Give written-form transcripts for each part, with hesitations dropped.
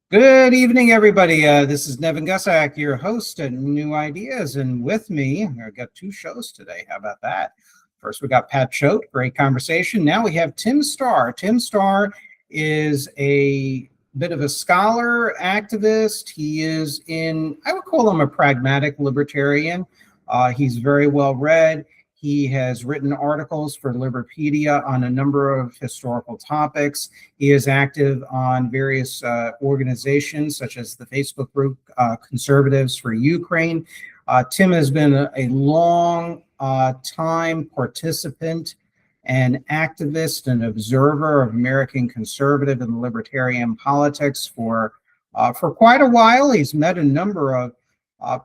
Good evening, everybody. This is Nevin Gussack, your host at New Ideas, and with me, I've got two shows today. How about that? First, we got Pat Choate, great conversation. Now we have Tim Starr. Tim Starr is a bit of a scholar, activist. He is I would call him a pragmatic libertarian. He's very well read. He has written articles for Liberpedia on a number of historical topics. He is active on various organizations, such as the Facebook group Conservatives for Ukraine. Tim has been a long time participant and activist and observer of American conservative and libertarian politics for quite a while. He's met a number of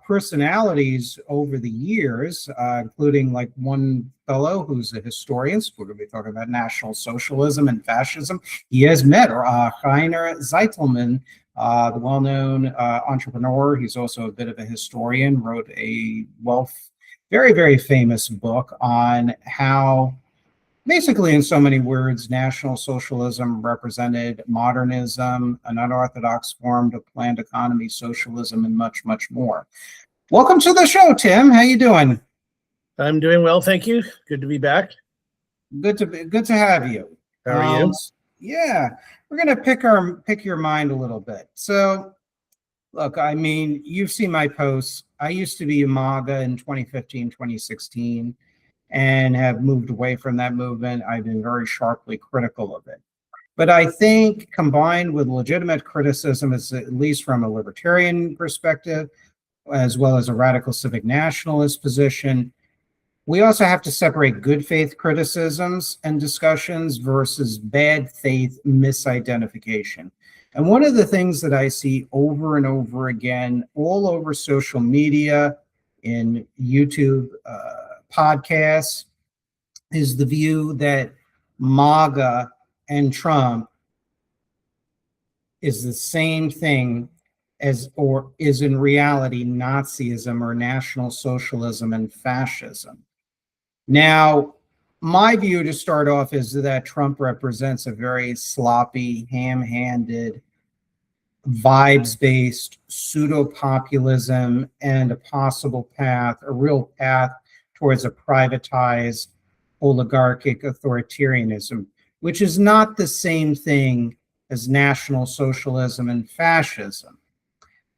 personalities over the years, including like one fellow who's a historian. So we're going to be talking about National Socialism and Fascism. He has met Rainer Zeitelman, the well-known entrepreneur. He's also a bit of a historian, wrote a very, very famous book on how, basically, in so many words, National Socialism represented modernism, an unorthodox form of planned economy, socialism, and much, much more. Welcome to the show, Tim. How you doing? I'm doing well, thank you. Good to be back. Good to have you. How are you? Yeah, we're gonna pick your mind a little bit. So, look, I mean, you've seen my posts. I used to be a MAGA in 2015, 2016. And have moved away from that movement. I've been very sharply critical of it. But I think combined with legitimate criticism, at least from a libertarian perspective, as well as a radical civic nationalist position, we also have to separate good faith criticisms and discussions versus bad faith misidentification. And one of the things that I see over and over again, all over social media, in YouTube, podcasts, is the view that MAGA and Trump is the same thing as, or is in reality, Nazism or National Socialism and Fascism. Now, my view to start off is that Trump represents a very sloppy, ham-handed, vibes-based pseudo-populism and a possible path, a real path towards a privatized oligarchic authoritarianism, which is not the same thing as National Socialism and Fascism.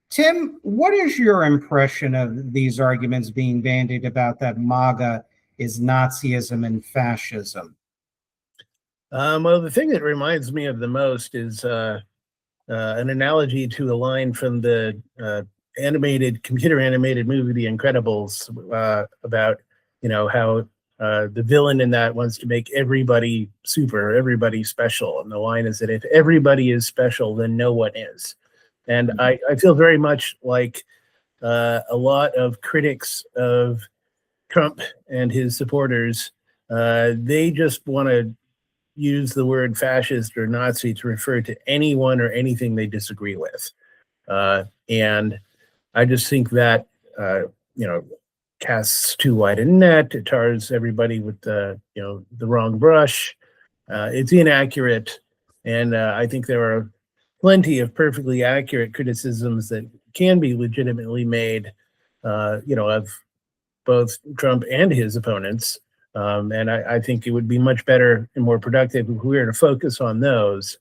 Tim, what is your impression of these arguments being bandied about that MAGA is Nazism and Fascism? Well, the thing that reminds me of the most is an analogy to a line from the computer animated movie The Incredibles about how the villain in that wants to make everybody super, everybody special. And the line is that if everybody is special, then no one is. And I feel very much like a lot of critics of Trump and his supporters, they just want to use the word fascist or Nazi to refer to anyone or anything they disagree with. And I just think that, casts too wide a net. It tars everybody with the wrong brush. It's inaccurate, and I think there are plenty of perfectly accurate criticisms that can be legitimately made, of both Trump and his opponents. And I think it would be much better and more productive if we were to focus on those.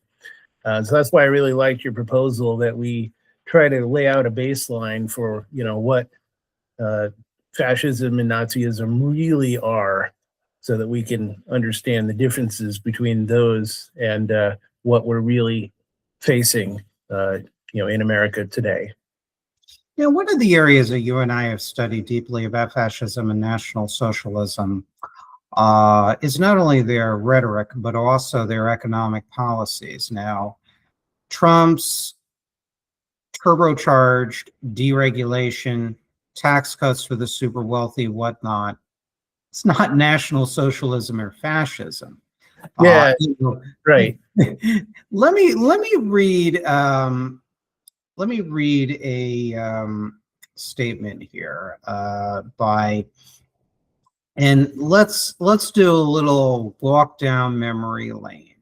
So that's why I really liked your proposal that we try to lay out a baseline for what fascism and Nazism really are, so that we can understand the differences between those and what we're really facing, in America today. One of the areas that you and I have studied deeply about fascism and National Socialism is not only their rhetoric, but also their economic policies. Now, Trump's turbocharged deregulation, tax cuts for the super wealthy, whatnot, it's not National Socialism or fascism. Yeah, right. Let me read a statement here and let's do a little walk down memory lane.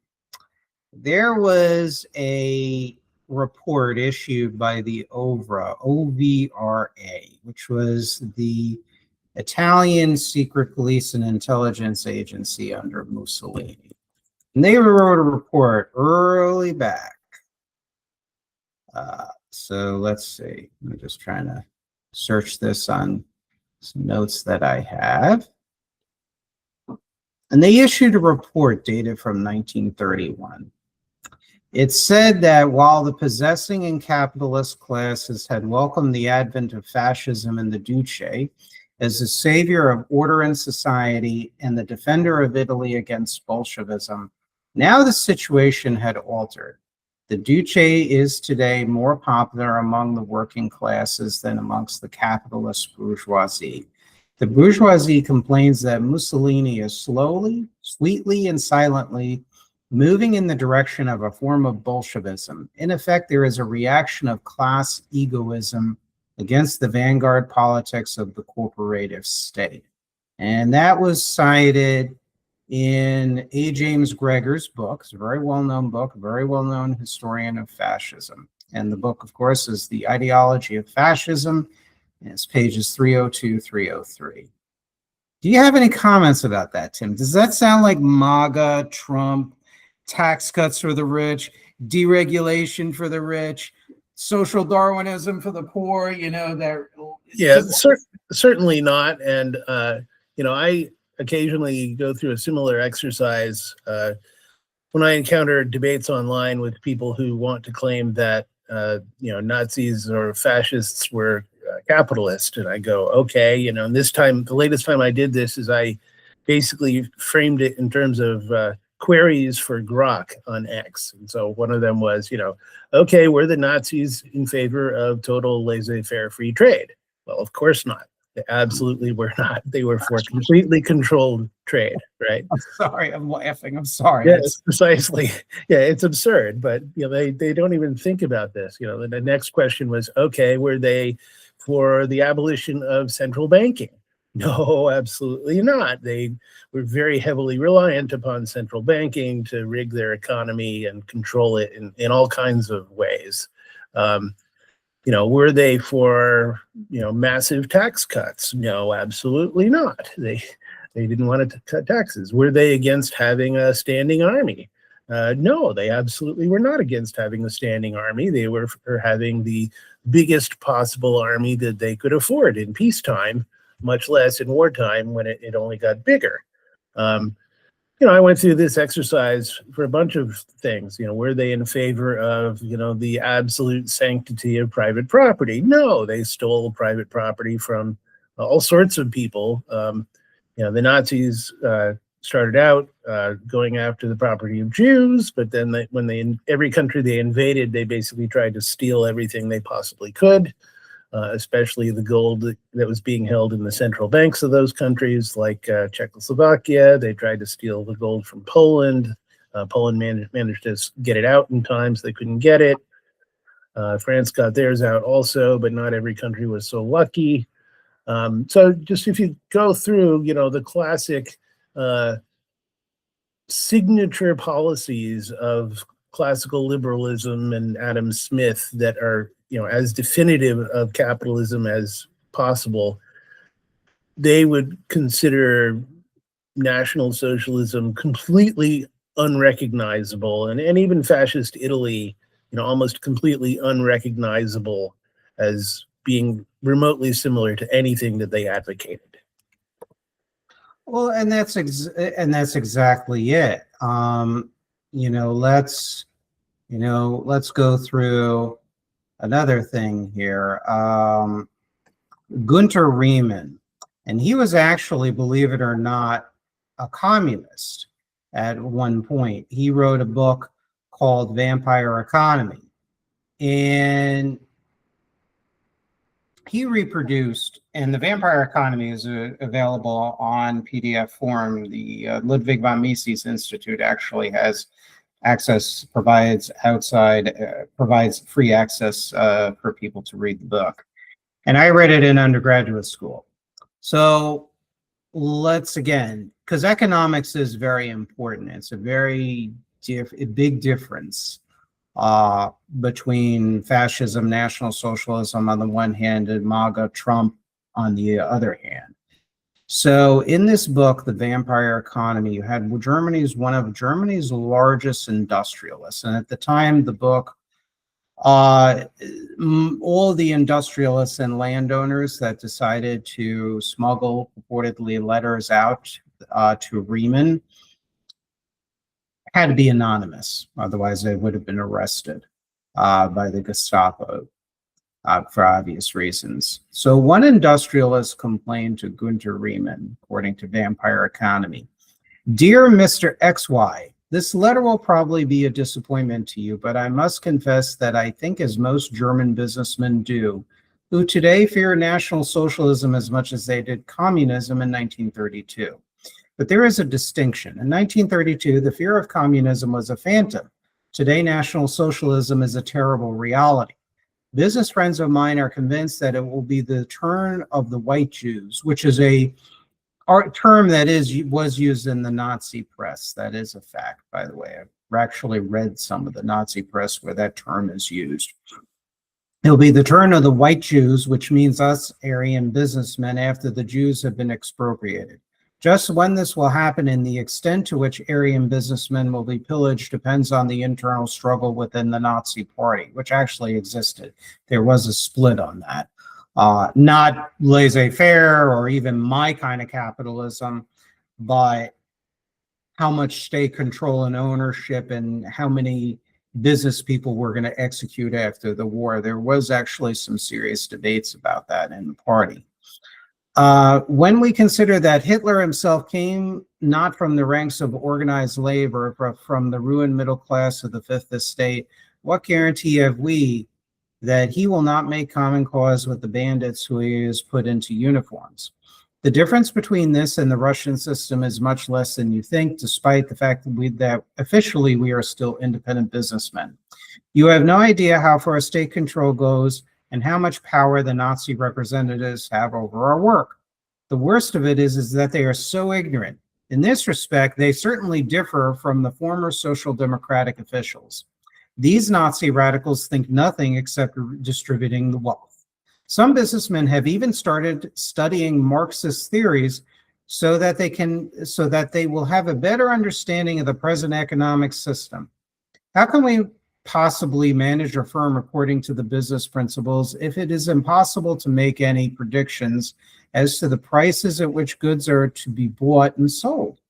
There was a report issued by the OVRA, which was the Italian secret police and intelligence agency under Mussolini. And they wrote a report early back. So let's see. I'm just trying to search this on some notes that I have. And they issued a report dated from 1931. It said that while the possessing and capitalist classes had welcomed the advent of fascism and the Duce as the savior of order in society and the defender of Italy against Bolshevism, now the situation had altered. The Duce is today more popular among the working classes than amongst the capitalist bourgeoisie. The bourgeoisie complains that Mussolini is slowly, sweetly, and silently moving in the direction of a form of Bolshevism. In effect, there is a reaction of class egoism against the vanguard politics of the corporative state. And that was cited in A. James Gregor's book. It's a very well-known book, a very well-known historian of fascism. And the book, of course, is The Ideology of Fascism, and it's pages 302, 303. Do you have any comments about that, Tim? Does that sound like MAGA, Trump, tax cuts for the rich, deregulation for the rich, social Darwinism for the poor? Yeah, certainly not. And I occasionally go through a similar exercise when I encounter debates online with people who want to claim that Nazis or fascists were capitalist, and I go, okay, and this time, the latest time I did this is I basically framed it in terms of queries for Grok on X. And so one of them was, okay, were the Nazis in favor of total laissez-faire free trade? Well, of course not. They absolutely were not. They were for completely controlled trade, right? I'm sorry, I'm laughing. I'm sorry. Yes, precisely. Yeah, it's absurd, but they don't even think about this. The next question was, okay, were they for the abolition of central banking? No, absolutely not. They were very heavily reliant upon central banking to rig their economy and control it in all kinds of ways. Were they for, massive tax cuts? No, absolutely not. They didn't want to cut taxes. Were they against having a standing army? No, they absolutely were not against having a standing army. They were for having the biggest possible army that they could afford in peacetime, much less in wartime when it only got bigger. I went through this exercise for a bunch of things. Were they in favor of, the absolute sanctity of private property? No, they stole private property from all sorts of people. The Nazis started out going after the property of Jews, but then every country they invaded, they basically tried to steal everything they possibly could. Especially the gold that was being held in the central banks of those countries, like Czechoslovakia. They tried to steal the gold from Poland. Poland managed to get it out in time, so they couldn't get it. France got theirs out also, but not every country was so lucky. So just if you go through, the classic signature policies of classical liberalism and Adam Smith that are, as definitive of capitalism as possible, they would consider National Socialism completely unrecognizable, and even fascist Italy, almost completely unrecognizable as being remotely similar to anything that they advocated. Well, and that's exactly it. Let's go through another thing here. Gunter Riemann, and he was actually, believe it or not, a communist at one point. He wrote a book called Vampire Economy, and he reproduced, and the Vampire Economy is available on PDF form. The Ludwig von Mises Institute actually has access, provides free access for people to read the book. And I read it in undergraduate school. So let's again, because economics is very important. It's a very big difference. between fascism, National Socialism on the one hand, and MAGA, Trump on the other hand. So in this book, The Vampire Economy, you had one of Germany's largest industrialists. And at the time, the book, all the industrialists and landowners that decided to smuggle purportedly letters out to Riemann had to be anonymous. Otherwise, they would have been arrested by the Gestapo. For obvious reasons. So one industrialist complained to Günter Riemann, according to Vampire Economy, "Dear Mr. XY, this letter will probably be a disappointment to you, but I must confess that I think as most German businessmen do, who today fear National Socialism as much as they did communism in 1932. But there is a distinction. In 1932, the fear of communism was a phantom. Today, National Socialism is a terrible reality. Business friends of mine are convinced that it will be the turn of the white Jews," which is a term that was used in the Nazi press. That is a fact, by the way. I've actually read some of the Nazi press where that term is used. "It'll be the turn of the white Jews, which means us Aryan businessmen, after the Jews have been expropriated. Just when this will happen and the extent to which Aryan businessmen will be pillaged depends on the internal struggle within the Nazi Party," which actually existed. There was a split on that. Not laissez-faire or even my kind of capitalism, but how much state control and ownership and how many business people were going to execute after the war. There was actually some serious debates about that in the party. When we consider that Hitler himself came not from the ranks of organized labor, but from the ruined middle class of the Fifth Estate, what guarantee have we that he will not make common cause with the bandits who he has put into uniforms? The difference between this and the Russian system is much less than you think, despite the fact that officially we are still independent businessmen. You have no idea how far state control goes and how much power the Nazi representatives have over our work. The worst of it is that they are so ignorant. In this respect, they certainly differ from the former social democratic officials. These Nazi radicals think nothing except distributing the wealth. Some businessmen have even started studying Marxist theories so that they will have a better understanding of the present economic system. How can we possibly manage a firm according to the business principles if it is impossible to make any predictions as to the prices at which goods are to be bought and sold?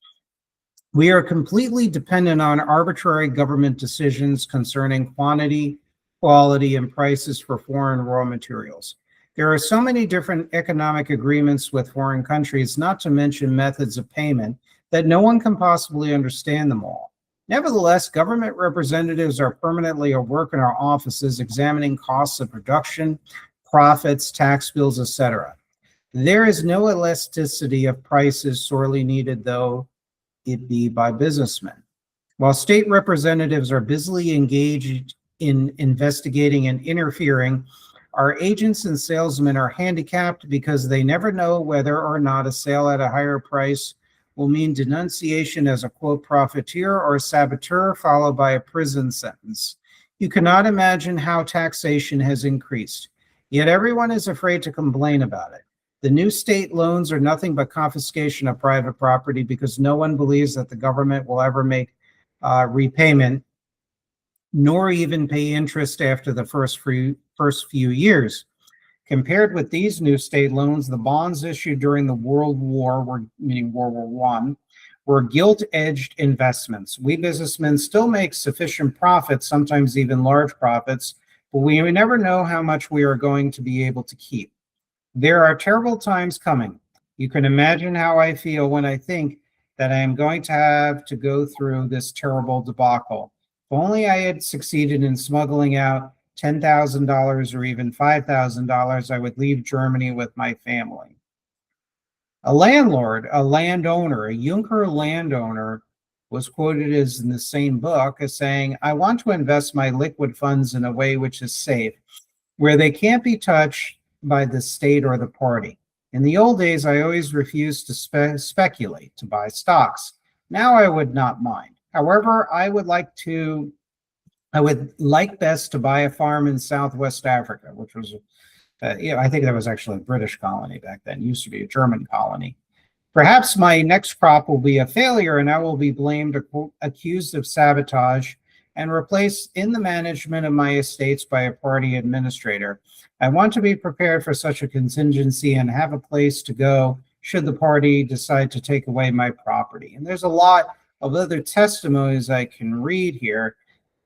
We are completely dependent on arbitrary government decisions concerning quantity, quality, and prices for foreign raw materials. There are so many different economic agreements with foreign countries, not to mention methods of payment, that no one can possibly understand them all. Nevertheless, government representatives are permanently at work in our offices examining costs of production, profits, tax bills, etc. There is no elasticity of prices sorely needed, though it be by businessmen. While state representatives are busily engaged in investigating and interfering, our agents and salesmen are handicapped because they never know whether or not a sale at a higher price will mean denunciation as a, quote, profiteer or a saboteur, followed by a prison sentence. You cannot imagine how taxation has increased, yet everyone is afraid to complain about it. The new state loans are nothing but confiscation of private property because no one believes that the government will ever make repayment, nor even pay interest after the first few years. Compared with these new state loans, the bonds issued during the World War, meaning World War I, were gilt-edged investments. We businessmen still make sufficient profits, sometimes even large profits, but we never know how much we are going to be able to keep. There are terrible times coming. You can imagine how I feel when I think that I am going to have to go through this terrible debacle. If only I had succeeded in smuggling out $10,000 or even $5,000, I would leave Germany with my family. A landowner, a Junker landowner, was quoted as in the same book as saying, "I want to invest my liquid funds in a way which is safe, where they can't be touched by the state or the party. In the old days, I always refused to speculate, to buy stocks. Now I would not mind. However, I would like to I would like best to buy a farm in Southwest Africa, which was, I think that was actually a British colony back then. It used to be a German colony. Perhaps my next crop will be a failure and I will be blamed or accused of sabotage and replaced in the management of my estates by a party administrator. I want to be prepared for such a contingency and have a place to go should the party decide to take away my property. And there's a lot of other testimonies I can read here.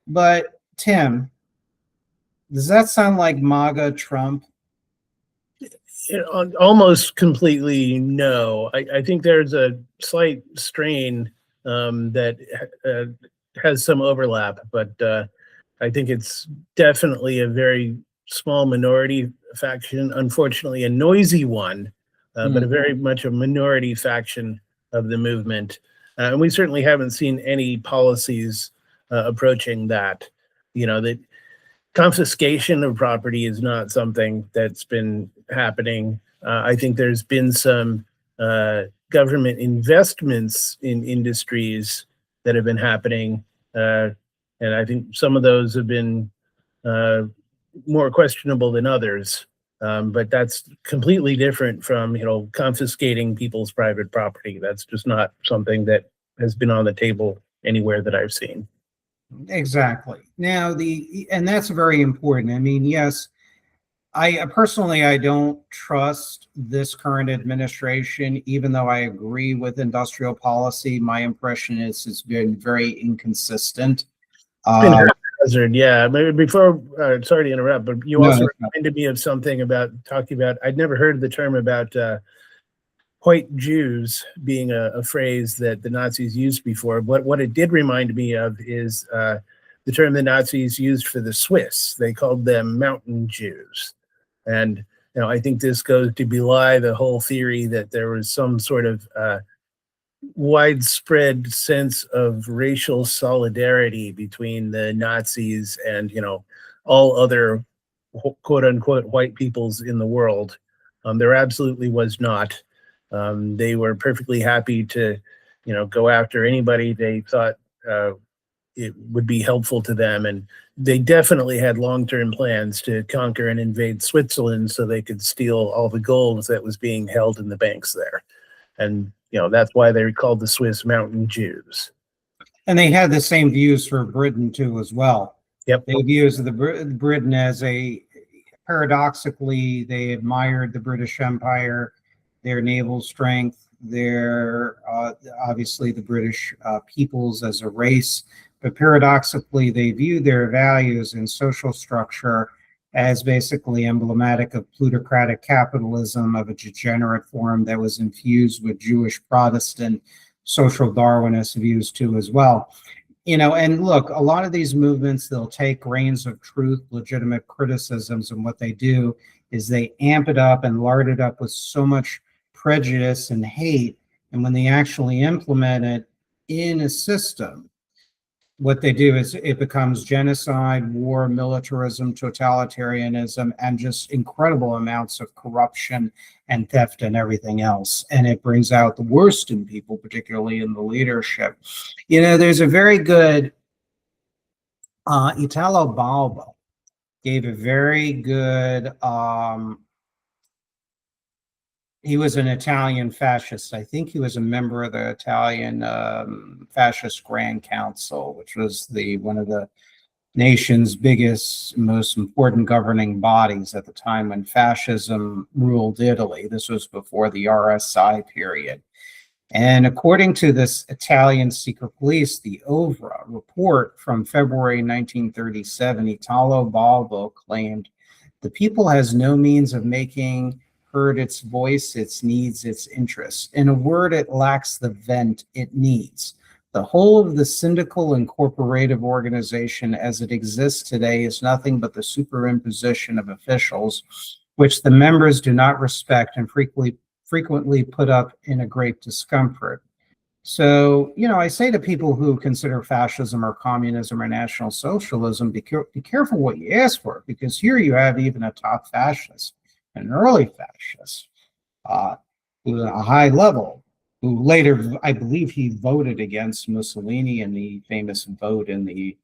But Tim, does that sound like MAGA Trump? Almost completely no. I think there's a slight strain that has some overlap, but I think it's definitely a very small minority faction, unfortunately a noisy one, but a very much a minority faction of the movement. And we certainly haven't seen any policies approaching that. That confiscation of property is not something that's been happening. I think there's been some government investments in industries that have been happening. And I think some of those have been more questionable than others. But that's completely different from, confiscating people's private property. That's just not something that has been on the table anywhere that I've seen. Exactly. Now, and that's very important. I mean, yes, I personally, I don't trust this current administration, even though I agree with industrial policy. My impression is it's been very inconsistent. Hazard, yeah. Maybe before, sorry to interrupt, but you also reminded me of something about talking about, I'd never heard the term about white Jews being a phrase that the Nazis used before. What it did remind me of is the term the Nazis used for the Swiss. They called them mountain Jews. And I think this goes to belie the whole theory that there was some sort of widespread sense of racial solidarity between the Nazis and all other quote unquote white peoples in the world. There absolutely was not. They were perfectly happy to go after anybody they thought it would be helpful to them, and they definitely had long-term plans to conquer and invade Switzerland so they could steal all the gold that was being held in the banks there. And that's why they're called the Swiss Mountain Jews. And they had the same views for Britain too, as well. Yep. They views the Britain as paradoxically, they admired the British Empire, their naval strength, their obviously the British peoples as a race, but paradoxically, they viewed their values and social structure as basically emblematic of plutocratic capitalism of a degenerate form that was infused with Jewish Protestant social Darwinist views too as well. And look, a lot of these movements, they'll take grains of truth, legitimate criticisms, and what they do is they amp it up and lard it up with so much prejudice and hate. And when they actually implement it in a system, what they do is it becomes genocide, war, militarism, totalitarianism, and just incredible amounts of corruption and theft and everything else. And it brings out the worst in people, particularly in the leadership. There's a very good Italo Balbo gave a very good he was an Italian fascist. I think he was a member of the Italian Fascist Grand Council, which was one of the nation's biggest, most important governing bodies at the time when fascism ruled Italy. This was before the RSI period. And according to this Italian secret police, the OVRA report from February 1937, Italo Balbo claimed the people has no means of making heard its voice, its needs, its interests. In a word, it lacks the vent it needs. The whole of the syndical and corporative organization as it exists today is nothing but the superimposition of officials, which the members do not respect and frequently put up in a great discomfort. So, I say to people who consider fascism or communism or National Socialism, be careful what you ask for, because here you have even a top fascist, an early fascist, who at a high level, who later, I believe he voted against Mussolini in the famous vote in the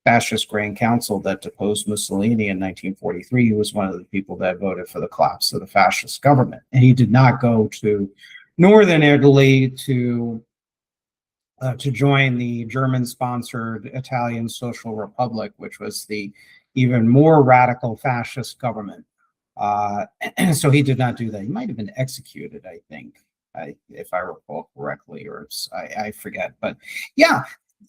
Fascist Grand Council that deposed Mussolini in 1943. He was one of the people that voted for the collapse of the fascist government. And he did not go to northern Italy to join the German-sponsored Italian Social Republic, which was the even more radical fascist government. So he did not do that. He might have been executed, I think, if I recall correctly, or I forget. But yeah,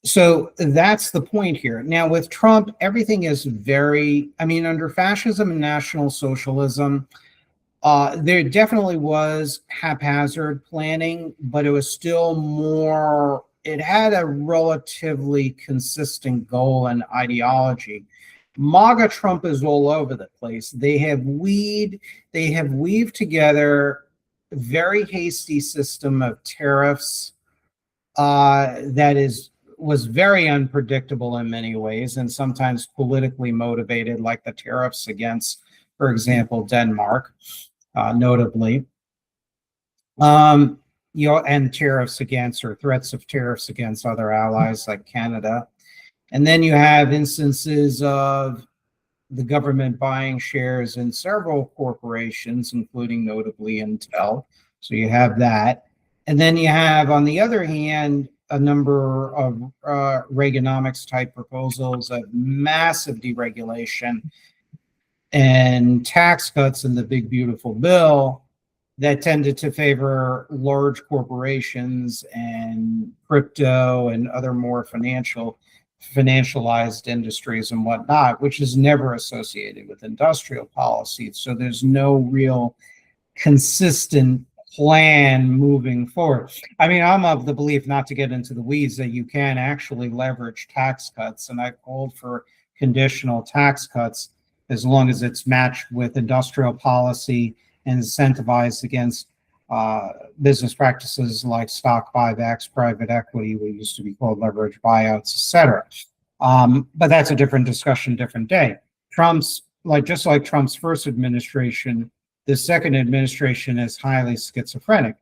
so that's the point here. Now with Trump, everything is very, I mean, under fascism and National Socialism, there definitely was haphazard planning, but it was still more, it had a relatively consistent goal and ideology. MAGA Trump is all over the place. They have weaved together a very hasty system of tariffs that was very unpredictable in many ways and sometimes politically motivated, like the tariffs against, for example, Denmark, notably. And tariffs against, or threats of tariffs against, other allies like Canada. And then you have instances of the government buying shares in several corporations, including notably Intel. So you have that. And then you have, on the other hand, a number of Reaganomics type proposals of massive deregulation and tax cuts in the big beautiful bill that tended to favor large corporations and crypto and other more financialized industries and whatnot, which is never associated with industrial policy. So there's no real consistent plan moving forward. I mean, I'm of the belief, not to get into the weeds, that you can actually leverage tax cuts, and I called for conditional tax cuts as long as it's matched with industrial policy and incentivized against business practices like stock buybacks, private equity, what used to be called leverage buyouts, etc. But that's a different discussion, different day. Just like Trump's first administration, the second administration is highly schizophrenic.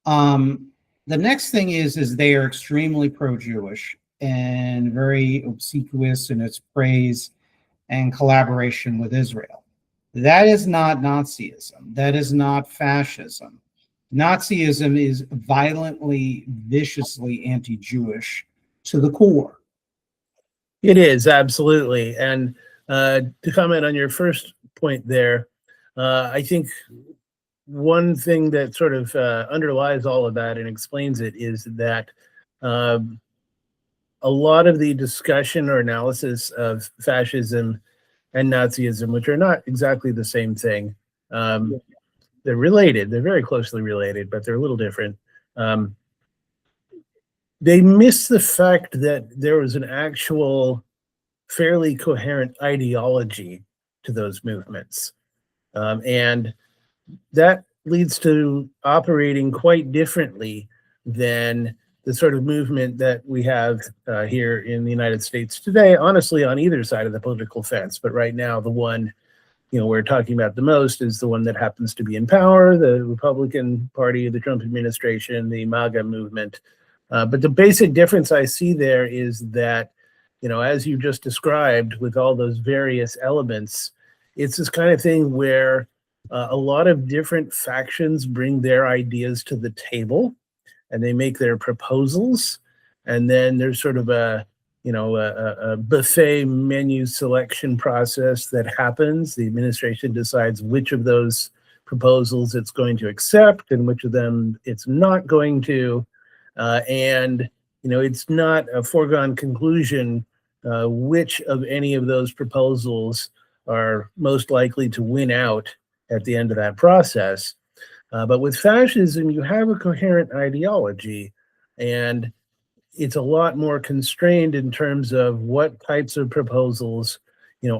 The next thing is they are extremely pro-Jewish and very obsequious in its praise and collaboration with Israel. That is not Nazism. That is not fascism. Nazism is violently, viciously anti-Jewish to the core. It is, absolutely. And to comment on your first point there, I think one thing that sort of underlies all of that and explains it is that a lot of the discussion or analysis of fascism and Nazism, which are not exactly the same thing, they're related, they're very closely related, but they're a little different. They miss the fact that there was an actual fairly coherent ideology to those movements. And that leads to operating quite differently than the sort of movement that we have here in the United States today, honestly, on either side of the political fence. But right now, the one we're talking about the most is the one that happens to be in power, the Republican Party, the Trump administration, the MAGA movement. But the basic difference I see there is that, as you just described, with all those various elements, it's this kind of thing where a lot of different factions bring their ideas to the table and they make their proposals. And then there's sort of a buffet menu selection process that happens. The administration decides which of those proposals it's going to accept and which of them it's not going to. And it's not a foregone conclusion which of any of those proposals are most likely to win out at the end of that process. But with fascism, you have a coherent ideology, and it's a lot more constrained in terms of what types of proposals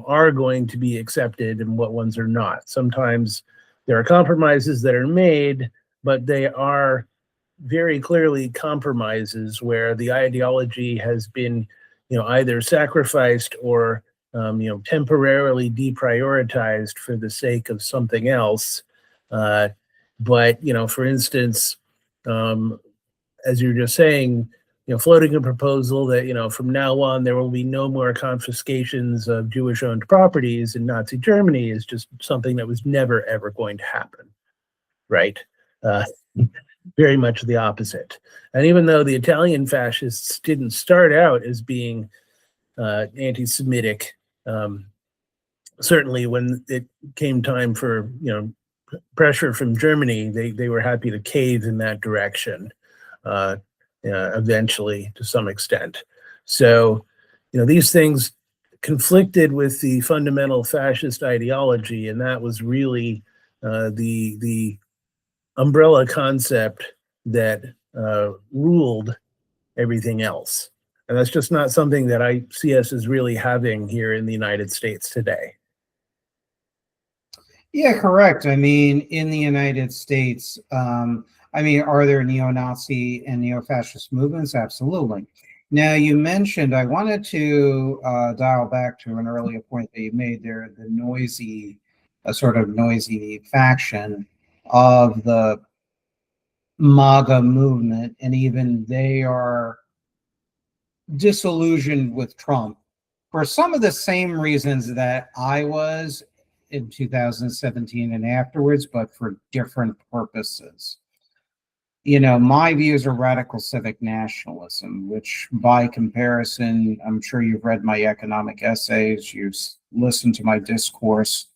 are going to be accepted and what ones are not. Sometimes there are compromises that are made, but they are very clearly compromises where the ideology has been either sacrificed or temporarily deprioritized for the sake of something else. But for instance, as you were just saying, floating a proposal that, from now on, there will be no more confiscations of Jewish-owned properties in Nazi Germany is just something that was never, ever going to happen, right? Very much the opposite. And even though the Italian fascists didn't start out as being anti-Semitic, certainly when it came time for, pressure from Germany, they were happy to cave in that direction. Eventually, to some extent. So, these things conflicted with the fundamental fascist ideology, and that was really the umbrella concept that ruled everything else. And that's just not something that I see us as really having here in the United States today. Yeah, correct. I mean, in the United States, are there neo-Nazi and neo-fascist movements? Absolutely. Now, you mentioned, I wanted to dial back to an earlier point that you made there, the noisy, a sort of noisy faction of the MAGA movement, and even they are disillusioned with Trump for some of the same reasons that I was in 2017 and afterwards, but for different purposes. My views are radical civic nationalism, which by comparison, I'm sure you've read my economic essays, you've listened to my discourse,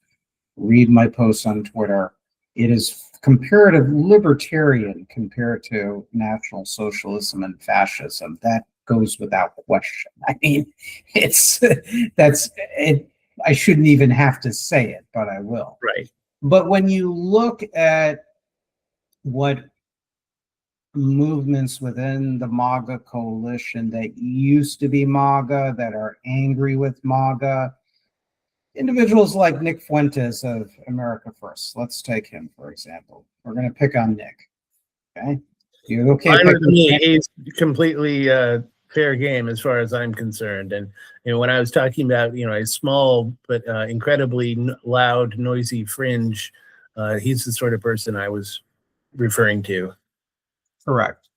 read my posts on Twitter. It is comparative libertarian compared to National Socialism and fascism. That goes without question. I mean, that's it. I shouldn't even have to say it, but I will. Right. But when you look at what movements within the MAGA coalition that used to be MAGA, that are angry with MAGA, individuals like Nick Fuentes of America First. Let's take him, for example. We're going to pick on Nick. Okay? You okay? Fine with me. He's completely fair game as far as I'm concerned. And when I was talking about a small but incredibly loud, noisy fringe, he's the sort of person I was referring to. Correct.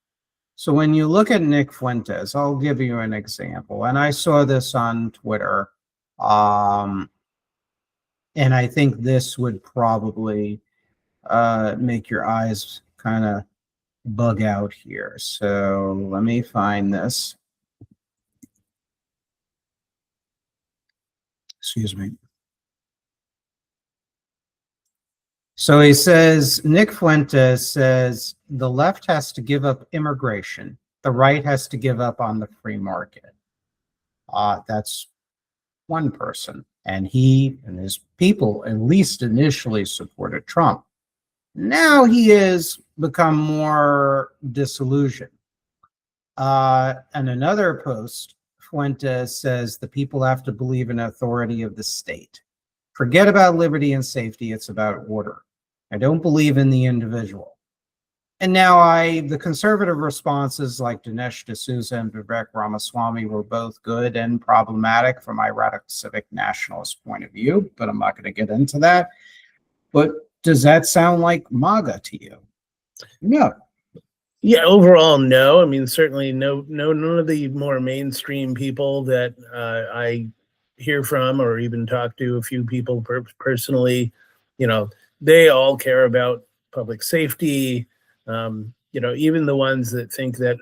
So when you look at Nick Fuentes, I'll give you an example, and I saw this on Twitter, and I think this would probably make your eyes kind of bug out here. So let me find this. Excuse me. So he says, Nick Fuentes says, the left has to give up immigration. The right has to give up on the free market. That's one person. And he and his people at least initially supported Trump. Now he has become more disillusioned. And another post, Fuentes says, the people have to believe in authority of the state. Forget about liberty and safety. It's about order. I don't believe in the individual. And now the conservative responses like Dinesh D'Souza and Vivek Ramaswamy were both good and problematic from my radical civic nationalist point of view, but I'm not going to get into that. But does that sound like MAGA to you? No. Yeah, overall, no. I mean, certainly none of the more mainstream people that I hear from or even talk to, a few people personally, they all care about public safety. Even the ones that think that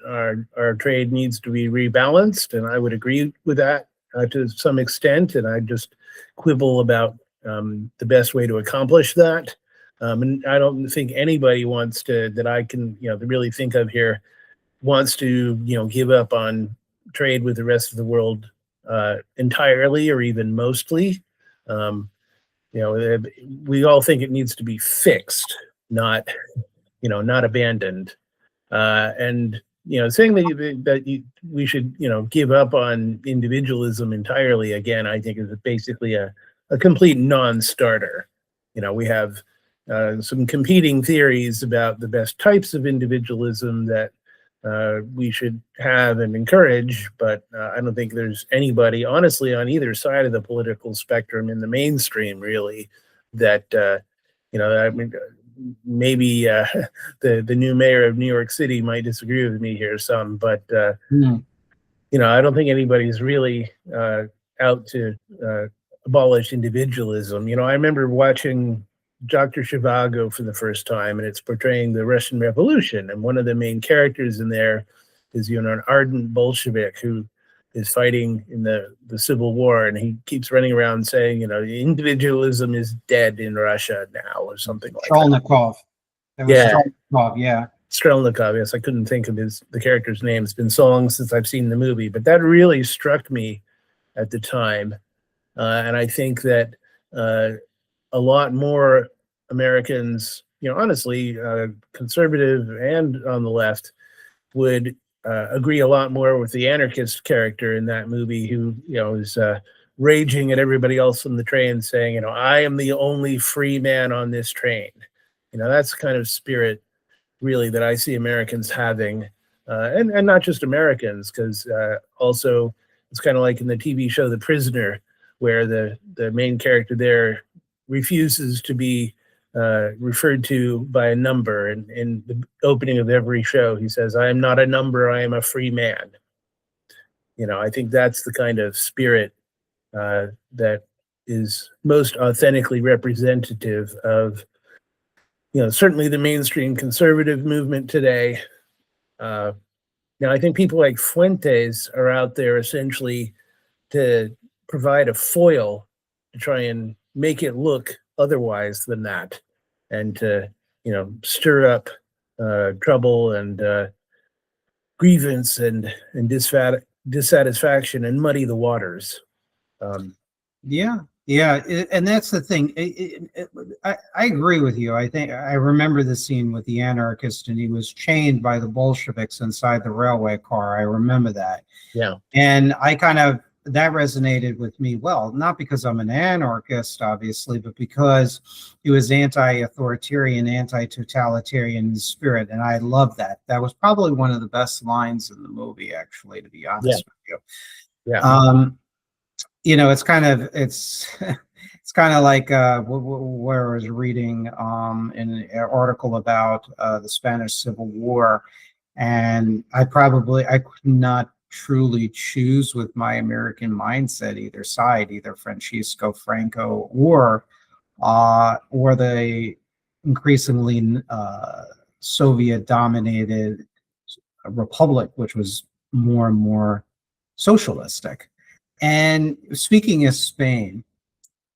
our trade needs to be rebalanced, and I would agree with that to some extent, and I just quibble about the best way to accomplish that. And I don't think anybody wants to, that I can, really think of here, wants to, give up on trade with the rest of the world entirely or even mostly. We all think it needs to be fixed, not abandoned. And saying that we should give up on individualism entirely, again, I think is basically a complete non-starter. We have some competing theories about the best types of individualism that we should have and encourage, but I don't think there's anybody, honestly, on either side of the political spectrum in the mainstream, really, that maybe the new mayor of New York City might disagree with me here some, but I don't think anybody's really out to abolish individualism. I remember watching Dr. Zhivago for the first time, and it's portraying the Russian Revolution, and one of the main characters in there is an ardent Bolshevik who is fighting in the Civil War, and he keeps running around saying, individualism is dead in Russia now, or something like Strelnikov. that. Yeah. Strelnikov, yeah. Strelnikov, yes, I couldn't think of the character's name. It's been so long since I've seen the movie, but that really struck me at the time. And I think that a lot more Americans, honestly, conservative and on the left, would agree a lot more with the anarchist character in that movie who, is raging at everybody else on the train saying, I am the only free man on this train. That's the kind of spirit really that I see Americans having, and not just Americans, because also it's kind of like in the TV show The Prisoner, where the main character there refuses to be referred to by a number. And in the opening of every show, he says, I am not a number, I am a free man. I think that's the kind of spirit that is most authentically representative of certainly the mainstream conservative movement today. Now, I think people like Fuentes are out there essentially to provide a foil to try and make it look otherwise than that, and to stir up trouble and grievance and dissatisfaction and muddy the waters. Yeah, and that's the thing. I agree with you. I think I remember the scene with the anarchist, and he was chained by the Bolsheviks inside the railway car. I remember that. Yeah. And that resonated with me. Well, not because I'm an anarchist, obviously, but because he was anti-authoritarian, anti-totalitarian in spirit, and I love that. That was probably one of the best lines in the movie, actually, to be honest with you. Yeah. It's kind of like where I was reading an article about the Spanish Civil War, and I could not truly choose with my American mindset either side, either Francisco Franco or the increasingly Soviet-dominated republic, which was more and more socialistic. And speaking of Spain,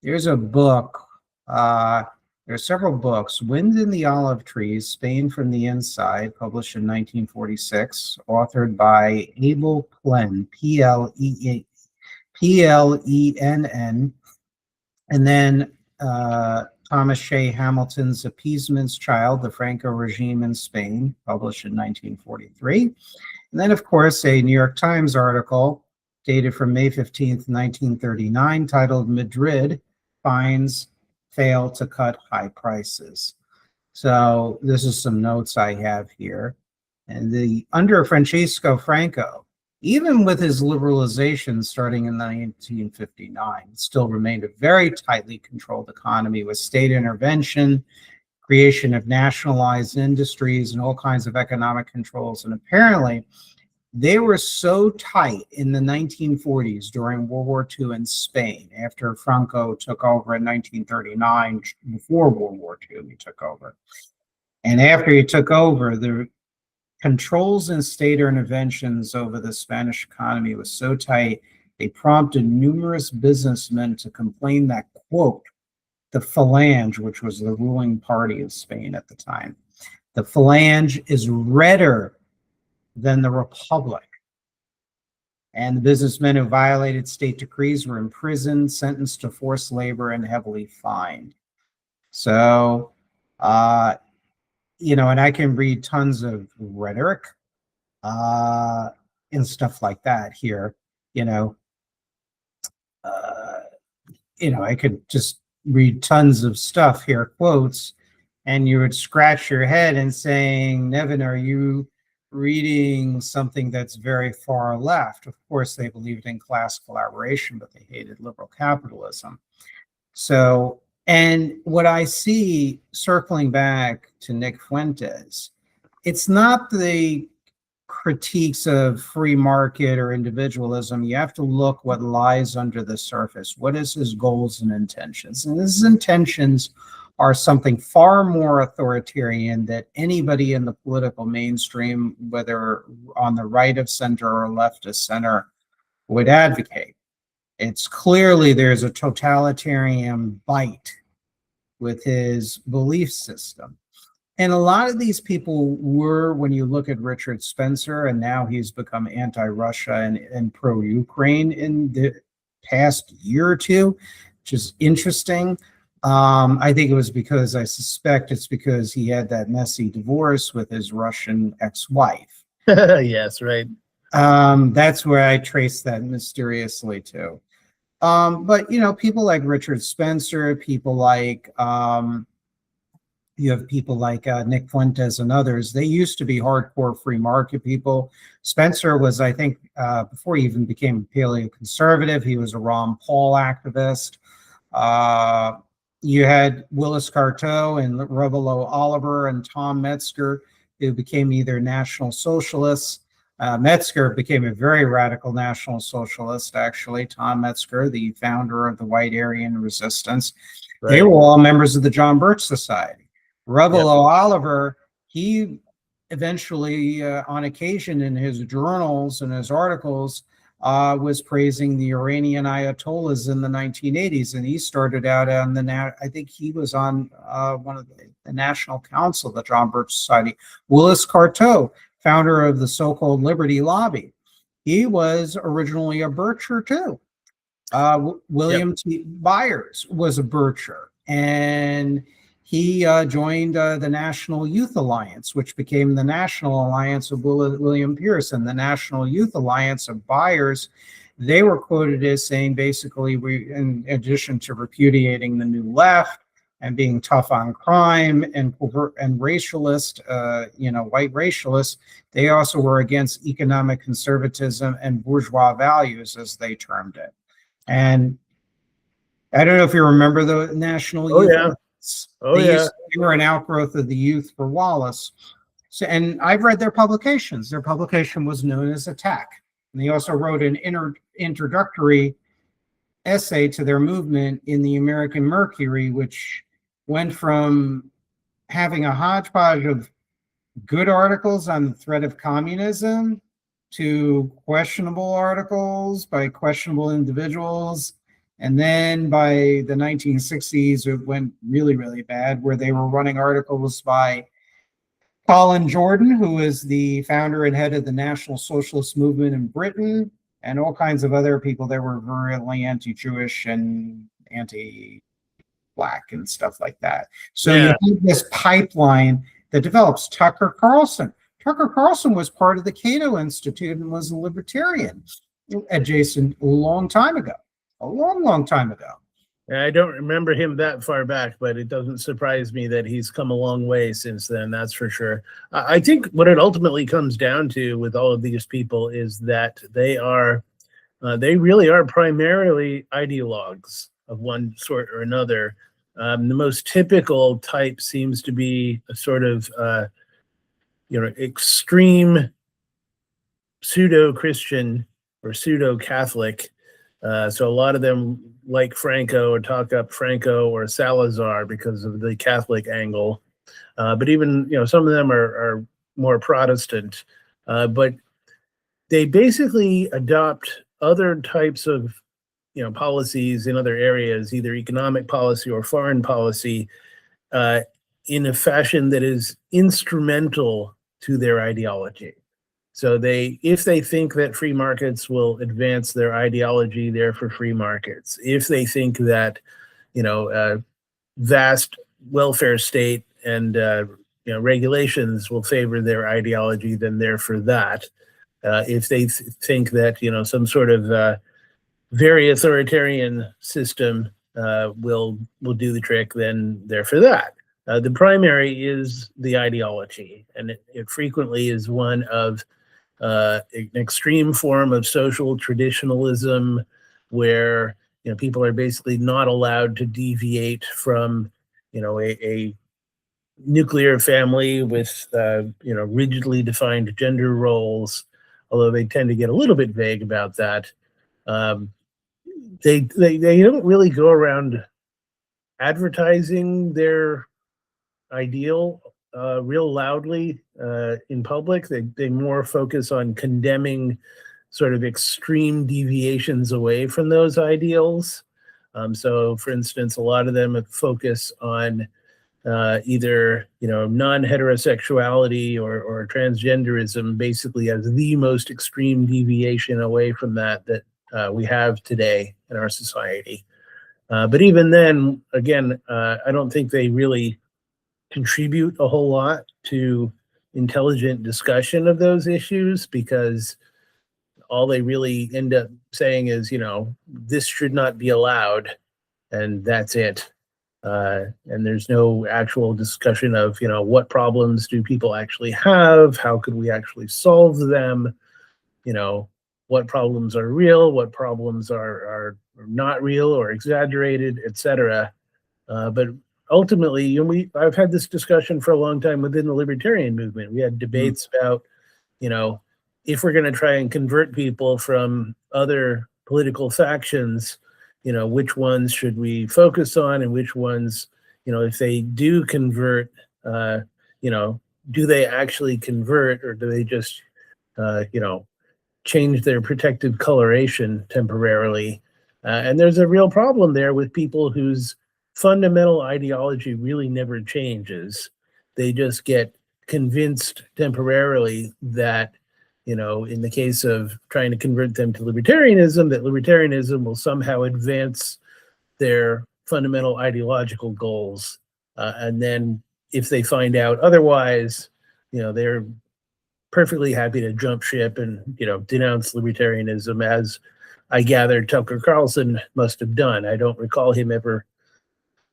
there's a book, there are several books, Wind in the Olive Trees, Spain from the Inside, published in 1946, authored by Abel Plenn, P-L-E-N-N, and then Thomas Shea Hamilton's Appeasement's Child, The Franco Regime in Spain, published in 1943. And then, of course, a New York Times article dated from May 15th, 1939, titled Madrid Fines Fail to Cut High Prices. So this is some notes I have here. And under Francisco Franco, even with his liberalization starting in 1959, it still remained a very tightly controlled economy with state intervention, creation of nationalized industries, and all kinds of economic controls. And apparently, they were so tight in the 1940s during World War II in Spain, after Franco took over in 1939, before World War II, he took over. And after he took over, the controls and state interventions over the Spanish economy was so tight, they prompted numerous businessmen to complain that, quote, the Falange, which was the ruling party of Spain at the time, the Falange is redder than the Republic. And the businessmen who violated state decrees were imprisoned, sentenced to forced labor, and heavily fined. So, and I can read tons of rhetoric and stuff like that here. I could just read tons of stuff here, quotes, and you would scratch your head and saying, Nevin, are you reading something that's very far left? Of course, they believed in class collaboration, but they hated liberal capitalism. So, And what I see, circling back to Nick Fuentes, it's not the critiques of free market or individualism. You have to look what lies under the surface. What is his goals and intentions? And his intentions are something far more authoritarian that anybody in the political mainstream, whether on the right of center or left of center, would advocate. It's clearly there's a totalitarian bite with his belief system. And a lot of these people were, when you look at Richard Spencer, and now he's become anti-Russia and pro-Ukraine in the past year or two, which is interesting. I think it was because, I suspect it's because he had that messy divorce with his Russian ex-wife. Yes, right. That's where I trace that mysteriously to. But, you know, people like Richard Spencer, people like, you have people like Nick Fuentes and others. They used to be hardcore free market people. Spencer was, I think, before he even became a paleoconservative, he was a Ron Paul activist. You had Willis Carto and Revelo Oliver and Tom Metzger, who became either National Socialists. Metzger became a very radical National Socialist, actually. Tom Metzger, the founder of the White Aryan Resistance. Right. They were all members of the John Birch Society. Revelo Oliver, he eventually, on occasion in his journals and his articles, was praising the Iranian Ayatollahs in the 1980s. And he started out on I think he was on one of the National Council of the John Birch Society. Willis Carto, founder of the so-called Liberty Lobby. He was originally a Bircher too. William T. Byers was a Bircher, and he joined the National Youth Alliance, which became the National Alliance of William Pierce. And the National Youth Alliance of Byers, they were quoted as saying, basically, we, in addition to repudiating the New Left and being tough on crime and racialist, white racialists, they also were against economic conservatism and bourgeois values, as they termed it. And I don't know if you remember the National Youth. Yeah. They were an outgrowth of the Youth for Wallace. So, and I've read their publications. Their publication was known as Attack. And they also wrote an introductory essay to their movement in the American Mercury, which went from having a hodgepodge of good articles on the threat of communism to questionable articles by questionable individuals. And then by the 1960s, it went really, really bad, where they were running articles by Colin Jordan, who is the founder and head of the National Socialist Movement in Britain, and all kinds of other people that were really anti-Jewish and anti-Black and stuff like that. So you have this pipeline that develops. Tucker Carlson. Tucker Carlson was part of the Cato Institute and was a libertarian adjacent a long time ago. A long, long time ago. I don't remember him that far back, but it doesn't surprise me that he's come a long way since then, that's for sure. I think what it ultimately comes down to with all of these people is that they really are primarily ideologues of one sort or another. The most typical type seems to be a sort of, extreme pseudo-Christian or pseudo-Catholic. So a lot of them like Franco or talk up Franco or Salazar because of the Catholic angle. But even, some of them are more Protestant. But they basically adopt other types of, policies in other areas, either economic policy or foreign policy, in a fashion that is instrumental to their ideology. So if they think that free markets will advance their ideology, they're for free markets. If they think that, a vast welfare state and regulations will favor their ideology, then they're for that. If they think that some sort of very authoritarian system will do the trick, then they're for that. The primary is the ideology, and it frequently is one of an extreme form of social traditionalism where people are basically not allowed to deviate from, a nuclear family with, rigidly defined gender roles, although they tend to get a little bit vague about that. They don't really go around advertising their ideal real loudly in public. They more focus on condemning sort of extreme deviations away from those ideals. So, for instance, a lot of them focus on either non-heterosexuality or transgenderism, basically as the most extreme deviation away from that we have today in our society. But even then, again, I don't think they really contribute a whole lot to intelligent discussion of those issues, because all they really end up saying is, this should not be allowed, and that's it. And there's no actual discussion of, what problems do people actually have? How could we actually solve them? What problems are real? What problems are not real or exaggerated, etc. But ultimately, I've had this discussion for a long time within the libertarian movement. We had debates about, if we're going to try and convert people from other political factions, which ones should we focus on, and which ones, if they do convert, do they actually convert, or do they just, change their protective coloration temporarily? And there's a real problem there with people whose fundamental ideology really never changes. They just get convinced temporarily that, in the case of trying to convert them to libertarianism, that libertarianism will somehow advance their fundamental ideological goals. And then if they find out otherwise, they're perfectly happy to jump ship and, denounce libertarianism, as I gather Tucker Carlson must have done. I don't recall him ever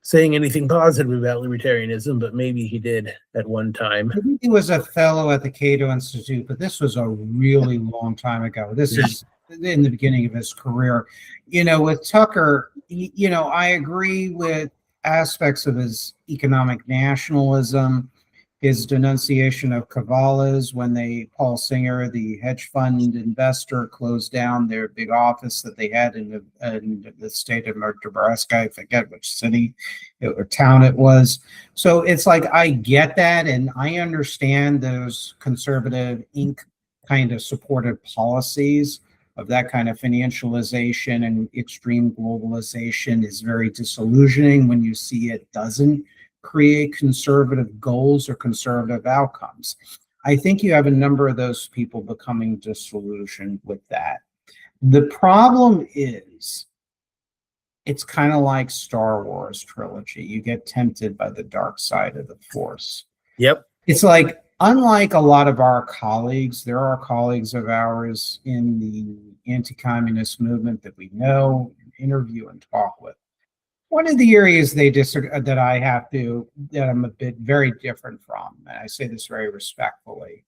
saying anything positive about libertarianism, but maybe he did at one time. I think he was a fellow at the Cato Institute, but this was a really long time ago. This is in the beginning of his career. With Tucker, I agree with aspects of his economic nationalism, his denunciation of Cavallas when Paul Singer, the hedge fund investor, closed down their big office that they had in the state of Nebraska. I forget which city or town it was. So it's like, I get that, and I understand those conservative Inc. kind of supported policies of that kind of financialization and extreme globalization is very disillusioning when you see it doesn't create conservative goals or conservative outcomes. I think you have a number of those people becoming disillusioned with that. The problem is, it's kind of like Star Wars trilogy. You get tempted by the dark side of the Force. Yep. It's like, unlike a lot of our colleagues, there are colleagues of ours in the anti-communist movement that we know, interview, and talk with. One of the areas they disagree that I'm a bit very different from, and I say this very respectfully,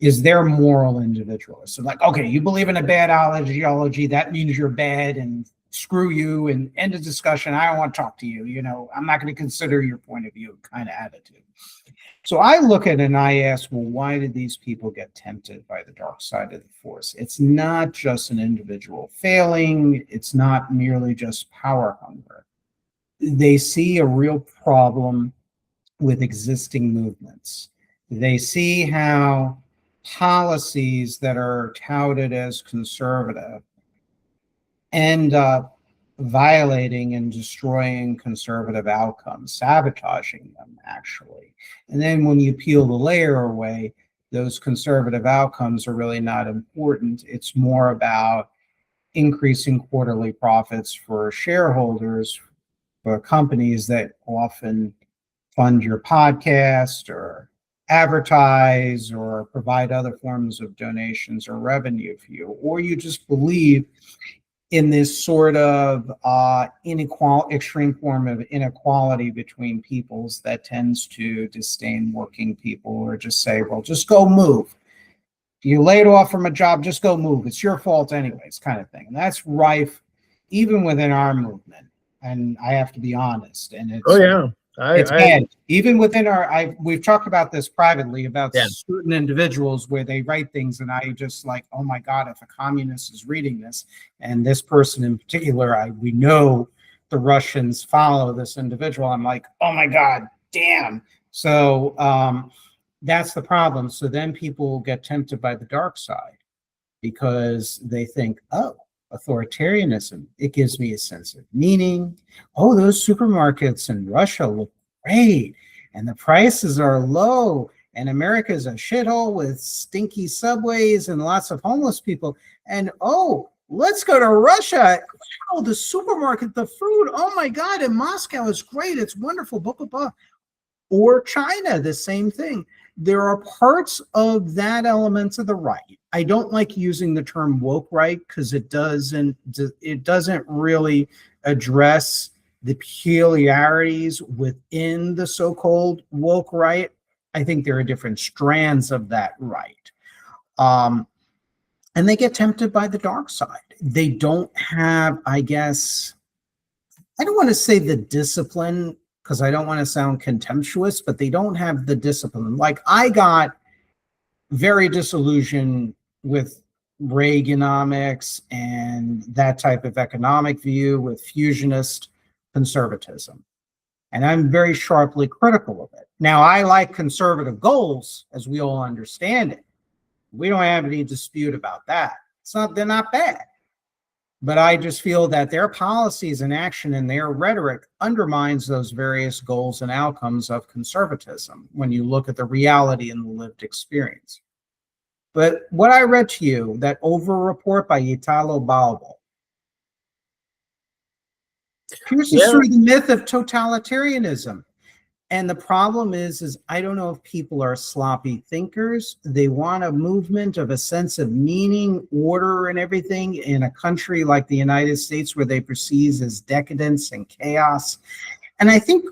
is they're moral individualists. So like, okay, you believe in a bad ideology, that means you're bad, and screw you, and end of discussion. I don't want to talk to you. I'm not going to consider your point of view kind of attitude. So I look at it and I ask, well, why did these people get tempted by the dark side of the Force? It's not just an individual failing. It's not merely just power hunger. They see a real problem with existing movements. They see how policies that are touted as conservative end up violating and destroying conservative outcomes, sabotaging them, actually. And then when you peel the layer away, those conservative outcomes are really not important. It's more about increasing quarterly profits for shareholders, for companies that often fund your podcast or advertise or provide other forms of donations or revenue for you, or you just believe in this sort of extreme form of inequality between peoples that tends to disdain working people, or just say, well, just go move. You laid off from a job, just go move. It's your fault anyways, kind of thing. And that's rife even within our movement. And I have to be honest, and Oh yeah, it's bad. Even within we've talked about this privately about Yeah. certain individuals where they write things, and I just like, oh my God, if a communist is reading this, and this person in particular, we know the Russians follow this individual. I'm like, oh my God, damn. So that's the problem. So then people get tempted by the dark side because they think, oh, authoritarianism, it gives me a sense of meaning. Oh, those supermarkets in Russia look great, and the prices are low, and America's a shithole with stinky subways and lots of homeless people. And oh, let's go to Russia. Oh, the supermarket, the food, oh my God, in Moscow is great. It's wonderful, blah, blah, blah. Or China, the same thing. There are parts of that element of the right. I don't like using the term woke right because it doesn't really address the peculiarities within the so-called woke right. I think there are different strands of that right. And they get tempted by the dark side. They don't have, I guess, I don't want to say the discipline because I don't want to sound contemptuous, but they don't have the discipline. Like I got very disillusioned with Reaganomics and that type of economic view with fusionist conservatism. And I'm very sharply critical of it. Now, I like conservative goals, as we all understand it. We don't have any dispute about that. They're not bad. But I just feel that their policies and action and their rhetoric undermines those various goals and outcomes of conservatism when you look at the reality and the lived experience. But what I read to you, that over report by Italo Balbo, pierces through the myth of totalitarianism. And the problem is I don't know if people are sloppy thinkers. They want a movement of a sense of meaning, order, and everything in a country like the United States where they perceive as decadence and chaos. And I think,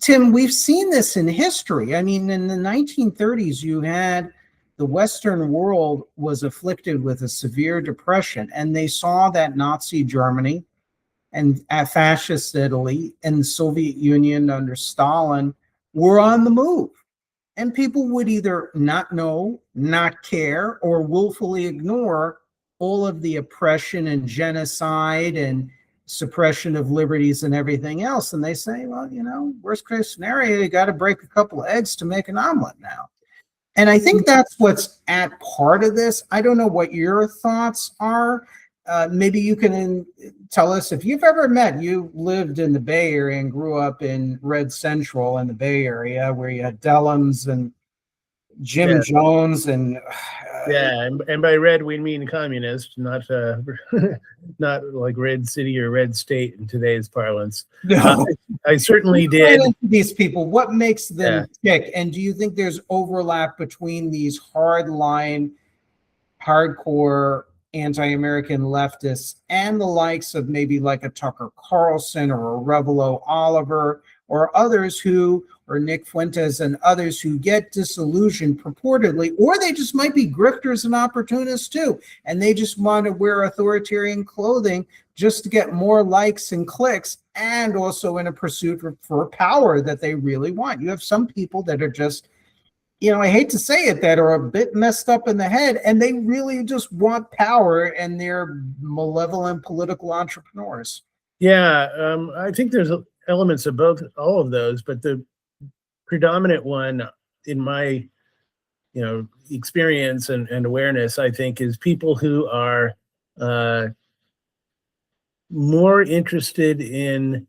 Tim, we've seen this in history. I mean, in the 1930s, you had the Western world was afflicted with a severe depression, and they saw that Nazi Germany and fascist Italy and the Soviet Union under Stalin were on the move. And people would either not know, not care, or willfully ignore all of the oppression and genocide and suppression of liberties and everything else. And they say, well, you know, worst case scenario, you got to break a couple of eggs to make an omelet now. And I think that's what's at part of this. I don't know what your thoughts are. Maybe you can tell us if you've ever you lived in the Bay Area and grew up in Red Central in the Bay Area where you had Dellums and Jim Jones and and by red we mean communist, not not like red city or red state in today's parlance. No, I certainly did. These people, what makes them tick? And do you think there's overlap between these hardcore anti-American leftists and the likes of maybe like a Tucker Carlson or a Revelo Oliver or others who, or Nick Fuentes and others who get disillusioned purportedly, or they just might be grifters and opportunists too, and they just want to wear authoritarian clothing just to get more likes and clicks, and also in a pursuit for power that they really want. You have some people that are just, you know, I hate to say it, that are a bit messed up in the head, and they really just want power, and they're malevolent political entrepreneurs. Yeah, I think there's elements of all of those, but the predominant one in my, experience and awareness, I think, is people who are more interested in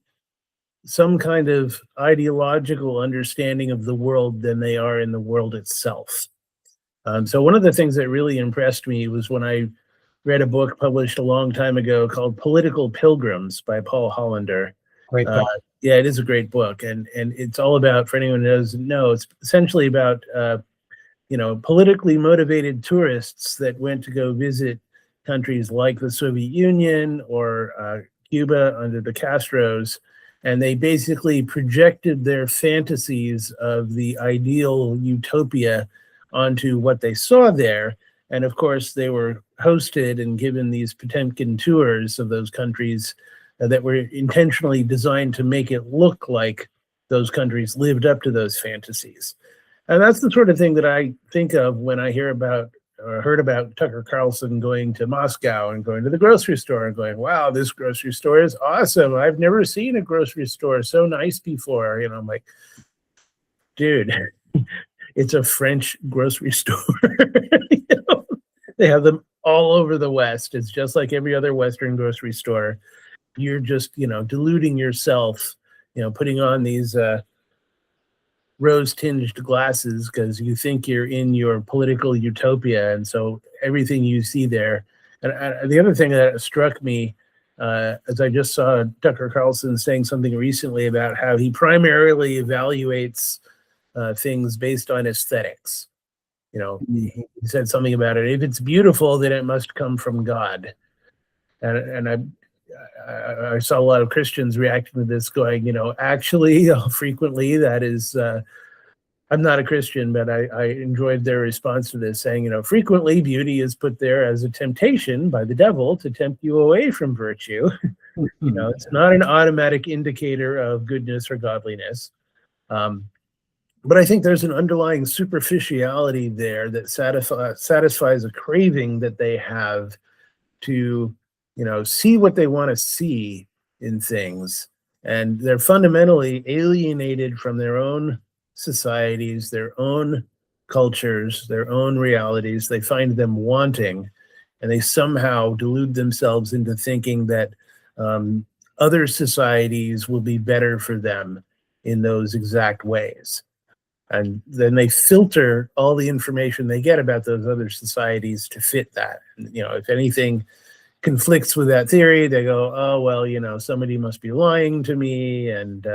some kind of ideological understanding of the world than they are in the world itself. So one of the things that really impressed me was when I read a book published a long time ago called Political Pilgrims by Paul Hollander. Great book. Yeah, it is a great book. And it's all about, for anyone who doesn't know, it's essentially about, politically motivated tourists that went to go visit countries like the Soviet Union or Cuba under the Castros. And they basically projected their fantasies of the ideal utopia onto what they saw there. And of course, they were hosted and given these Potemkin tours of those countries that were intentionally designed to make it look like those countries lived up to those fantasies. And that's the sort of thing that I think of when I hear about or heard about Tucker Carlson going to Moscow and going to the grocery store and going, wow, this grocery store is awesome. I've never seen a grocery store so nice before. You know, I'm like, dude, it's a French grocery store. You know? They have them all over the West. It's just like every other Western grocery store. You're just, you know, deluding yourself, you know, putting on these rose-tinged glasses because you think you're in your political utopia, and so everything you see there. And the other thing that struck me, as I just saw Tucker Carlson saying something recently about how he primarily evaluates things based on aesthetics. You know, he said something about it. If it's beautiful, then it must come from God. And I saw a lot of Christians reacting to this going, you know, actually, frequently that is, I'm not a Christian, but I enjoyed their response to this, saying, you know, frequently beauty is put there as a temptation by the devil to tempt you away from virtue. You know, it's not an automatic indicator of goodness or godliness. But I think there's an underlying superficiality there that satisfies a craving that they have to, you know, see what they want to see in things. And they're fundamentally alienated from their own societies, their own cultures, their own realities. They find them wanting, and they somehow delude themselves into thinking that other societies will be better for them in those exact ways. And then they filter all the information they get about those other societies to fit that. You know, if anything conflicts with that theory, they go, oh, well, you know, somebody must be lying to me, and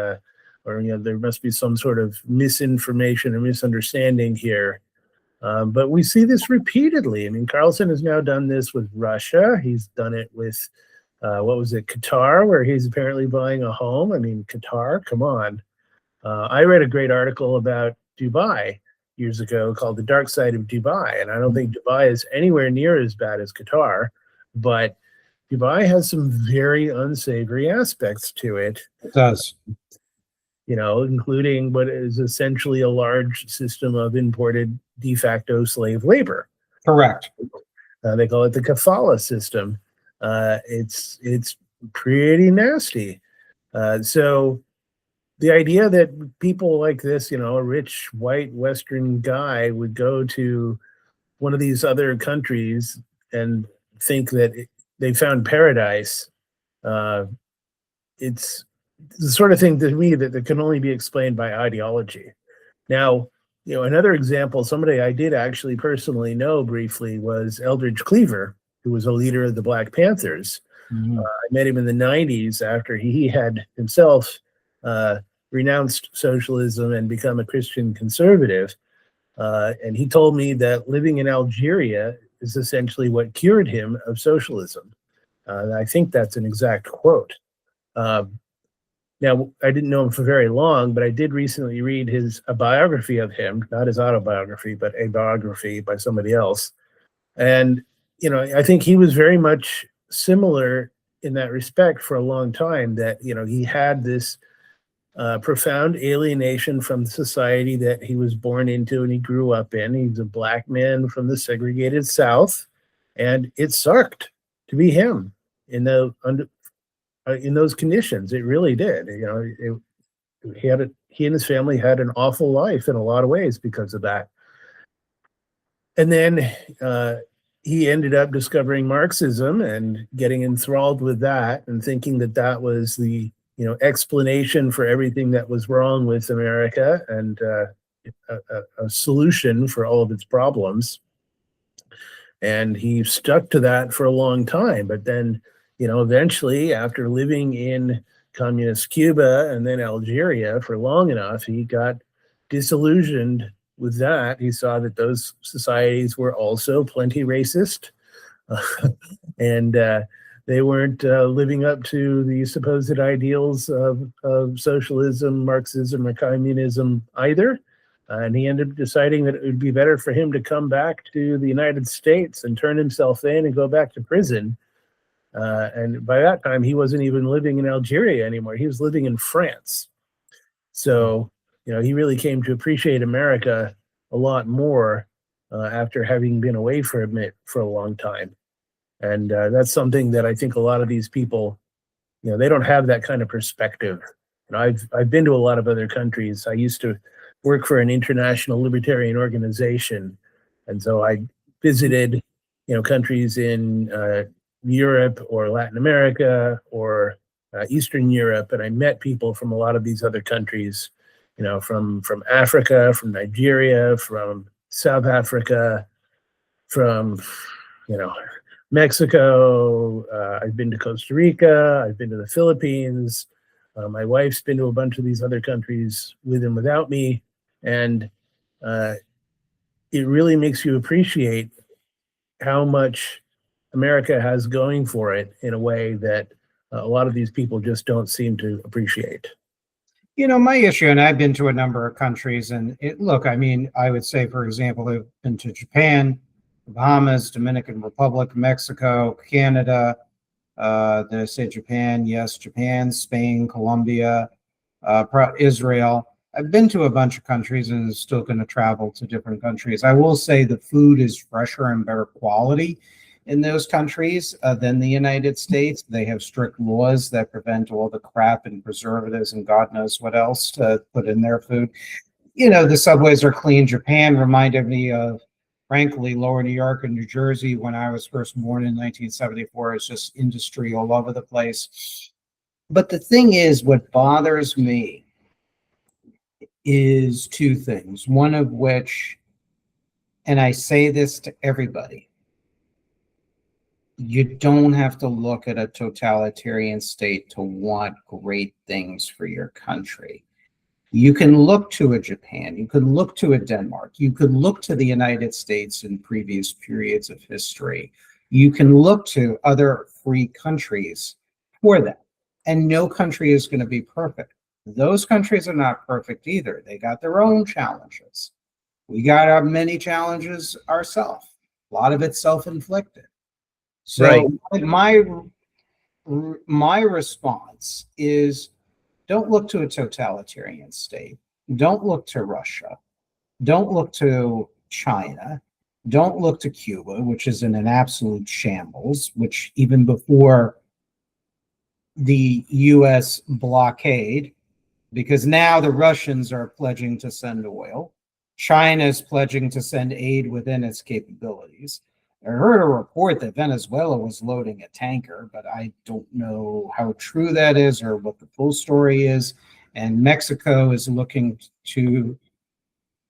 or, you know, there must be some sort of misinformation or misunderstanding here. But we see this repeatedly. I mean, Carlson has now done this with Russia. He's done it with, what was it, Qatar, where he's apparently buying a home. I mean, Qatar, come on. I read a great article about Dubai years ago called The Dark Side of Dubai. And I don't think Dubai is anywhere near as bad as Qatar, but Dubai has some very unsavory aspects to it. It does. You know, including what is essentially a large system of imported de facto slave labor. Correct. They call it the kafala system. It's pretty nasty. So the idea that people like this, you know, a rich white Western guy would go to one of these other countries and think that they found paradise, it's the sort of thing to me that can only be explained by ideology. Now, you know, another example, somebody I did actually personally know briefly was Eldridge Cleaver, who was a leader of the Black Panthers. I met him in the 90s after he had himself renounced socialism and become a Christian conservative. And he told me that living in Algeria is essentially what cured him of socialism. I think that's an exact quote. Now, I didn't know him for very long, but I did recently read a biography of him, not his autobiography, but a biography by somebody else. And, you know, I think he was very much similar in that respect for a long time, that, you know, he had this profound alienation from the society that he was born into and he grew up in. He's a Black man from the segregated South, and it sucked to be him in those conditions. It really did. You know, he and his family had an awful life in a lot of ways because of that. And then he ended up discovering Marxism and getting enthralled with that and thinking that that was the, you know, explanation for everything that was wrong with America and a solution for all of its problems. And he stuck to that for a long time. But then, you know, eventually, after living in communist Cuba and then Algeria for long enough, he got disillusioned with that. He saw that those societies were also plenty racist. And they weren't living up to the supposed ideals of socialism, Marxism, or communism either. And he ended up deciding that it would be better for him to come back to the United States and turn himself in and go back to prison. And by that time, he wasn't even living in Algeria anymore. He was living in France. So, he really came to appreciate America a lot more after having been away from it for a long time. And that's something that I think a lot of these people, they don't have that kind of perspective. I've been to a lot of other countries. I used to work for an international libertarian organization, and so I visited, countries in Europe or Latin America or Eastern Europe, and I met people from a lot of these other countries, from Africa, from Nigeria, from South Africa, from Mexico. I've been to Costa Rica. I've been to the Philippines. My wife's been to a bunch of these other countries with and without me, and it really makes you appreciate how much America has going for it in a way that a lot of these people just don't seem to appreciate. My issue, and I've been to a number of countries, and I would say, for example, I've been to Japan, the Bahamas, Dominican Republic, Mexico, Canada. Did I say Japan? Yes, Japan, Spain, Colombia, Israel. I've been to a bunch of countries and still going to travel to different countries. I will say the food is fresher and better quality in those countries than the United States. They have strict laws that prevent all the crap and preservatives and God knows what else to put in their food. The subways are clean. Japan reminded me of, frankly, Lower New York and New Jersey when I was first born in 1974. It's just industry all over the place. But the thing is, what bothers me is two things. One of which, and I say this to everybody, you don't have to look at a totalitarian state to want great things for your country. You can look to a Japan, you could look to a Denmark, you could look to the United States in previous periods of history. You can look to other free countries for that. And no country is going to be perfect. Those countries are not perfect either. They got their own challenges. We got our many challenges ourselves. A lot of it self-inflicted. So right. My response is, don't look to a totalitarian state. Don't look to Russia. Don't look to China. Don't look to Cuba, which is in an absolute shambles, which even before the US blockade, because now the Russians are pledging to send oil. China is pledging to send aid within its capabilities. I heard a report that Venezuela was loading a tanker, but I don't know how true that is or what the full story is. And Mexico is looking to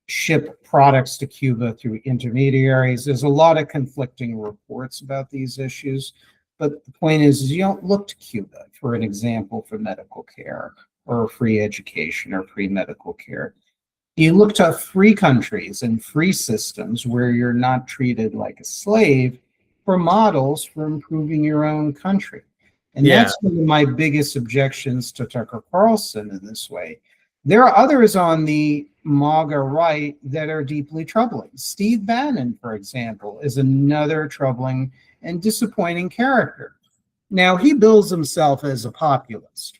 ship products to Cuba through intermediaries. There's a lot of conflicting reports about these issues. But the point is you don't look to Cuba for an example for medical care or free education or free medical care. You look to free countries and free systems where you're not treated like a slave for models for improving your own country. And that's one of my biggest objections to Tucker Carlson in this way. There are others on the MAGA right that are deeply troubling. Steve Bannon, for example, is another troubling and disappointing character. Now, he bills himself as a populist.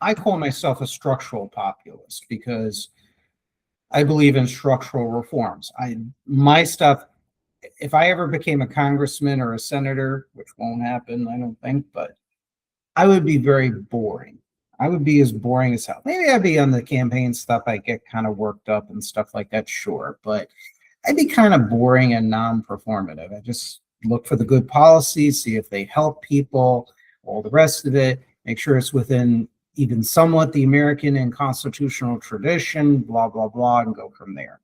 I call myself a structural populist because I believe in structural reforms. My stuff, if I ever became a congressman or a senator, which won't happen, I don't think, but I would be very boring. I would be as boring as hell. Maybe I'd be on the campaign stuff. I get kind of worked up and stuff like that, sure. But I'd be kind of boring and non-performative. I just look for the good policies, see if they help people, all the rest of it, make sure it's within even somewhat the American and constitutional tradition, blah, blah, blah, and go from there.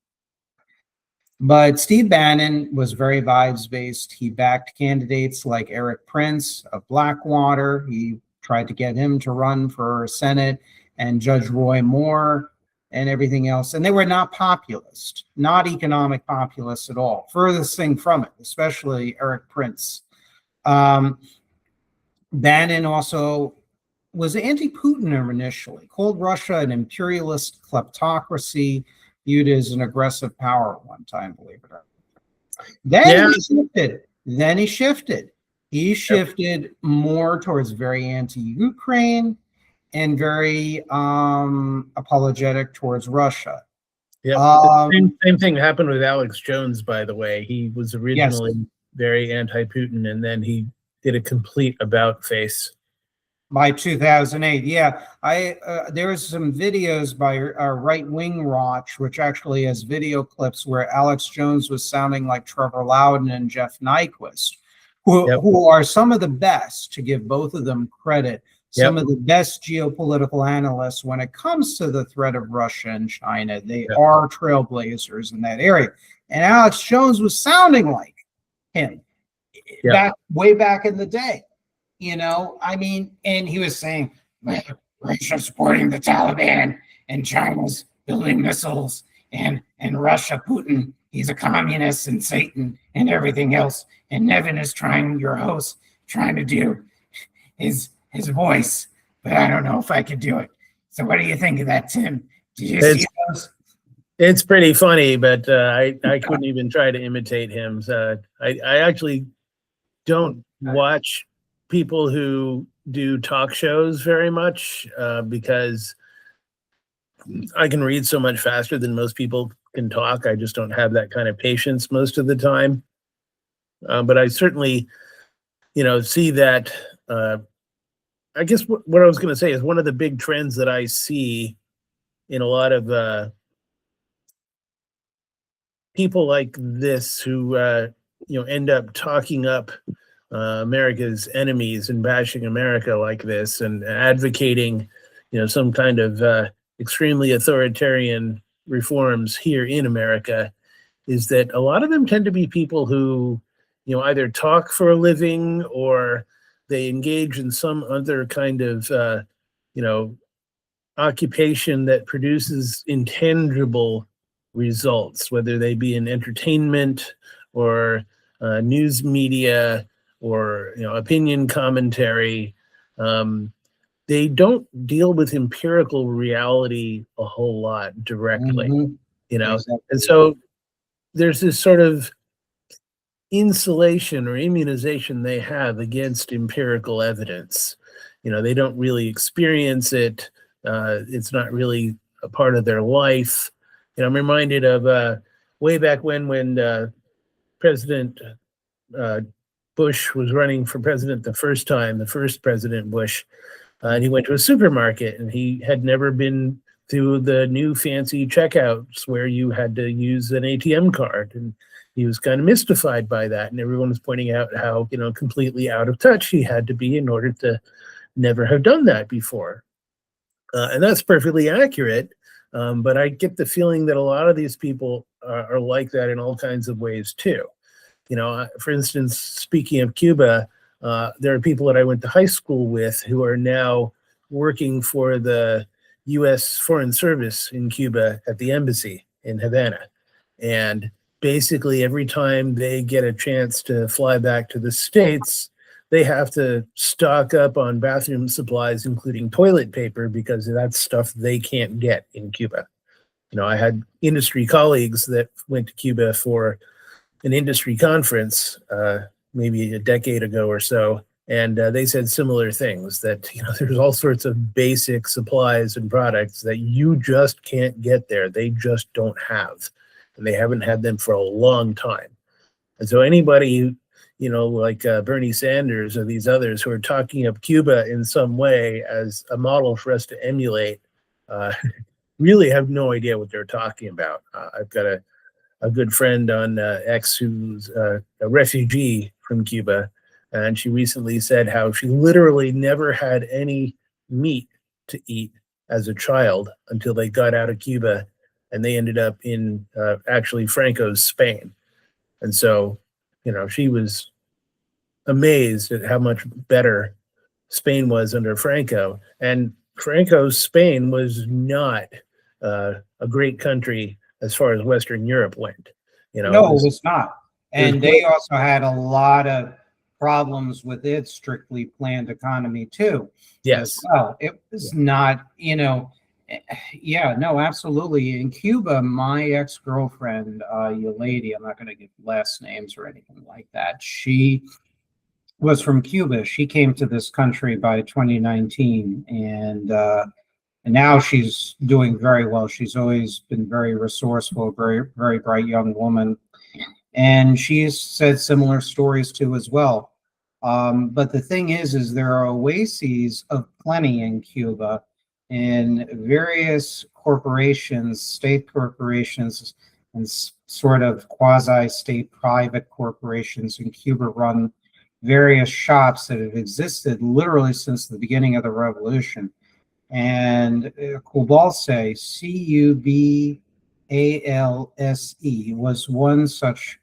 But Steve Bannon was very vibes-based. He backed candidates like Eric Prince of Blackwater. He tried to get him to run for Senate, and Judge Roy Moore and everything else. And they were not populist, not economic populists at all. Furthest thing from it, especially Eric Prince. Bannon also was anti-Putin initially, called Russia an imperialist kleptocracy, viewed as an aggressive power at one time, believe it or not. Then he shifted. He shifted more towards very anti-Ukraine and very apologetic towards Russia. Yeah, same thing happened with Alex Jones, by the way. He was originally very anti-Putin, and then he did a complete about face. By 2008, yeah. There was some videos by Right Wing Watch, which actually has video clips where Alex Jones was sounding like Trevor Loudon and Jeff Nyquist, who are some of the best, to give both of them credit, some of the best geopolitical analysts when it comes to the threat of Russia and China. They are trailblazers in that area. And Alex Jones was sounding like him way back in the day. You know, I mean, and he was saying, well, Russia's supporting the Taliban and China's building missiles, and Russia, Putin, he's a communist and Satan and everything else. And Nevin is your host, trying to do his voice, but I don't know if I could do it. So what do you think of that, Tim? Did you see those? It's pretty funny, but I couldn't even try to imitate him. So I actually don't watch people who do talk shows very much because I can read so much faster than most people can talk. I just don't have that kind of patience most of the time. But I certainly, see that. I guess what I was going to say is one of the big trends that I see in a lot of people like this who, end up talking up America's enemies and bashing America like this and advocating, some kind of extremely authoritarian reforms here in America, is that a lot of them tend to be people who, either talk for a living or they engage in some other kind of, occupation that produces intangible results, whether they be in entertainment or news media or opinion commentary. They don't deal with empirical reality a whole lot directly, Exactly. And so there's this sort of insulation or immunization they have against empirical evidence. They don't really experience it. It's not really a part of their life. I'm reminded of way back when President Bush was running for president the first time, the first President Bush, and he went to a supermarket and he had never been through the new fancy checkouts where you had to use an ATM card. And he was kind of mystified by that. And everyone was pointing out how, completely out of touch he had to be in order to never have done that before. And that's perfectly accurate. But I get the feeling that a lot of these people are like that in all kinds of ways too. For instance, speaking of Cuba, there are people that I went to high school with who are now working for the U.S. Foreign Service in Cuba at the embassy in Havana. And basically every time they get a chance to fly back to the States, they have to stock up on bathroom supplies, including toilet paper, because that's stuff they can't get in Cuba. I had industry colleagues that went to Cuba for an industry conference maybe a decade ago or so, and they said similar things, that there's all sorts of basic supplies and products that you just can't get there. They just don't have, and they haven't had them for a long time. And so anybody like Bernie Sanders or these others who are talking up Cuba in some way as a model for us to emulate really have no idea what they're talking about. I've got a good friend on X who's a refugee from Cuba, and she recently said how she literally never had any meat to eat as a child until they got out of Cuba, and they ended up in actually Franco's Spain. And so, she was amazed at how much better Spain was under Franco. And Franco's Spain was not a great country as far as Western Europe went. No, it was not. And they also had a lot of problems with its strictly planned economy too. Yes. Well, it was not, yeah, no, absolutely. In Cuba, my ex-girlfriend, a lady, I'm not going to give last names or anything like that. She was from Cuba. She came to this country by 2019, and now she's doing very well. She's always been very resourceful, very, very bright young woman. And she's said similar stories too as well. But the thing is there are oases of plenty in Cuba, and various corporations, state corporations, and sort of quasi-state private corporations in Cuba run various shops that have existed literally since the beginning of the revolution. And Cubalse, Cubalse, was one such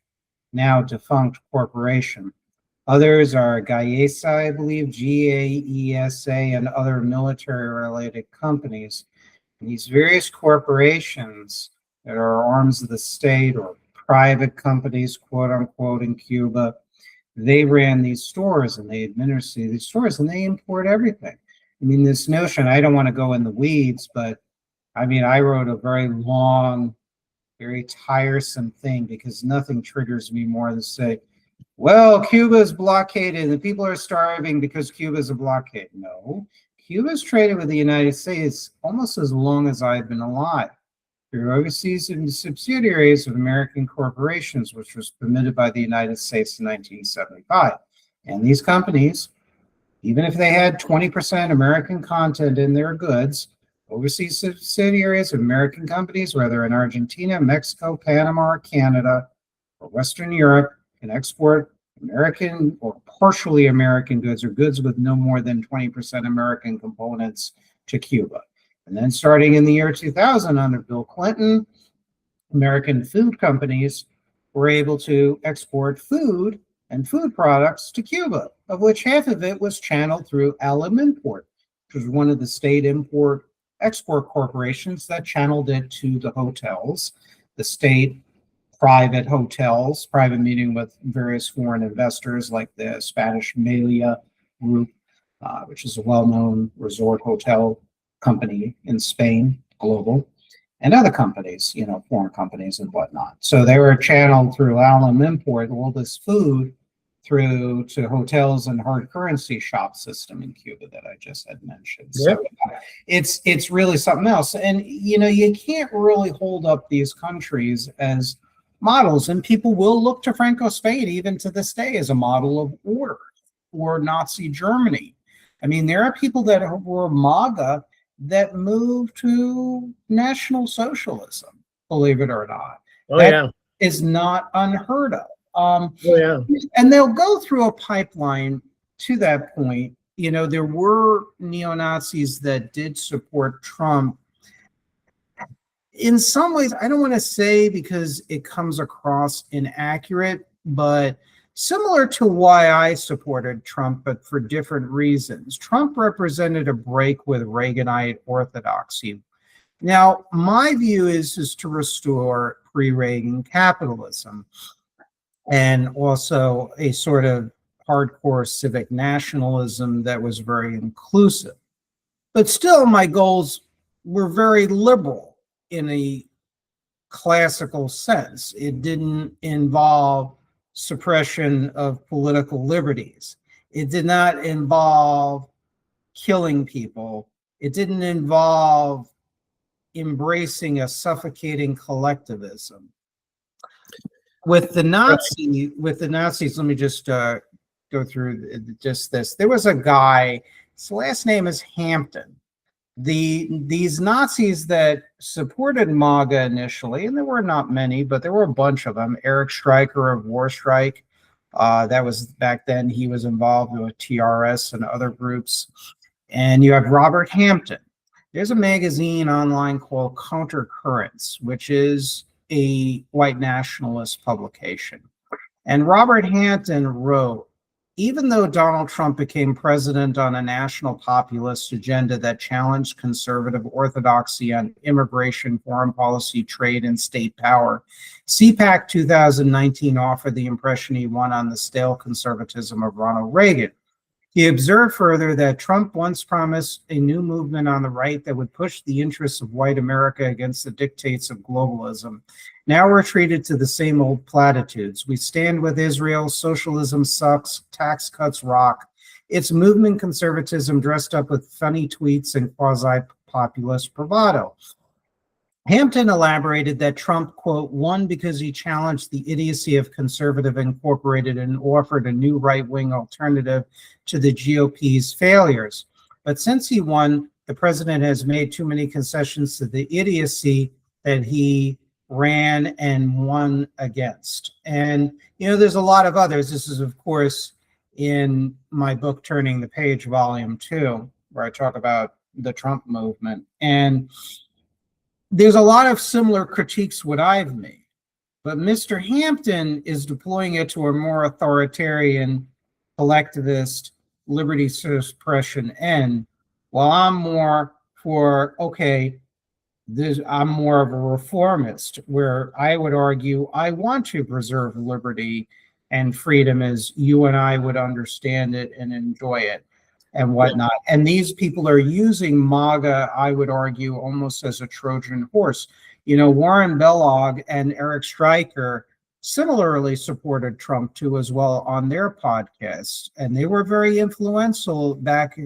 now defunct corporation. Others are Gaesa, I believe, Gaesa, and other military-related companies. And these various corporations that are arms of the state or private companies, quote unquote, in Cuba, they ran these stores and they administer these stores and they import everything. I mean, this notion, I don't want to go in the weeds, but I mean, I wrote a very long, very tiresome thing because nothing triggers me more than say, well, Cuba is blockaded and the people are starving because Cuba is a blockade. No, Cuba's traded with the United States almost as long as I've been alive through overseas subsidiaries of American corporations, which was permitted by the United States in 1975. And these companies, even if they had 20% American content in their goods, overseas subsidiaries of American companies, whether in Argentina, Mexico, Panama, or Canada, or Western Europe, can export American or partially American goods or goods with no more than 20% American components to Cuba. And then starting in the year 2000 under Bill Clinton, American food companies were able to export food and food products to Cuba, of which half of it was channeled through Alimport, which was one of the state import-export corporations that channeled it to the hotels, the state private hotels, private meeting with various foreign investors like the Spanish Meliá Group, which is a well-known resort hotel company in Spain, global, and other companies, foreign companies and whatnot. So they were channeled through Alimport, all this food through to hotels and hard currency shop system in Cuba that I just had mentioned. Yep. So it's really something else. And, you can't really hold up these countries as models, and people will look to Franco Spain even to this day as a model of order, or Nazi Germany. I mean, there are people that were MAGA that moved to National Socialism, believe it or not. Oh, that yeah. is not unheard of. Oh, yeah. And they'll go through a pipeline to that point. There were neo-Nazis that did support Trump. In some ways, I don't want to say because it comes across inaccurate, but similar to why I supported Trump, but for different reasons. Trump represented a break with Reaganite orthodoxy. Now, my view is to restore pre-Reagan capitalism and also a sort of hardcore civic nationalism that was very inclusive. But still, my goals were very liberal in a classical sense. It didn't involve suppression of political liberties. It did not involve killing people. It didn't involve embracing a suffocating collectivism. With the Nazis, let me just go through just this. There was a guy, his last name is Hampton. These Nazis that supported MAGA initially, and there were not many, but there were a bunch of them. Eric Stryker of War Strike, that was back then, he was involved with TRS and other groups. And you have Robert Hampton. There's a magazine online called Countercurrents, which is a white nationalist publication. And Robert Hampton wrote even though Donald Trump became president on a national populist agenda that challenged conservative orthodoxy on immigration, foreign policy, trade, and state power, CPAC 2019 offered the impression he won on the stale conservatism of Ronald Reagan. He observed further that Trump once promised a new movement on the right that would push the interests of white America against the dictates of globalism. Now we're treated to the same old platitudes. We stand with Israel, socialism sucks, tax cuts rock. It's movement conservatism dressed up with funny tweets and quasi-populist bravado. Hampton elaborated that Trump, quote, won because he challenged the idiocy of conservative incorporated and offered a new right-wing alternative to the GOP's failures. But since he won, the president has made too many concessions to the idiocy that he ran and won against. And, there's a lot of others. This is, of course, in my book, Turning the Page, Volume 2, where I talk about the Trump movement. And there's a lot of similar critiques what I've made, but Mr. Hampton is deploying it to a more authoritarian, collectivist, liberty suppression end, while I'm more for, I'm more of a reformist, where I would argue I want to preserve liberty and freedom as you and I would understand it and enjoy it and whatnot. And these people are using MAGA, I would argue, almost as a Trojan horse. Warren Bellow and Eric Stryker similarly supported Trump too as well on their podcasts. And they were very influential back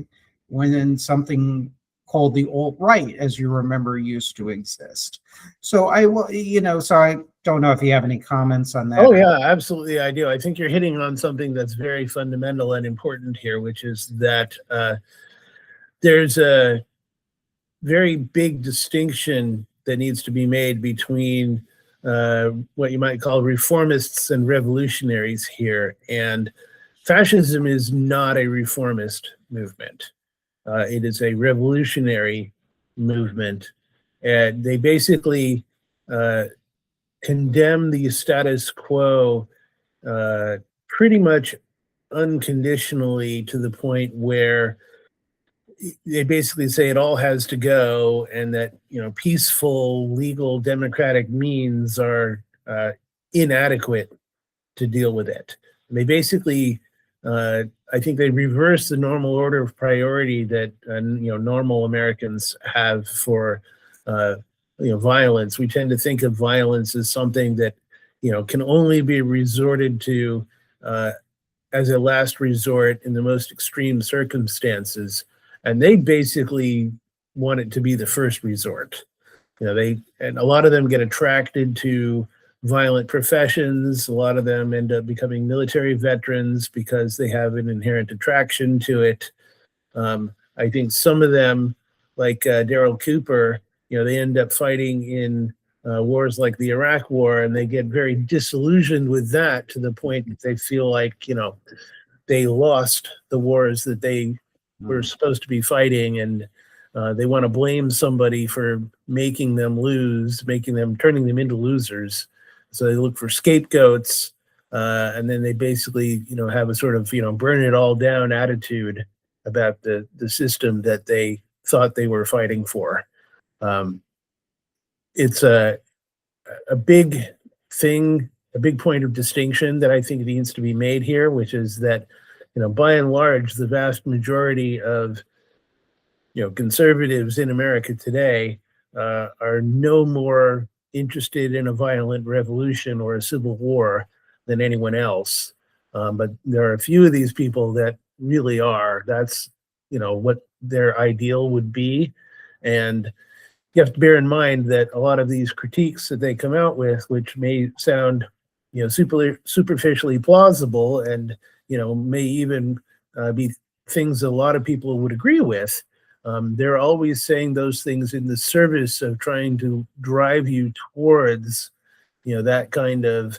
when something called the alt-right, as you remember, used to exist. So I don't know if you have any comments on that. Oh, yeah, absolutely. I do. I think you're hitting on something that's very fundamental and important here, which is that there's a very big distinction that needs to be made between what you might call reformists and revolutionaries here. And fascism is not a reformist movement. It is a revolutionary movement. And they basically condemn the status quo pretty much unconditionally, to the point where they basically say it all has to go, and that peaceful, legal, democratic means are inadequate to deal with it. And they basically, I think they reverse the normal order of priority that normal Americans have for violence. We tend to think of violence as something that can only be resorted to as a last resort in the most extreme circumstances. And they basically want it to be the first resort. And a lot of them get attracted to violent professions. A lot of them end up becoming military veterans because they have an inherent attraction to it. I think some of them, like Daryl Cooper, they end up fighting in wars like the Iraq War, and they get very disillusioned with that, to the point that they feel like, they lost the wars that they were supposed to be fighting, and they want to blame somebody for making them lose, turning them into losers. So they look for scapegoats, and then they basically, have a sort of, burn it all down attitude about the system that they thought they were fighting for. It's a big thing, a big point of distinction that I think needs to be made here, which is that, by and large, the vast majority of, conservatives in America today are no more interested in a violent revolution or a civil war than anyone else. But there are a few of these people that really are. That's, what their ideal would be. And you have to bear in mind that a lot of these critiques that they come out with, which may sound, superficially plausible, and, may even be things a lot of people would agree with, they're always saying those things in the service of trying to drive you towards, that kind of,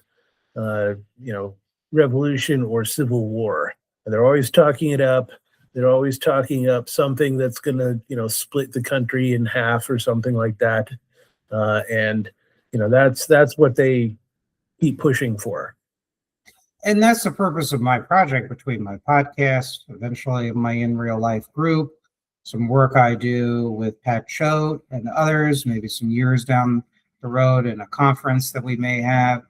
revolution or civil war. And they're always talking it up. They're always talking up something that's going to, split the country in half or something like that. And that's what they keep pushing for. And that's the purpose of my project, between my podcast, eventually my in real life group, some work I do with Pat Choate and others, maybe some years down the road in a conference that we may have,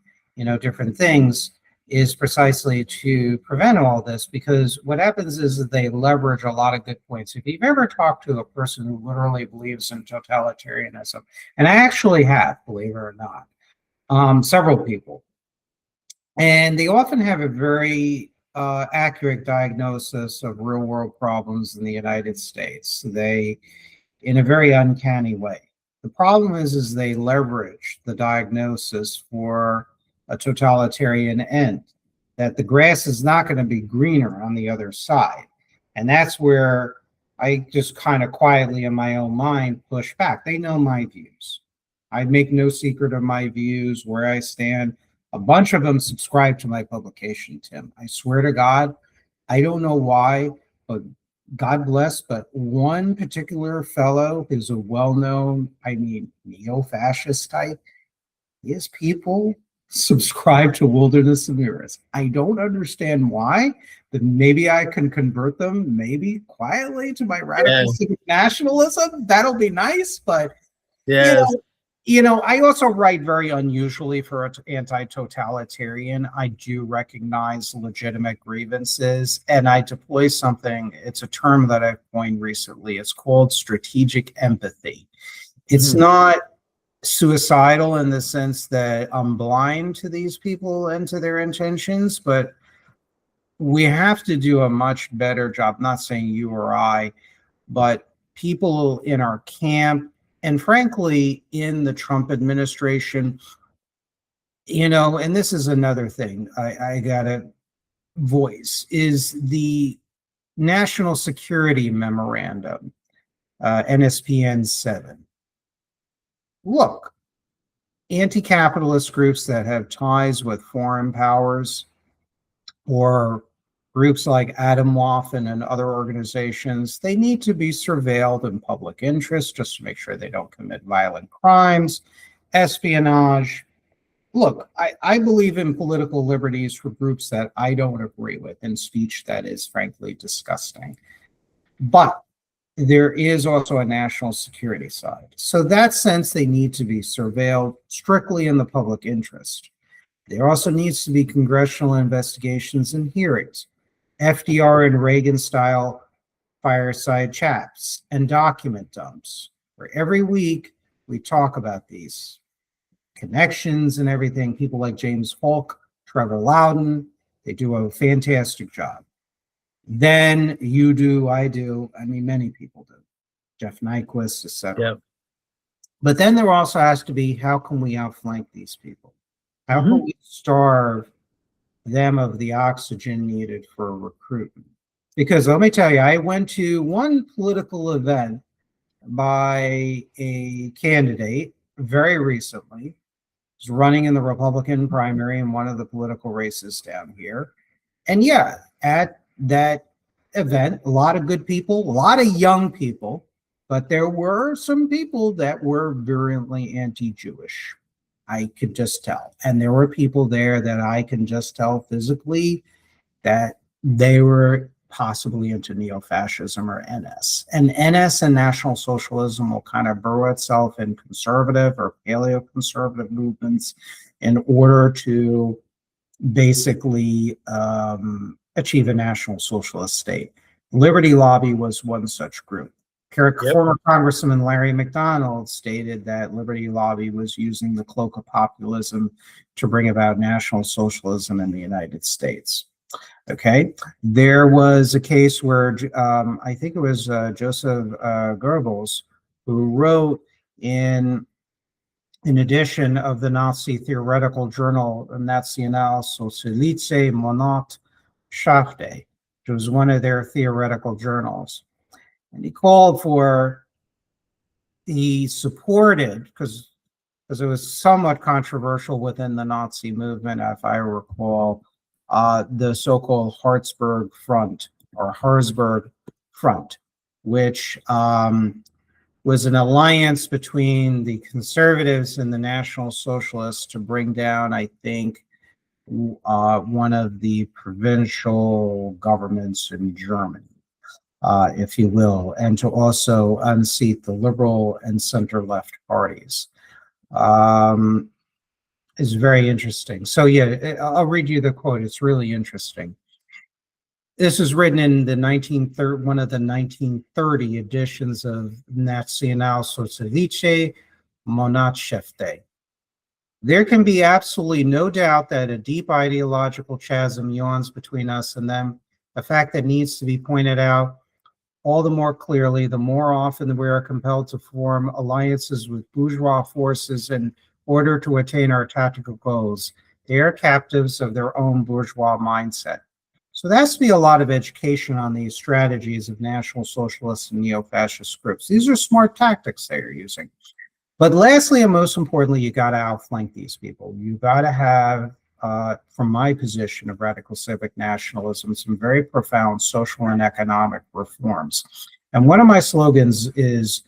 different things, is precisely to prevent all this. Because what happens is that they leverage a lot of good points. If you've ever talked to a person who literally believes in totalitarianism, and I actually have, believe it or not, several people, and they often have a very accurate diagnosis of real world problems in the United States. They, in a very uncanny way. The problem is they leverage the diagnosis for a totalitarian end, that the grass is not going to be greener on the other side. And that's where I just kind of quietly in my own mind push back. They know my views. I make no secret of my views, where I stand. A bunch of them subscribe to my publication, Tim. I swear to God, I don't know why, but God bless, but one particular fellow who's a well-known, neo-fascist type, his people subscribe to Wilderness of Mirrors. I don't understand why, but maybe I can convert them, maybe quietly, to my radical civic nationalism. That'll be nice, but I also write very unusually for an anti-totalitarian. I do recognize legitimate grievances, and I deploy something. It's a term that I've coined recently. It's called strategic empathy. It's not suicidal in the sense that I'm blind to these people and to their intentions, but we have to do a much better job. I'm not saying you or I, but people in our camp, and frankly, in the Trump administration, and this is another thing I gotta voice, is the National Security Memorandum, NSPN 7. Look, anti-capitalist groups that have ties with foreign powers, or groups like Atomwaffen and other organizations, they need to be surveilled in public interest just to make sure they don't commit violent crimes, espionage. Look, I believe in political liberties for groups that I don't agree with, and speech that is frankly disgusting. But there is also a national security side. So that sense, they need to be surveilled strictly in the public interest. There also needs to be congressional investigations and hearings, FDR and Reagan style fireside chats and document dumps, where every week we talk about these connections and everything. People like James Falk, Trevor Loudon, they do a fantastic job. Then you do, I do, many people do, Jeff Nyquist, etc. Yep. But then there also has to be, how can we outflank these people? How can we starve them of the oxygen needed for recruitment? Because let me tell you, I went to one political event by a candidate very recently, was running in the Republican primary in one of the political races down here. And yeah, at that event, a lot of good people, a lot of young people, but there were some people that were virulently anti-Jewish. I could just tell. And there were people there that I can just tell physically that they were possibly into neo-fascism or NS. And NS and National Socialism will kind of burrow itself in conservative or paleo-conservative movements in order to basically achieve a National Socialist state. Liberty Lobby was one such group. Former Congressman Larry McDonald stated that Liberty Lobby was using the cloak of populism to bring about National Socialism in the United States. Okay, there was a case where I think it was Joseph Goebbels, who wrote in edition of the Nazi theoretical journal National Sozialistische Monat Schaffte, which was one of their theoretical journals. And he supported, because it was somewhat controversial within the Nazi movement, if I recall, the so-called Harzburg Front, or Harzburg Front, which was an alliance between the conservatives and the National Socialists to bring down, I think, one of the provincial governments in Germany, if you will, and to also unseat the liberal and center-left parties. Is very interesting. So yeah, I'll read you the quote. It's really interesting. This was written in the one of the 1930 editions of Nationalsozialistische Monatshefte. There can be absolutely no doubt that a deep ideological chasm yawns between us and them, a fact that needs to be pointed out all the more clearly the more often we are compelled to form alliances with bourgeois forces in order to attain our tactical goals. They are captives of their own bourgeois mindset. So there has to be a lot of education on these strategies of National Socialist and neo-fascist groups. These are smart tactics they are using. But lastly, and most importantly, you got to outflank these people. You got to have, from my position of radical civic nationalism, some very profound social and economic reforms. And one of my slogans is,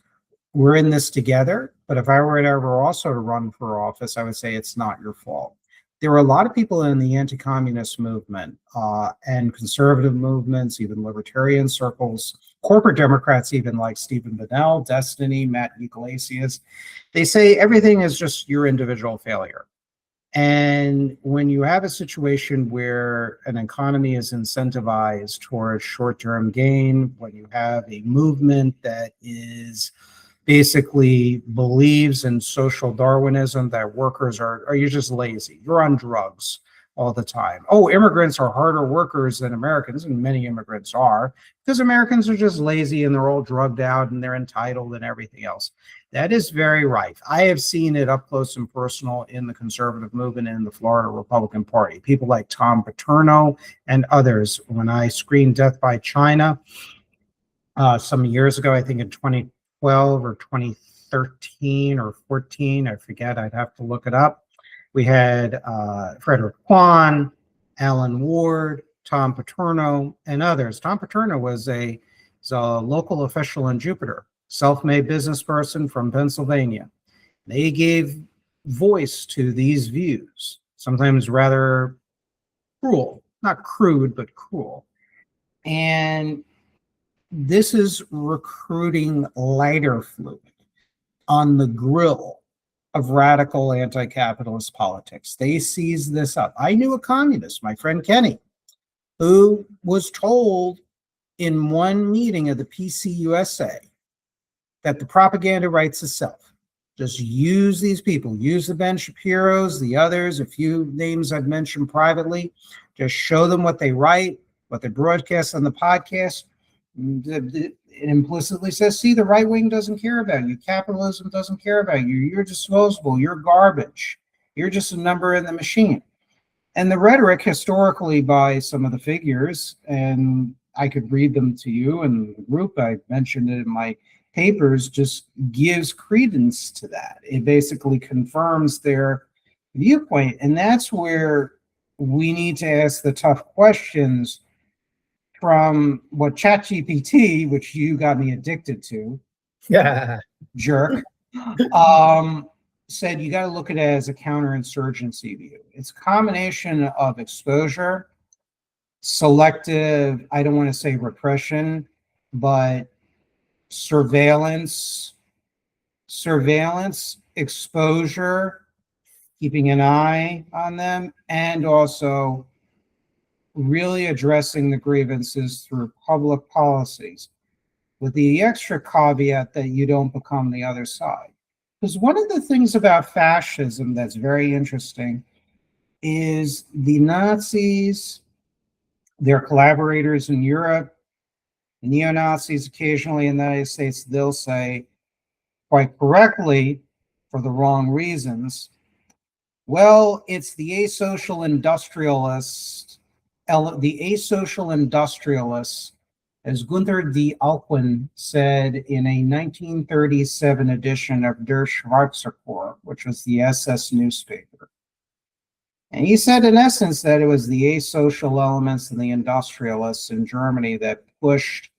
we're in this together, but if I were ever also to run for office, I would say it's not your fault. There were a lot of people in the anti-communist movement and conservative movements, even libertarian circles, corporate Democrats, even like Stephen Bennell, Destiny, Matt Iglesias. They say everything is just your individual failure. And when you have a situation where an economy is incentivized towards short-term gain, when you have a movement that is basically believes in social Darwinism, that workers are you just lazy, you're on drugs all the time. Oh, immigrants are harder workers than Americans, and many immigrants are, because Americans are just lazy and they're all drugged out and they're entitled and everything else. That is very rife. I have seen it up close and personal in the conservative movement and in the Florida Republican Party. People like Tom Paterno and others. When I screened Death by China some years ago, I think in 2012 or 2013 or 14, I forget, I'd have to look it up. We had Frederick Kwan, Alan Ward, Tom Paterno, and others. Tom Paterno was a local official in Jupiter, self-made business person from Pennsylvania. They gave voice to these views, sometimes rather cruel, not crude, but cruel. And this is recruiting lighter fluid on the grill of radical anti-capitalist politics. They seized this up. I knew a communist, my friend Kenny, who was told in one meeting of the PCUSA that the propaganda writes itself. Just use these people, use the Ben Shapiros, the others, a few names I've mentioned privately, just show them what they write, what they broadcast on the podcast. It implicitly says, see, the right wing doesn't care about you. Capitalism doesn't care about you. You're disposable. You're garbage. You're just a number in the machine. And the rhetoric historically by some of the figures, and I could read them to you in the group, I mentioned it in my papers, just gives credence to that. It basically confirms their viewpoint. And that's where we need to ask the tough questions from what ChatGPT, which you got me addicted to, jerk, said you got to look at it as a counterinsurgency view. It's a combination of exposure, selective, I don't want to say repression, but surveillance, exposure, keeping an eye on them, and also really addressing the grievances through public policies, with the extra caveat that you don't become the other side. Because one of the things about fascism that's very interesting is the Nazis, their collaborators in Europe, neo-Nazis occasionally in the United States, they'll say, quite correctly, for the wrong reasons, well, it's the asocial industrialists, as Gunther D. Alcuin said in a 1937 edition of Der Schwarze Korps, which was the SS newspaper. And he said, in essence, that it was the asocial elements and the industrialists in Germany that pushed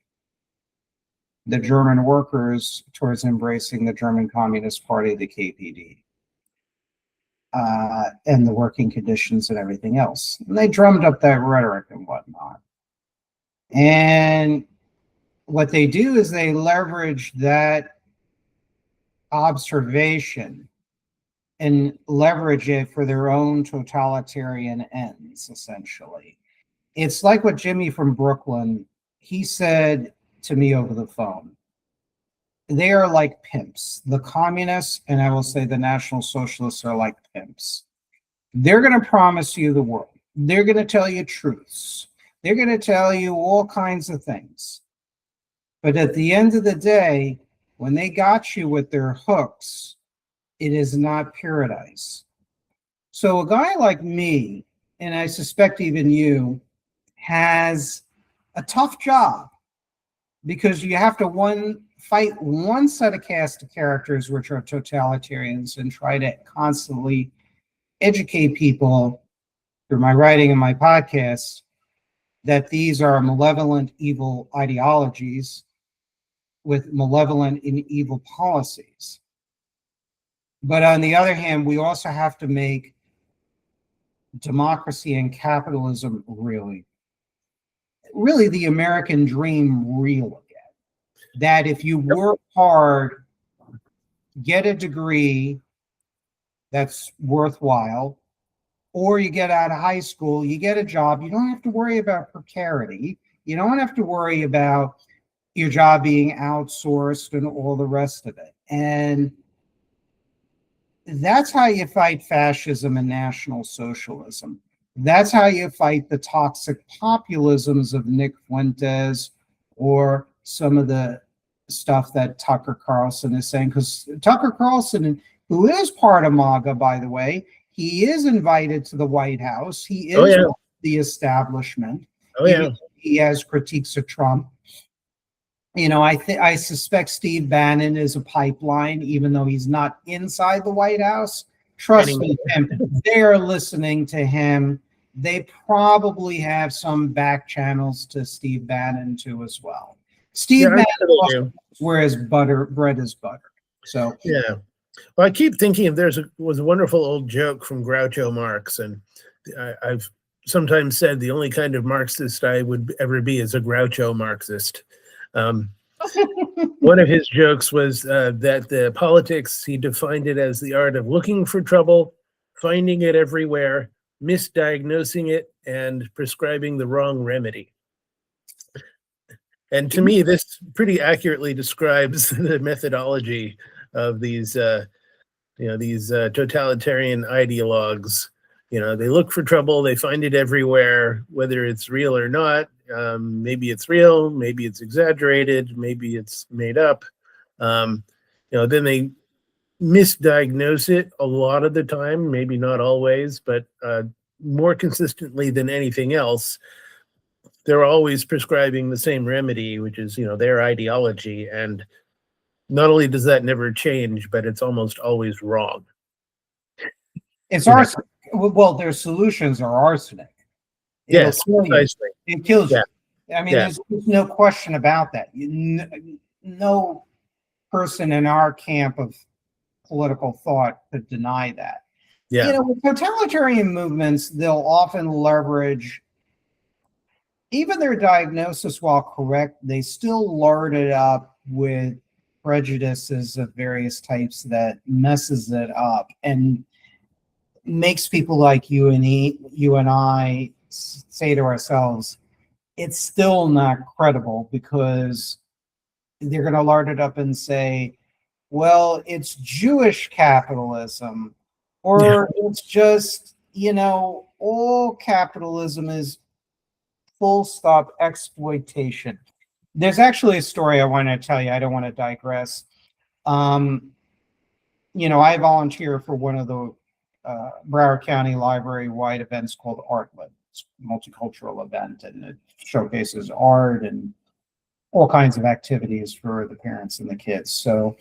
the German workers towards embracing the German Communist Party, the KPD. and the working conditions and everything else. And they drummed up that rhetoric and whatnot. And what they do is they leverage that observation and leverage it for their own totalitarian ends, essentially. It's like what Jimmy from Brooklyn, he said to me over the phone. They are like pimps. The communists, and I will say the National Socialists, are like pimps. They're going to promise you the world. They're going to tell you truths. They're going to tell you all kinds of things. But at the end of the day, when they got you with their hooks, it is not paradise. So a guy like me, and I suspect even you, has a tough job because you have to fight one set of cast of characters which are totalitarians and try to constantly educate people through my writing and my podcasts that these are malevolent, evil ideologies with malevolent and evil policies. But on the other hand, we also have to make democracy and capitalism really the American dream real again. That if you work hard, get a degree that's worthwhile, or you get out of high school, you get a job, you don't have to worry about precarity. You don't have to worry about your job being outsourced and all the rest of it. And that's how you fight fascism and National Socialism. That's how you fight the toxic populisms of Nick Fuentes or some of the stuff that Tucker Carlson is saying. Because Tucker Carlson, who is part of MAGA, by the way, he is invited to the White House. He is the establishment. He has critiques of Trump. You know, I suspect Steve Bannon is a pipeline, even though he's not inside the White House. Trust me, Tim, they're listening to him. They probably have some back channels to Steve Bannon too as well. Steve Bannon, whereas bread is butter. So yeah. Well, I keep thinking of was a wonderful old joke from Groucho Marx, and I've sometimes said the only kind of Marxist I would ever be is a Groucho Marxist. One of his jokes was that the politics, he defined it as the art of looking for trouble, finding it everywhere, misdiagnosing it, and prescribing the wrong remedy. And to me, this pretty accurately describes the methodology of these totalitarian ideologues. You know, they look for trouble, they find it everywhere, whether it's real or not. Maybe it's real, maybe it's exaggerated, maybe it's made up. Then they misdiagnose it a lot of the time, maybe not always, but more consistently than anything else. They're always prescribing the same remedy, which is, their ideology. And not only does that never change, but it's almost always wrong. It's arsenic. Well, their solutions are arsenic. Yes, precisely. It kills you. I mean, there's no question about that. No person in our camp of political thought could deny that. Yeah. With totalitarian movements, they'll often leverage even their diagnosis, while correct, they still lard it up with prejudices of various types that messes it up and makes people like you and I say to ourselves, it's still not credible, because they're going to lard it up and say, well, it's Jewish capitalism, or it's just, all capitalism is full stop exploitation. There's actually a story I want to tell you. I don't want to digress. I volunteer for one of the Broward County Library-wide events called Artlet. It's a multicultural event, and it showcases art and all kinds of activities for the parents and the kids. So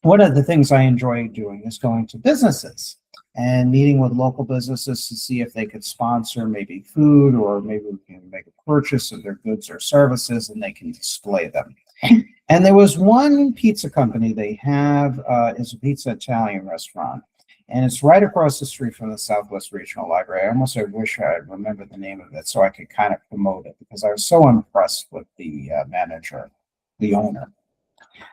one of the things I enjoy doing is going to businesses and meeting with local businesses to see if they could sponsor maybe food, or maybe we can make a purchase of their goods or services and they can display them. And there was one pizza company they have, is a pizza Italian restaurant. And it's right across the street from the Southwest Regional Library. I wish I remembered the name of it so I could kind of promote it, because I was so impressed with the manager, the owner.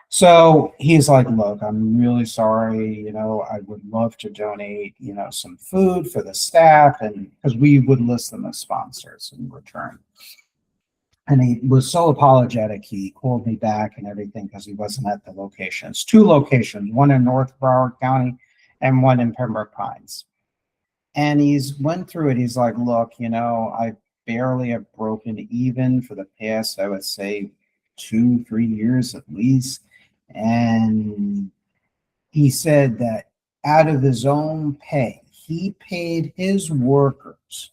So he's like, look, I'm really sorry, I would love to donate, some food for the staff, and because we would list them as sponsors in return. And he was so apologetic, he called me back and everything because he wasn't at the locations. 2 locations, one in North Broward County and one in Pembroke Pines. And he's went through it. He's like, look, I barely have broken even for the past, I would say, 2-3 years at least. And he said that out of his own pay, he paid his workers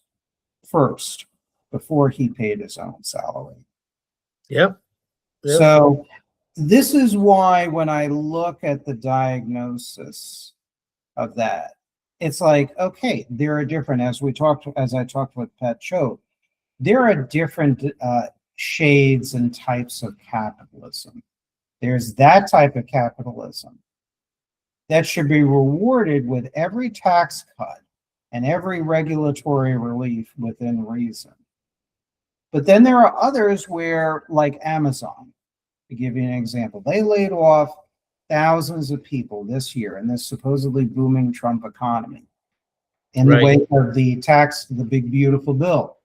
first before he paid his own salary. Yep. So this is why when I look at the diagnosis of that, it's like, okay, there are different, as I talked with Pat Choate, there are different shades and types of capitalism. There's that type of capitalism that should be rewarded with every tax cut and every regulatory relief within reason. But then there are others where, like Amazon, to give you an example, they laid off thousands of people this year in this supposedly booming Trump economy in the wake of the big beautiful bill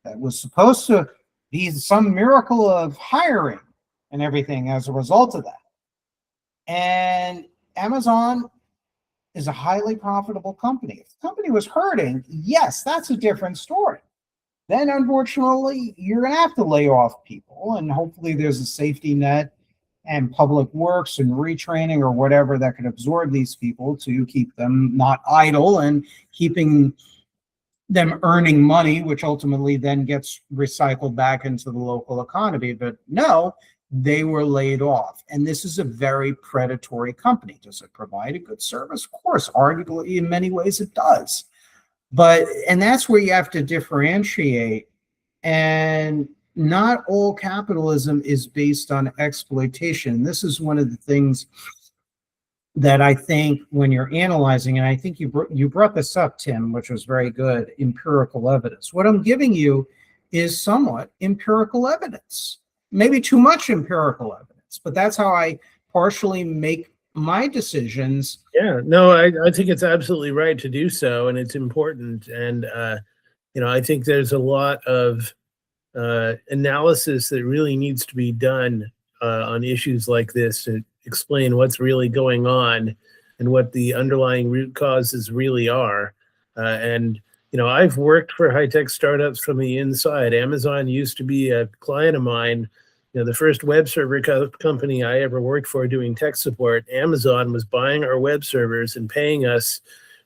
that was supposed to be some miracle of hiring and everything as a result of that. And Amazon is a highly profitable company. If the company was hurting, yes, that's a different story. Then unfortunately, you're going to have to lay off people, and hopefully there's a safety net and public works and retraining or whatever that could absorb these people to keep them not idle and keeping them earning money, which ultimately then gets recycled back into the local economy. But no, they were laid off. And this is a very predatory company. Does it provide a good service? Of course, arguably in many ways it does. And that's where you have to differentiate. And not all capitalism is based on exploitation. This is one of the things that I think when you're analyzing, and I think you brought this up, Tim, which was very good, empirical evidence. What I'm giving you is somewhat empirical evidence, maybe too much empirical evidence, but that's how I partially make my decisions. Yeah, no, I think it's absolutely right to do so, and it's important. And I think there's a lot of analysis that really needs to be done on issues like this to explain what's really going on and what the underlying root causes really are. I've worked for high-tech startups from the inside. Amazon used to be a client of mine. The first web server company I ever worked for doing tech support, Amazon was buying our web servers and paying us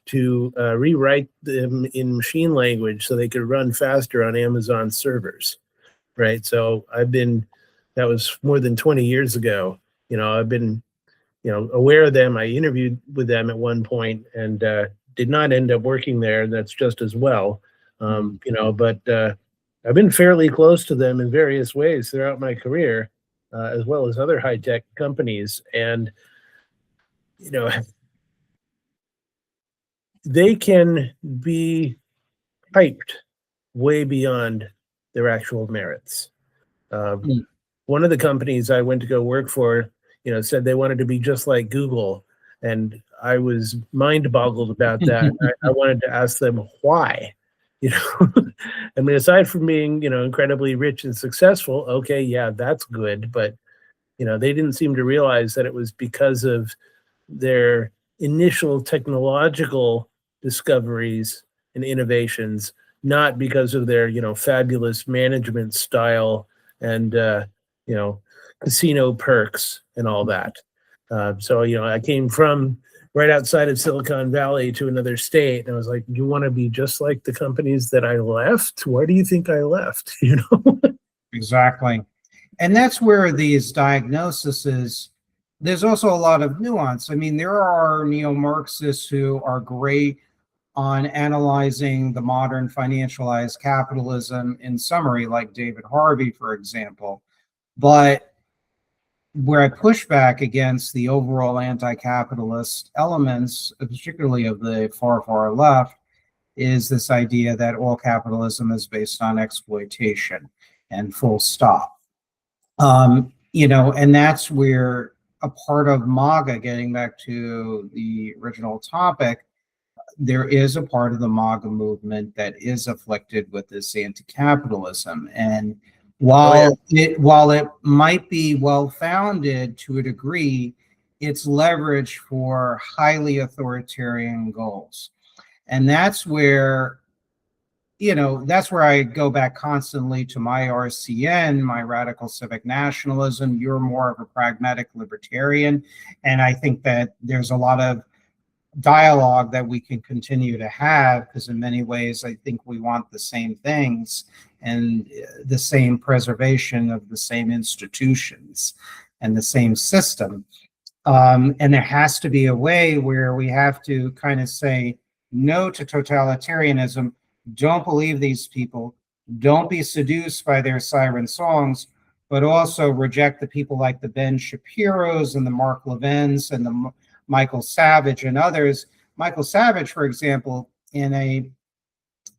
to rewrite them in machine language so they could run faster on Amazon servers, right? So that was more than 20 years ago. I've been, aware of them. I interviewed with them at one point and did not end up working there. That's just as well, but I've been fairly close to them in various ways throughout my career, as well as other high-tech companies. And, they can be hyped way beyond their actual merits. One of the companies I went to go work for, said they wanted to be just like Google. And I was mind-boggled about that. I wanted to ask them why. I mean, aside from being, incredibly rich and successful, okay, yeah, that's good. But, they didn't seem to realize that it was because of their initial technological discoveries and innovations, not because of their, fabulous management style and, casino perks and all that. So, I came from right outside of Silicon Valley to another state. And I was like, you want to be just like the companies that I left? Why do you think I left? Exactly. And that's where these diagnoses, there's also a lot of nuance. I mean, there are neo-Marxists who are great on analyzing the modern financialized capitalism in summary, like David Harvey, for example. But where I push back against the overall anti-capitalist elements, particularly of the far, far left, is this idea that all capitalism is based on exploitation and full stop. And that's where a part of MAGA, getting back to the original topic, there is a part of the MAGA movement that is afflicted with this anti-capitalism. And while it might be well-founded to a degree, it's leveraged for highly authoritarian goals. And that's where I go back constantly to my RCN, my radical civic nationalism. You're more of a pragmatic libertarian. And I think that there's a lot of dialogue that we can continue to have, because in many ways, I think we want the same things and the same preservation of the same institutions and the same system. And there has to be a way where we have to kind of say no to totalitarianism. Don't believe these people. Don't be seduced by their siren songs, but also reject the people like the Ben Shapiros and the Mark Levins and the Michael Savage and others. Michael Savage, for example, in a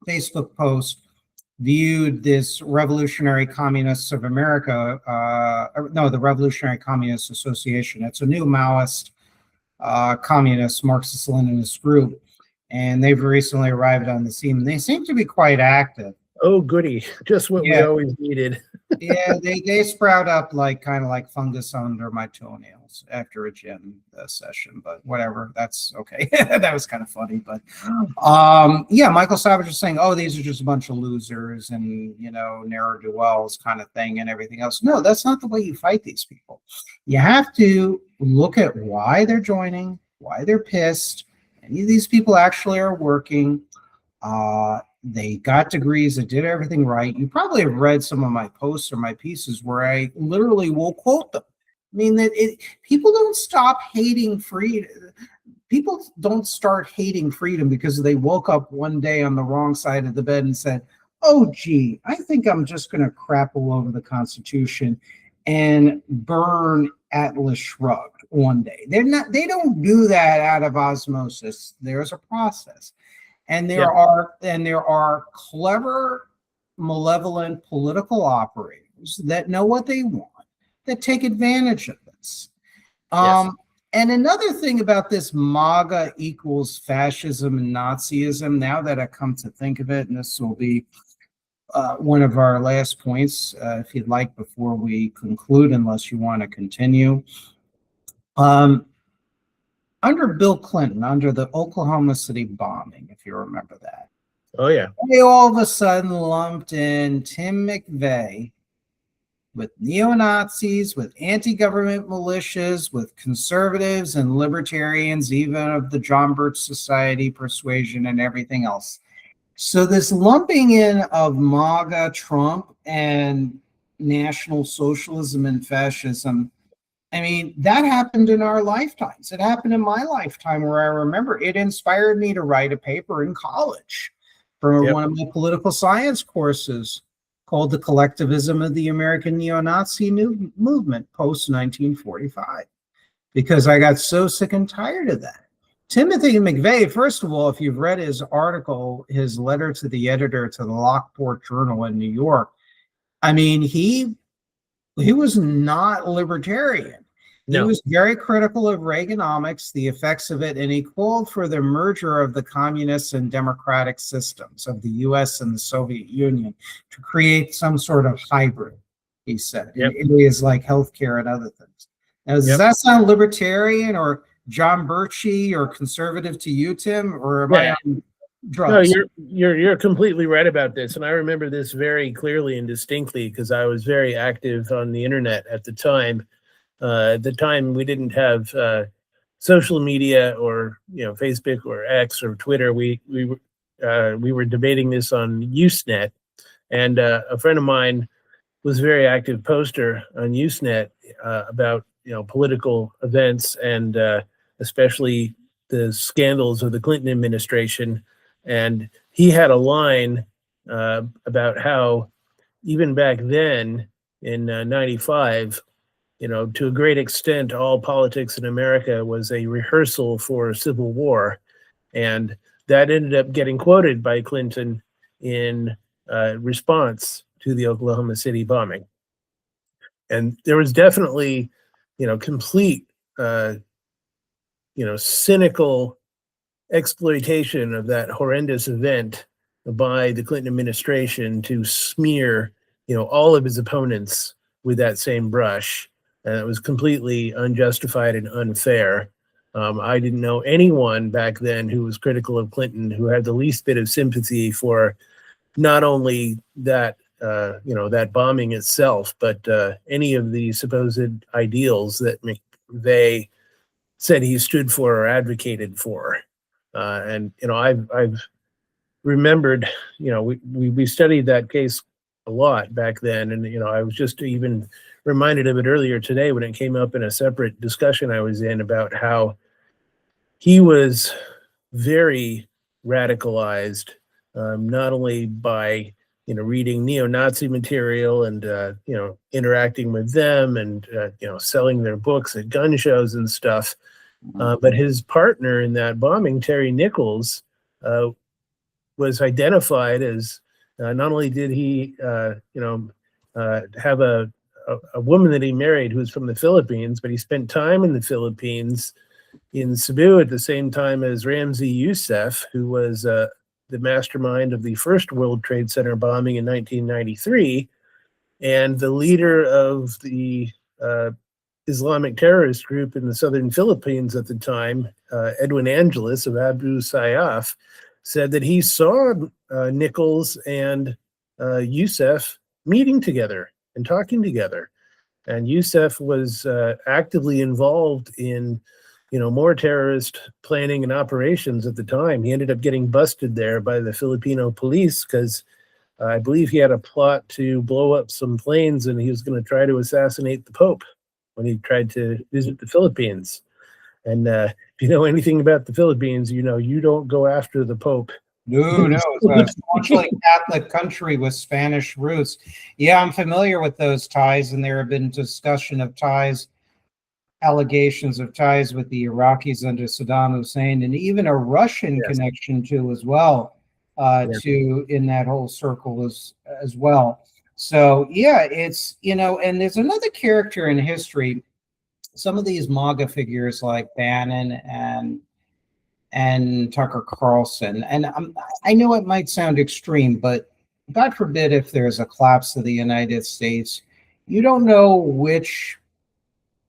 Facebook post, viewed this Revolutionary Communists of America, the Revolutionary Communist Association. It's a new Maoist communist Marxist-Leninist group, and they've recently arrived on the scene. They seem to be quite active. Oh, goody. Just what we always needed. Yeah, they sprout up kind of like fungus under my toenails after a gym session, but whatever, that's okay. That was kind of funny, but Michael Savage was saying, oh, these are just a bunch of losers and ne'er-do-wells kind of thing and everything else. No, that's not the way you fight these people. You have to look at why they're joining, why they're pissed. Any of these people actually are working. They got degrees, they did everything right. You probably have read some of my posts or my pieces where I literally will quote them. I mean, people don't stop hating freedom. People don't start hating freedom because they woke up one day on the wrong side of the bed and said, oh, gee, I think I'm just going to crap all over the Constitution and burn Atlas Shrugged one day. They don't do that out of osmosis. There's a process. And there are clever, malevolent political operators that know what they want, that take advantage of this. And another thing about this MAGA equals fascism and Nazism, now that I come to think of it, and this will be one of our last points, if you'd like, before we conclude, unless you want to continue. Under Bill Clinton, under the Oklahoma City bombing, if you remember that. Oh, yeah. They all of a sudden lumped in Tim McVeigh with neo-Nazis, with anti-government militias, with conservatives and libertarians, even of the John Birch Society persuasion and everything else. So this lumping in of MAGA, Trump, and National Socialism and fascism, I mean, that happened in our lifetimes. It happened in my lifetime, where I remember it inspired me to write a paper in college for one of my political science courses called The Collectivism of the American Neo-Nazi Movement post-1945, because I got so sick and tired of that. Timothy McVeigh, first of all, if you've read his article, his letter to the editor to the Lockport Journal in New York, I mean, he was not libertarian. No. He was very critical of Reaganomics, the effects of it, and he called for the merger of the communist and democratic systems of the US and the Soviet Union to create some sort of hybrid, he said, in areas like healthcare and other things. Now, does that sound libertarian or John Birchy or conservative to you, Tim, or am I on drugs? No, you're completely right about this, and I remember this very clearly and distinctly because I was very active on the internet at the time. At the time, we didn't have social media or Facebook or X or Twitter. We were debating this on Usenet, and a friend of mine was a very active poster on Usenet about political events and especially the scandals of the Clinton administration. And he had a line about how even back then in '95, to a great extent, all politics in America was a rehearsal for civil war. And that ended up getting quoted by Clinton in response to the Oklahoma City bombing. And there was definitely, complete, cynical exploitation of that horrendous event by the Clinton administration to smear, all of his opponents with that same brush. And it was completely unjustified and unfair. I didn't know anyone back then who was critical of Clinton who had the least bit of sympathy for not only that, that bombing itself, but any of the supposed ideals that McVeigh said he stood for or advocated for. And I've remembered, we studied that case a lot back then, and I was just even reminded of it earlier today when it came up in a separate discussion I was in about how he was very radicalized, not only by reading neo-Nazi material and interacting with them and selling their books at gun shows and stuff, but his partner in that bombing, Terry Nichols, was identified as not only did he have a woman that he married who was from the Philippines, but he spent time in the Philippines in Cebu at the same time as Ramzi Youssef, who was the mastermind of the first World Trade Center bombing in 1993, and the leader of the Islamic terrorist group in the southern Philippines at the time, Edwin Angeles of Abu Sayyaf, said that he saw Nichols and Youssef meeting together and talking together. And Youssef was actively involved in more terrorist planning and operations at the time. He ended up getting busted there by the Filipino police because I believe he had a plot to blow up some planes and he was going to try to assassinate the Pope when he tried to visit the Philippines. And if you know anything about the Philippines, you don't go after the Pope. No, it's a staunchly Catholic country with Spanish roots. Yeah, I'm familiar with those ties, and there have been discussion of ties, allegations of ties with the Iraqis under Saddam Hussein, and even a Russian connection to as well, to in that whole circle as well. So yeah, it's and there's another character in history. Some of these MAGA figures like Bannon and Tucker Carlson, and I know it might sound extreme, but God forbid if there's a collapse of the United States, you don't know which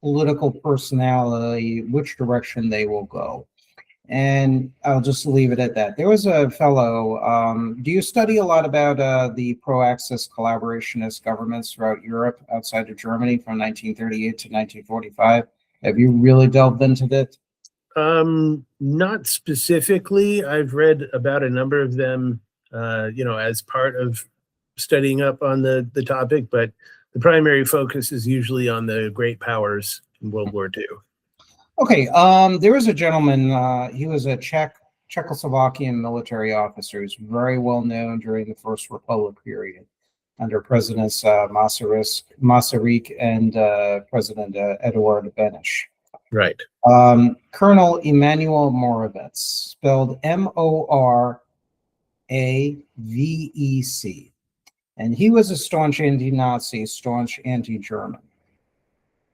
political personality, which direction they will go. And I'll just leave it at that. There was a fellow, do you study a lot about the pro-Axis collaborationist governments throughout Europe outside of Germany from 1938 to 1945? Have you really delved into that? Not specifically. I've read about a number of them, as part of studying up on the topic, but the primary focus is usually on the great powers in World War II. Okay, there was a gentleman, he was a Czechoslovakian military officer. He was very well known during the First Republic period under Presidents Masaryk and President Eduard Beneš. Right. Colonel Emanuel Moravec, spelled Moravec. And he was a staunch anti-Nazi, staunch anti-German.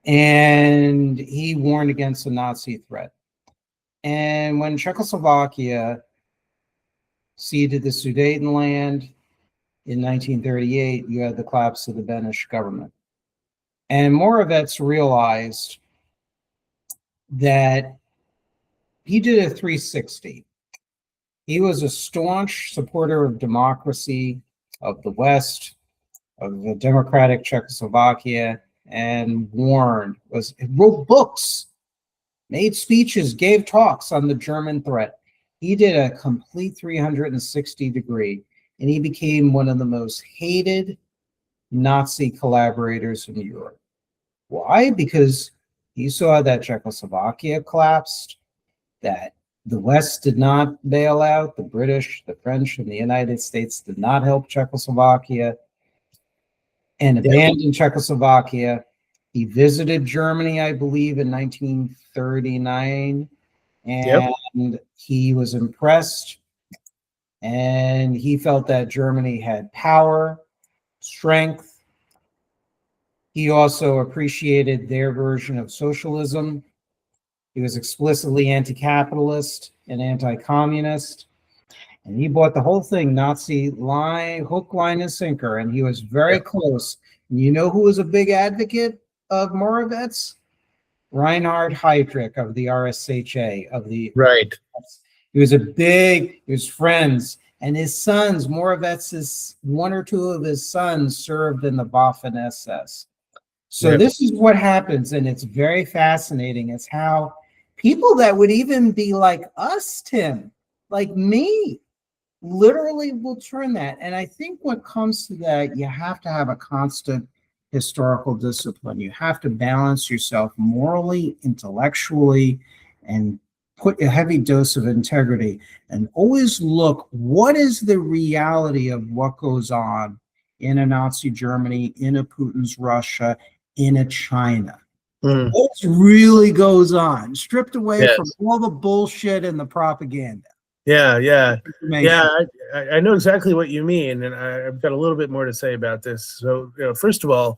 And he warned against the Nazi threat. And when Czechoslovakia ceded the Sudetenland in 1938, you had the collapse of the Beneš government. And Moravec realized that he did a 360. He was a staunch supporter of democracy, of the West, of the democratic Czechoslovakia, and wrote books, made speeches, gave talks on the German threat. He did a complete 360 degree, and he became one of the most hated Nazi collaborators in Europe. Why? Because he saw that Czechoslovakia collapsed, that the West did not bail out, the British, the French, and the United States did not help Czechoslovakia and abandon Czechoslovakia. He visited Germany, I believe, in 1939, Yep. and he was impressed, and he felt that Germany had power, strength. He also appreciated their version of socialism. He was explicitly anti-capitalist and anti-communist. And he bought the whole thing, Nazi line, hook, line, and sinker. And he was very Yep. close. And you know who was a big advocate of Moravec? Reinhard Heydrich of the RSHA, of the Right. he was friends, and his sons, Moravec's one or two of his sons served in the Waffen SS. So Yep. this is what happens, and it's very fascinating. It's how people that would even be like us, Tim, like me, literally will turn that. And I think what comes to that, you have to have a constant historical discipline. You have to balance yourself morally, intellectually, and put a heavy dose of integrity, and always look what is the reality of what goes on in a Nazi Germany, in a Putin's Russia, in a China. Mm. What really goes on, stripped away Yes. from all the bullshit and the propaganda. Yeah. Information. I know exactly what you mean, and I've got a little bit more to say about this. So, first of all,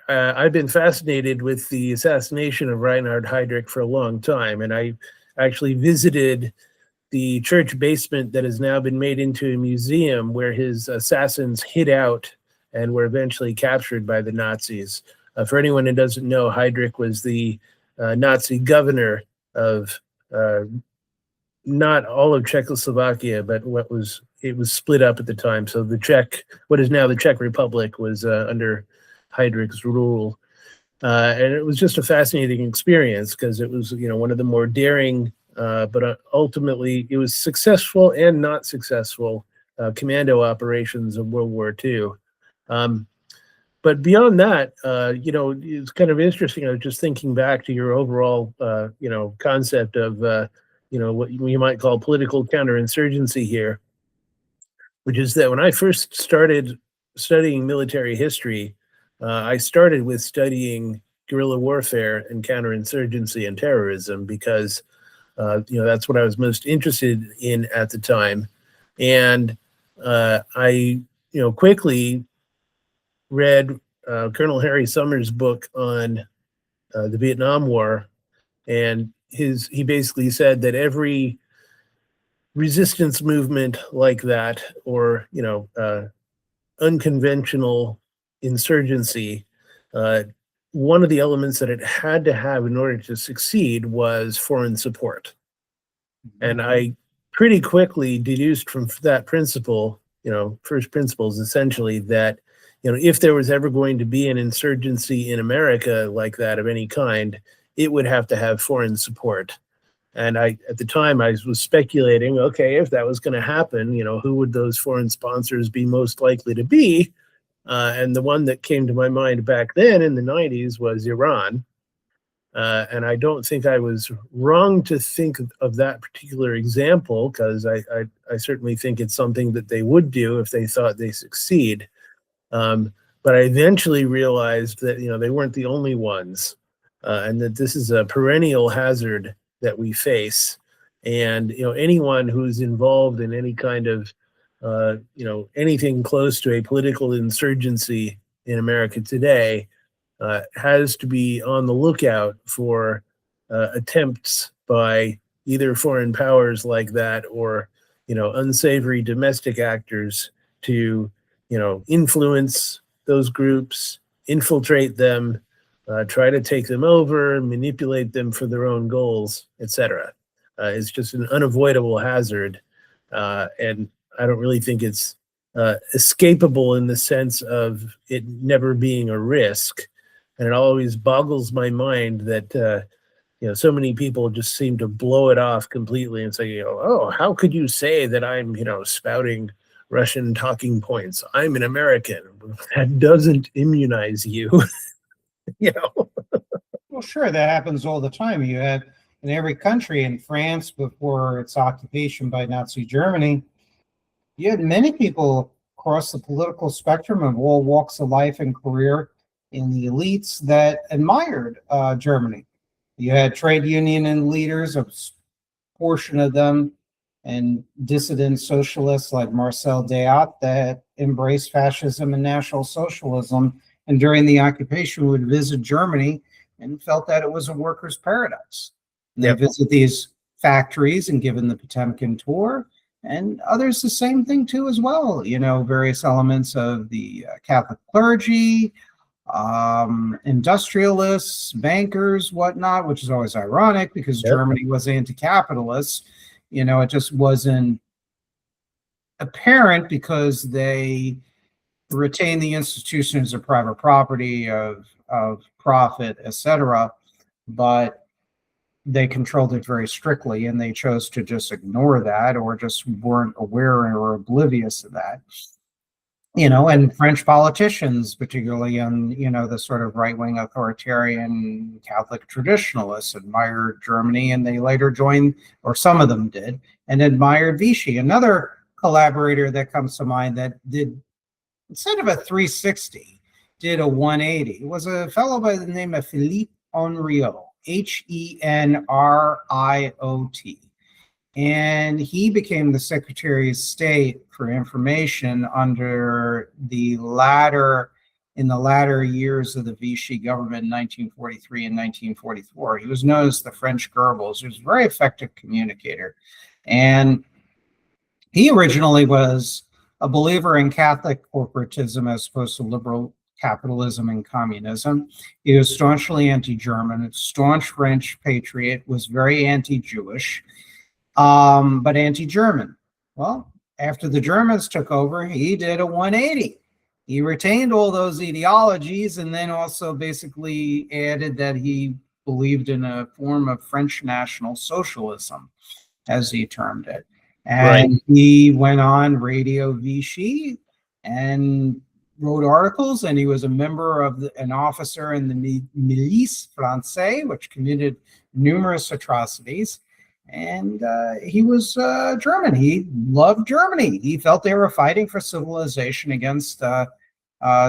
I've been fascinated with the assassination of Reinhard Heydrich for a long time, and I actually visited the church basement that has now been made into a museum where his assassins hid out and were eventually captured by the Nazis. For anyone who doesn't know, Heydrich was the Nazi governor of not all of Czechoslovakia, but it was split up at the time. So what is now the Czech Republic, was under Heydrich's rule. And it was just a fascinating experience because it was, one of the more daring, but ultimately it was successful and not successful commando operations of World War II. But beyond that, it's kind of interesting. I was just thinking back to your overall, concept of, what you might call political counterinsurgency here, which is that when I first started studying military history, I started with studying guerrilla warfare and counterinsurgency and terrorism because, that's what I was most interested in at the time. And I, quickly read Colonel Harry Summers' book on the Vietnam War, and he basically said that every resistance movement like that, or unconventional insurgency, one of the elements that it had to have in order to succeed was foreign support. And I pretty quickly deduced from that principle, first principles essentially, that if there was ever going to be an insurgency in America like that of any kind, it would have to have foreign support. And at the time, I was speculating, okay, if that was going to happen, who would those foreign sponsors be most likely to be? And the one that came to my mind back then in the 90s was Iran. And I don't think I was wrong to think of that particular example, because I certainly think it's something that they would do if they thought they succeed. But I eventually realized that, they weren't the only ones, and that this is a perennial hazard that we face. And, anyone who's involved in any kind of, anything close to a political insurgency in America today has to be on the lookout for attempts by either foreign powers like that or, unsavory domestic actors to, influence those groups, infiltrate them, try to take them over, manipulate them for their own goals, etc. It's just an unavoidable hazard, and I don't really think it's escapable in the sense of it never being a risk. And it always boggles my mind that so many people just seem to blow it off completely and say, oh, how could you say that I'm spouting Russian talking points? I'm an American. That doesn't immunize you. Well, sure, that happens all the time. You had in every country, in France before its occupation by Nazi Germany, you had many people across the political spectrum of all walks of life and career in the elites that admired Germany. You had trade union and leaders, a portion of them, and dissident socialists like Marcel Déat that embraced fascism and National Socialism, and during the occupation would visit Germany and felt that it was a workers' paradise. And they visit these factories and given the Potemkin tour, and others the same thing too as well. You know, various elements of the Catholic clergy, industrialists, bankers, whatnot, which is always ironic because Germany was anti-capitalist. You know, it just wasn't apparent because they retained the institutions of private property, of profit, etc. But they controlled it very strictly, and they chose to just ignore that, or just weren't aware or oblivious of that. You know, and French politicians, particularly on, you know, the sort of right-wing authoritarian Catholic traditionalists, admired Germany, and they later joined, or some of them did, and admired Vichy. Another collaborator that comes to mind that did, instead of a 360, did a 180 was a fellow by the name of Philippe Henriot, Henriot. And he became the Secretary of State for Information under the latter years of the Vichy government in 1943 and 1944. He was known as the French Goebbels. He was a very effective communicator. And he originally was a believer in Catholic corporatism as opposed to liberal capitalism and communism. He was staunchly anti-German, a staunch French patriot, was very anti-Jewish. But anti-German. Well, after the Germans took over, he did a 180. He retained all those ideologies and then also basically added that he believed in a form of French National Socialism, as he termed it. And he went on Radio Vichy and wrote articles, and he was a member of an officer in the Milice Française, which committed numerous atrocities. And he was German. He loved Germany. He felt they were fighting for civilization against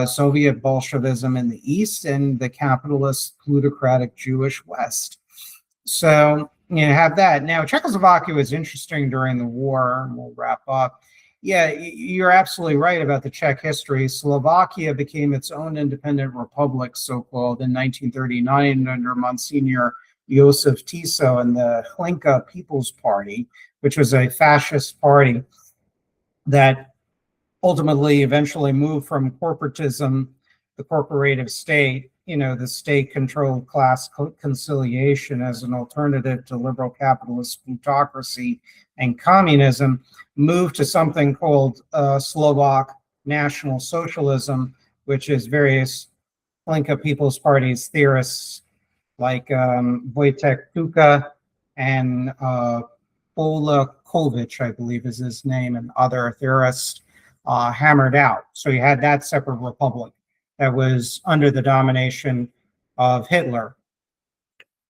Soviet Bolshevism in the East and the capitalist, plutocratic Jewish West. So you have that. Now, Czechoslovakia was interesting during the war, and we'll wrap up. Yeah, you're absolutely right about the Czech history. Slovakia became its own independent republic, so-called, in 1939 under Monsignor Josef Tiso and the Hlinka People's Party, which was a fascist party that ultimately eventually moved from corporatism, the corporative state, you know, the state-controlled class conciliation as an alternative to liberal capitalist plutocracy and communism, moved to something called Slovak National Socialism, which is various Hlinka People's Party's theorists like Wojtek Tuka and Ola Kovic, I believe is his name, and other theorists hammered out. So you had that separate republic that was under the domination of Hitler.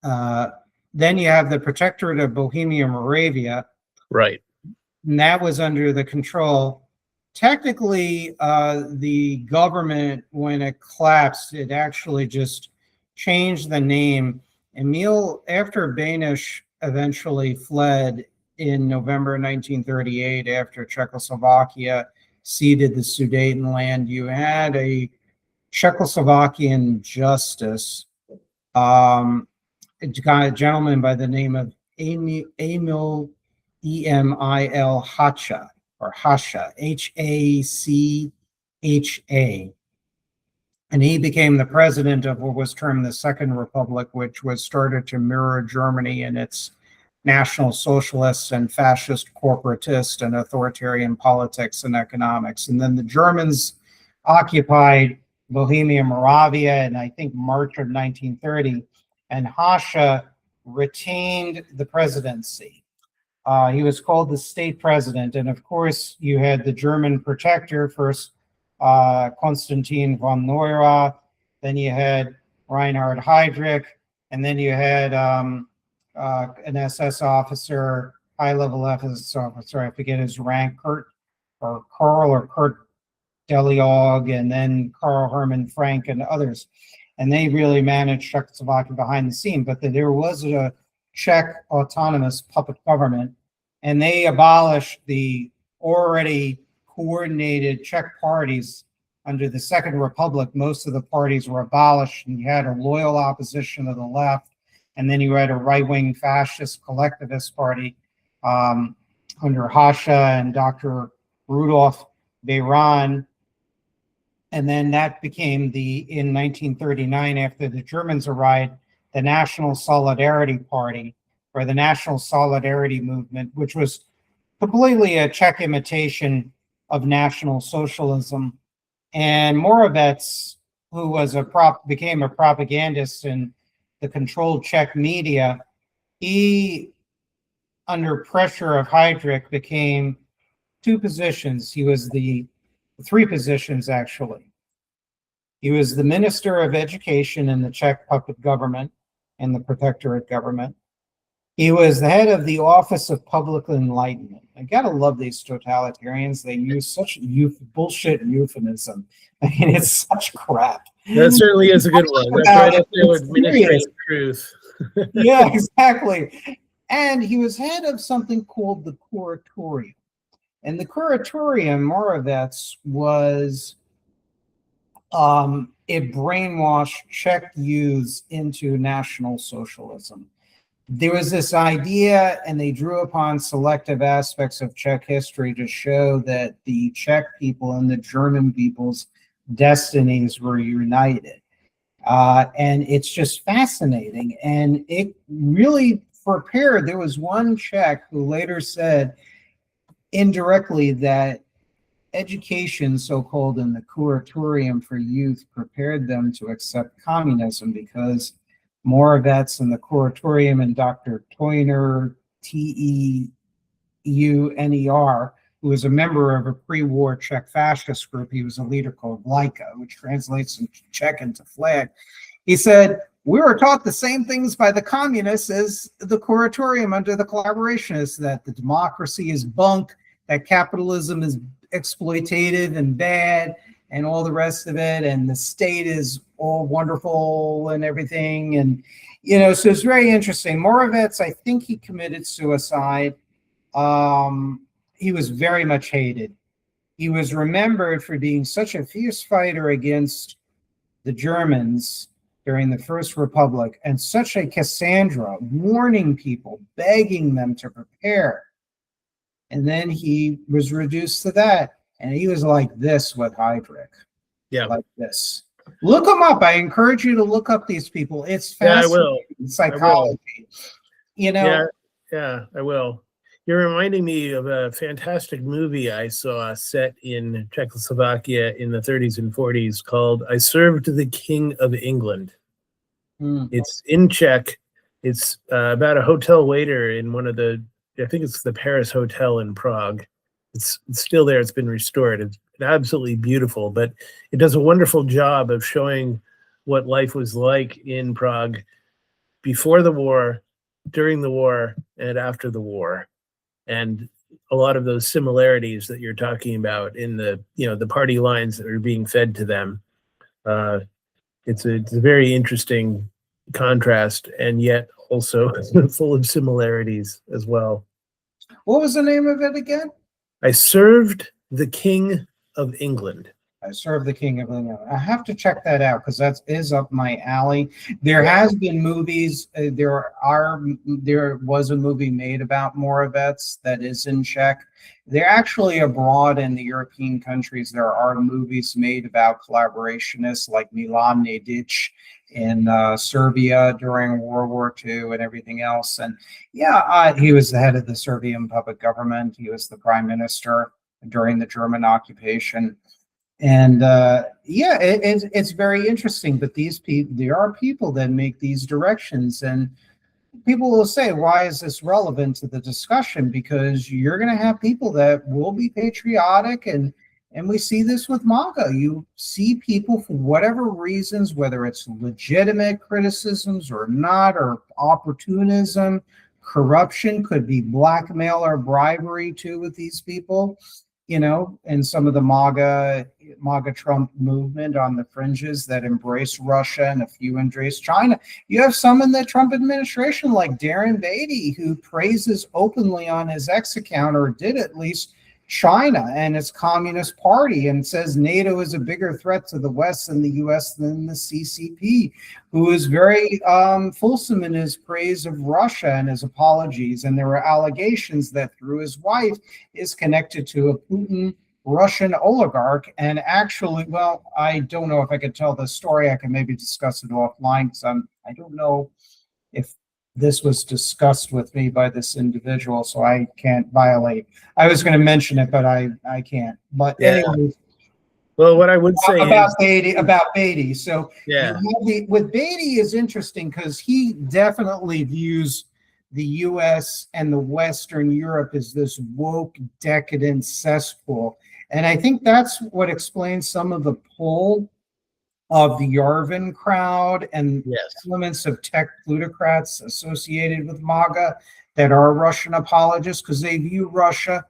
Then you have the Protectorate of Bohemia Moravia. Right. And that was under the control. Technically, the government, when it collapsed, it actually just changed the name. Emil, after Banish eventually fled in November 1938, after Czechoslovakia ceded the Sudetenland, you had a Czechoslovakian justice, a gentleman by the name of Emil E-M-I-L Hacha, or Hasha, H-A-C-H-A. And he became the president of what was termed the Second Republic, which was started to mirror Germany in its National Socialist and fascist corporatist and authoritarian politics and economics. And then the Germans occupied Bohemia Moravia in, I think, March of 1930, and Hasha retained the presidency. He was called the state president. And of course, you had the German protector, first Konstantin von Neurath, then you had Reinhard Heydrich, and then you had an SS officer, high-level SS officer, I forget his rank, Kurt, or Karl or Kurt Deliog, and then Karl Hermann Frank and others. And they really managed Czechoslovakia behind the scene. But there was a Czech autonomous puppet government, and they abolished the already coordinated Czech parties under the Second Republic. Most of the parties were abolished, and you had a loyal opposition of the left, and then you had a right-wing fascist collectivist party under Hasha and Dr. Rudolf Beiran. And then that became in 1939, after the Germans arrived, the National Solidarity Party, or the National Solidarity Movement, which was completely a Czech imitation of National Socialism. And Moravec, who was became a propagandist in the controlled Czech media, he, under pressure of Heydrich, became two positions. He was three positions, actually. He was the Minister of Education in the Czech puppet government and the Protectorate government. He was the head of the Office of Public Enlightenment. I gotta love these totalitarians. They use such bullshit euphemism. I mean, it's such crap. That certainly is a good one. That's right up there with administrative truth. Yeah, exactly. And he was head of something called the Kuratorium. And the Kuratorium, Moravec, was it brainwashed Czech youths into National Socialism. There was this idea, and they drew upon selective aspects of Czech history to show that the Czech people and the German people's destinies were united. And it's just fascinating. And it really prepared. There was one Czech who later said indirectly that education, so-called in the Kuratorium for youth, prepared them to accept communism, because Moravec and the Kuratorium and Dr. Teuner, Teuner, who was a member of a pre-war Czech fascist group. He was a leader called Vlajka, which translates in Czech into flag. He said, we were taught the same things by the communists as the Kuratorium under the collaborationists, that the democracy is bunk, that capitalism is exploitative and bad, and all the rest of it, and the state is all wonderful and everything. And, so it's very interesting. Moravec, I think he committed suicide. He was very much hated. He was remembered for being such a fierce fighter against the Germans during the First Republic, and such a Cassandra, warning people, begging them to prepare. And then he was reduced to that. And he was like this with Heydrich. Yeah. Like this. Look them up. I encourage you to look up these people. It's fascinating. Yeah, I will. Psychology. Yeah, I will. You're reminding me of a fantastic movie I saw set in Czechoslovakia in the 30s and 40s called I Served the King of England. It's in Czech. It's about a hotel waiter in one of I think it's the Paris Hotel in Prague. It's still there. It's been restored. It's absolutely beautiful, but it does a wonderful job of showing what life was like in Prague before the war, during the war, and after the war. And a lot of those similarities that you're talking about in the party lines that are being fed to them. It's a very interesting contrast, and yet also full of similarities as well. What was the name of it again? I Served the King of England. I Served the King of England. I have to check that out, because that is up my alley. There has been movies. There was a movie made about Moravec that is in Czech. They're actually abroad in the European countries. There are movies made about collaborationists like Milan Nedic in Serbia during World War II and everything else. And he was the head of the Serbian puppet government. He was the prime minister during the German occupation. And it's very interesting. But there are people that make these directions, and people will say, why is this relevant to the discussion? Because you're going to have people that will be patriotic, and we see this with MAGA. You see people, for whatever reasons, whether it's legitimate criticisms or not, or opportunism, corruption, could be blackmail or bribery too with these people. and some of the MAGA Trump movement on the fringes that embrace Russia and a few embrace China. You have some in the Trump administration, like Darren Beatty, who praises openly on his X account, or did at least, China and its Communist Party, and says NATO is a bigger threat to the West and the US than the CCP, who is very fulsome in his praise of Russia and his apologies. And there were allegations that through his wife is connected to a Putin Russian oligarch. And actually, well, I don't know if I could tell the story. I can maybe discuss it offline, because I don't know if this was discussed with me by this individual, so I can't violate. I was going to mention it, but I can't. But Yeah. anyway, Well, what I would say about is, Beatty. So yeah, with Beatty is interesting because he definitely views the U.S. and the Western Europe as this woke, decadent cesspool, and I think that's what explains some of the pull of the Yarvin crowd and yes, elements of tech plutocrats associated with MAGA that are Russian apologists, because they view Russia,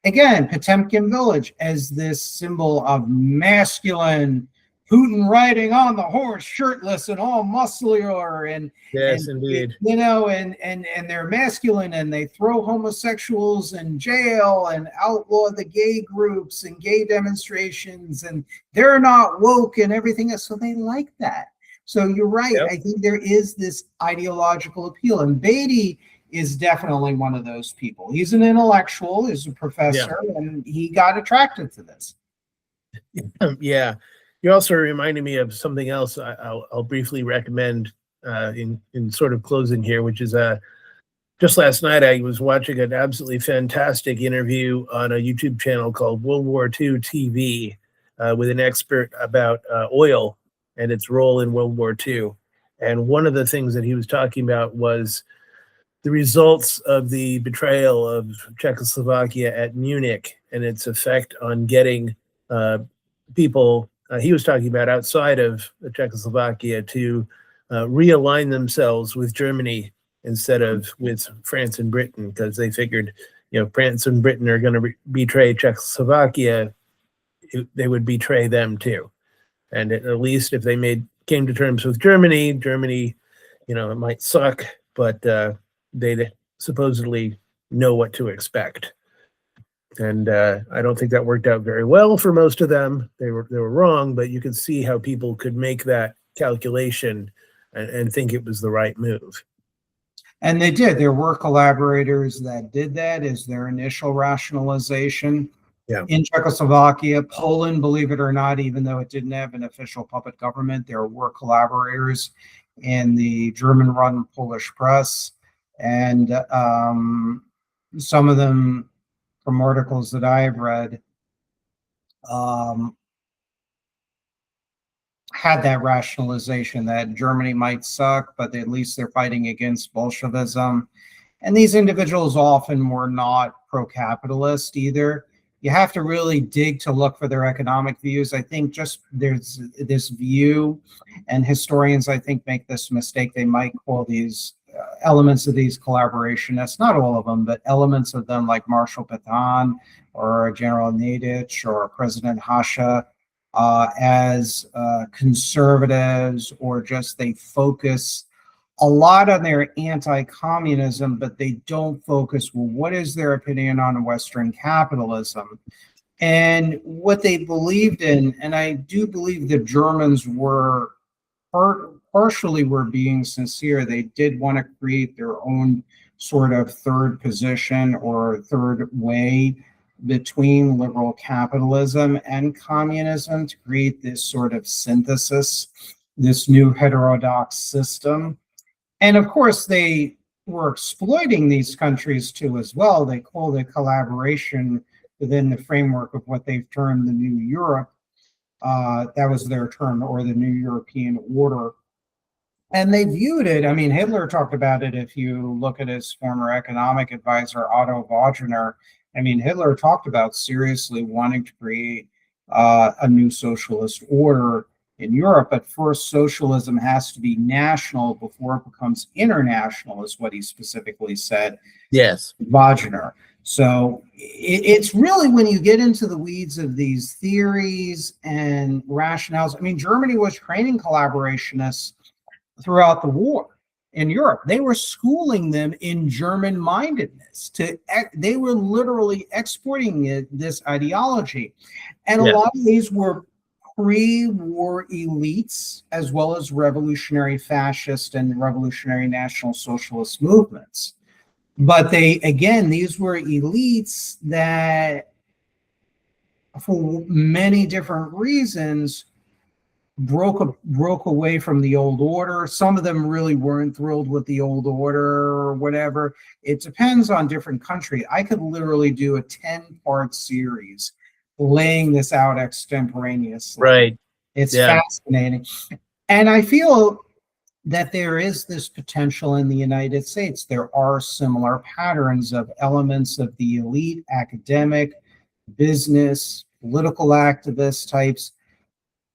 again, Potemkin Village, as this symbol of masculine, Putin riding on the horse, shirtless and all muscular, and yes, indeed. and they're masculine, and they throw homosexuals in jail and outlaw the gay groups and gay demonstrations, and they're not woke and everything else. So they like that. So you're right. Yep. I think there is this ideological appeal, and Beatty is definitely one of those people. He's an intellectual, he's a professor, and he got attracted to this. Yeah. You also reminded me of something else I'll briefly recommend in sort of closing here, which is just last night I was watching an absolutely fantastic interview on a YouTube channel called World War II TV with an expert about oil and its role in World War II. And one of the things that he was talking about was the results of the betrayal of Czechoslovakia at Munich and its effect on getting people, he was talking about outside of Czechoslovakia, to realign themselves with Germany instead of with France and Britain, because they figured, France and Britain are going to betray Czechoslovakia, they would betray them too. And at least if they came to terms with Germany, it might suck, but they supposedly know what to expect. And I don't think that worked out very well for most of them. They were wrong, but you could see how people could make that calculation and think it was the right move. And they did. There were collaborators that did that as their initial rationalization. Yeah. In Czechoslovakia, Poland, believe it or not, even though it didn't have an official puppet government, there were collaborators in the German-run Polish press. And some of them, from articles that I have read, had that rationalization that Germany might suck, but at least they're fighting against Bolshevism. And these individuals often were not pro-capitalist either. You have to really dig to look for their economic views. I think just there's this view, and historians, I think, make this mistake. They might call these elements of these collaborationists, not all of them, but elements of them, like Marshal Pétain or General Nadich or President Hasha, as conservatives, or just they focus a lot on their anti-communism, but they don't focus, well, what is their opinion on Western capitalism and what they believed in. And I do believe the Germans were partially were being sincere. They did want to create their own sort of third position or third way between liberal capitalism and communism to create this sort of synthesis, this new heterodox system. And of course, they were exploiting these countries too as well. They called it collaboration within the framework of what they've termed the New Europe. That was their term, or the New European Order. And they viewed it, I mean, Hitler talked about it. If you look at his former economic advisor, Otto Wagner, I mean, Hitler talked about seriously wanting to create a new socialist order in Europe, but first socialism has to be national before it becomes international, is what he specifically said. Yes. Wagner. So it's really when you get into the weeds of these theories and rationales. I mean, Germany was training collaborationists throughout the war in Europe. They were schooling them in German mindedness. They were literally exporting this ideology. And a lot of these were pre-war elites, as well as revolutionary fascist and revolutionary national socialist movements. But these were elites that, for many different reasons, broke away from the old order. Some of them really weren't thrilled with the old order or whatever. It depends on different countries. I could literally do a 10-part series laying this out extemporaneously. Right. It's fascinating. And I feel that there is this potential in the United States. There are similar patterns of elements of the elite, academic, business, political activist types.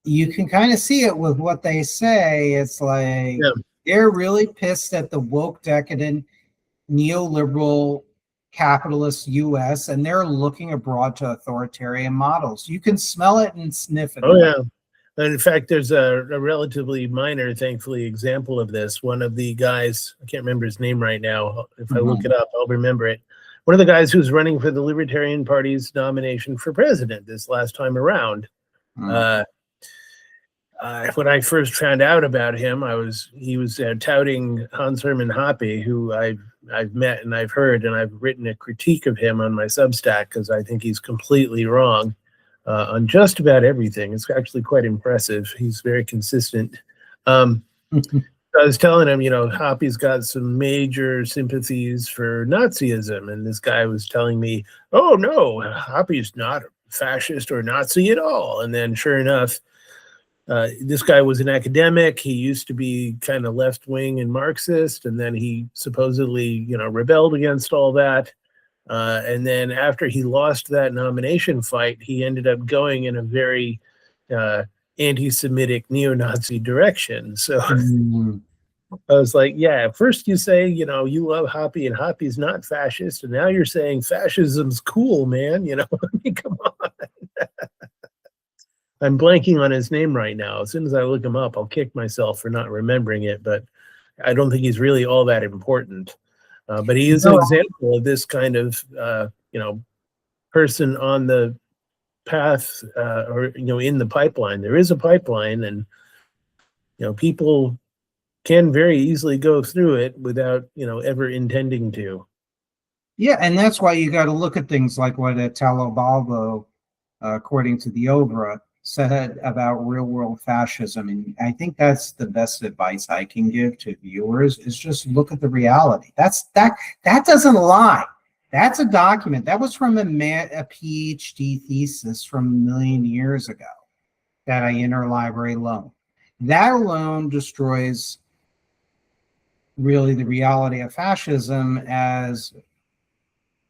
You can kind of see it with what they say. It's like they're really pissed at the woke, decadent, neoliberal, capitalist US, and they're looking abroad to authoritarian models. You can smell it and sniff it. Oh, yeah. And in fact, there's a relatively minor, thankfully, example of this. One of the guys, I can't remember his name right now. If I look it up, I'll remember it. One of the guys who's running for the Libertarian Party's nomination for president this last time around. When I first found out about him, he was touting Hans Hermann Hoppe, who I've met and I've heard, and I've written a critique of him on my Substack because I think he's completely wrong on just about everything. It's actually quite impressive. He's very consistent. I was telling him, Hoppe's got some major sympathies for Nazism, and this guy was telling me, "Oh no, Hoppe's not a fascist or Nazi at all." And then, sure enough, this guy was an academic. He used to be kind of left-wing and Marxist, and then he supposedly, rebelled against all that. And then after he lost that nomination fight, he ended up going in a very anti-Semitic neo-Nazi direction. So I was like, yeah, first you say, you love Hoppe and Hoppe's not fascist, and now you're saying fascism's cool, man. I mean, come on. I'm blanking on his name right now. As soon as I look him up, I'll kick myself for not remembering it, but I don't think he's really all that important. But he is an example of this kind of, person on the path or, in the pipeline. There is a pipeline, and, people can very easily go through it without, ever intending to. Yeah, and that's why you got to look at things like what Italo Balbo, according to the Obra, said about real-world fascism. And I think that's the best advice I can give to viewers, is just look at the reality. That doesn't lie. That's a document. That was from a PhD thesis from 1 million years ago that I interlibrary loaned. That alone destroys really the reality of fascism as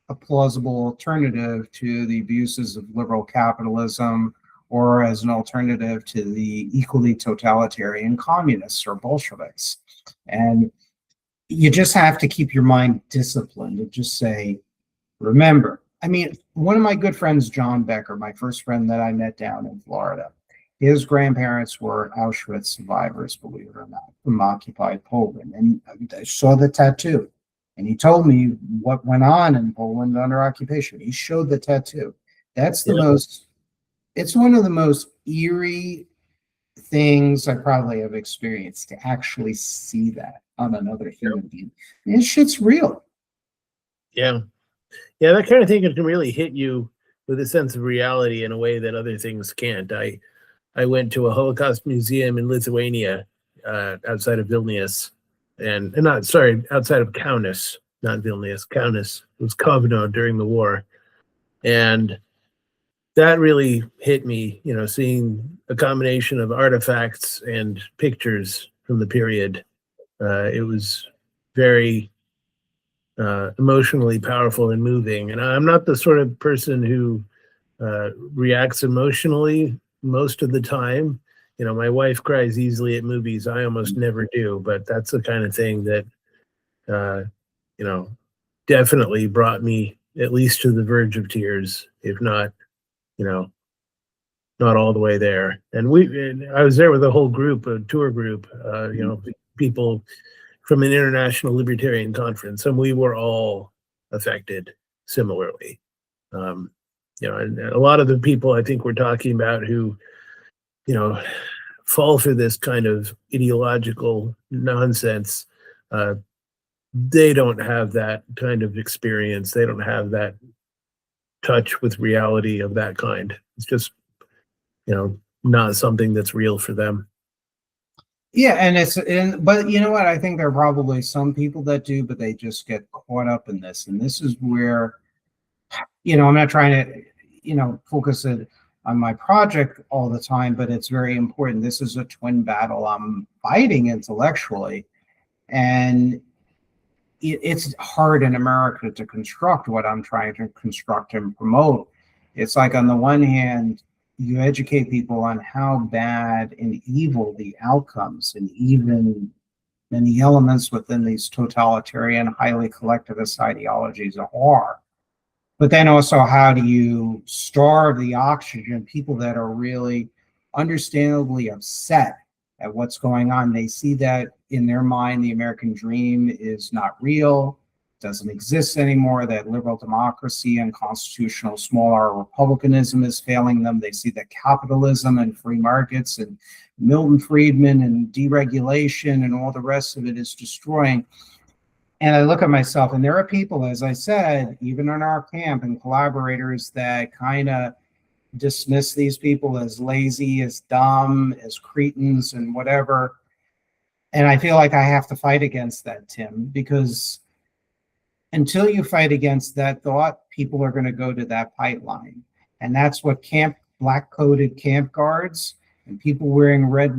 a plausible alternative to the abuses of liberal capitalism, or as an alternative to the equally totalitarian communists or Bolsheviks. And you just have to keep your mind disciplined and just say, remember. I mean, one of my good friends, John Becker, my first friend that I met down in Florida, his grandparents were Auschwitz survivors, believe it or not, from occupied Poland. And I saw the tattoo. And he told me what went on in Poland under occupation. He showed the tattoo. That's it's one of the most eerie things I probably have experienced, to actually see that on another human being. And shit's real. Yeah. Yeah, that kind of thing can really hit you with a sense of reality in a way that other things can't. I went to a Holocaust museum in Lithuania, outside of Vilnius, outside of Kaunas, not Vilnius, Kaunas. It was Kovno during the war. And that really hit me, seeing a combination of artifacts and pictures from the period. It was very emotionally powerful and moving. And I'm not the sort of person who reacts emotionally most of the time. My wife cries easily at movies. I almost never do, but that's the kind of thing that, definitely brought me at least to the verge of tears, if not, you know, not all the way there. And I was there with a whole group, a tour group, you know, people from an international libertarian conference, and we were all affected similarly. You know, and a lot of the people I think we're talking about who, you know, fall for this kind of ideological nonsense, they don't have that kind of experience. They don't have that touch with reality of that kind. It's just, you know, not something that's real for them. Yeah, but you know what? I think there are probably some people that do, but they just get caught up in this. And this is where, you know, I'm not trying to, you know, focus it on my project all the time, but it's very important. This is a twin battle I'm fighting intellectually. And it's hard in America to construct what I'm trying to construct and promote. It's like, on the one hand, you educate people on how bad and evil the outcomes and even many elements within these totalitarian, highly collectivist ideologies are. But then also, how do you starve the oxygen? People that are really understandably upset at what's going on. They see that in their mind, the American dream is not real, doesn't exist anymore, that liberal democracy and constitutional small r republicanism is failing them. They see that capitalism and free markets and Milton Friedman and deregulation and all the rest of it is destroying. And I look at myself, and there are people, as I said, even in our camp, and collaborators that kind of dismiss these people as lazy, as dumb, as cretins, and whatever. And I feel like I have to fight against that, Tim, because until you fight against that thought, people are going to go to that pipeline. And that's what black-coated camp guards and people wearing red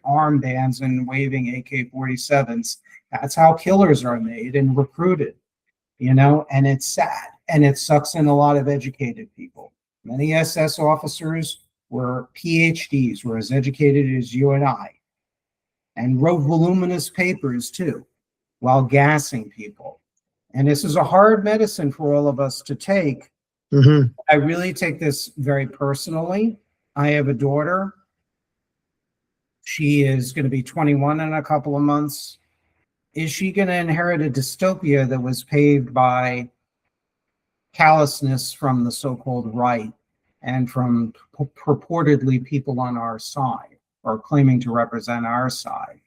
armbands and waving AK-47s, that's how killers are made and recruited, you know, and it's sad. And it sucks in a lot of educated people. Many SS officers were PhDs, were as educated as you and I, and wrote voluminous papers too, while gassing people. And this is a hard medicine for all of us to take. Mm-hmm. I really take this very personally. I have a daughter. She is going to be 21 in a couple of months. Is she going to inherit a dystopia that was paved by callousness from the so-called right and from purportedly people on our side or claiming to represent our side,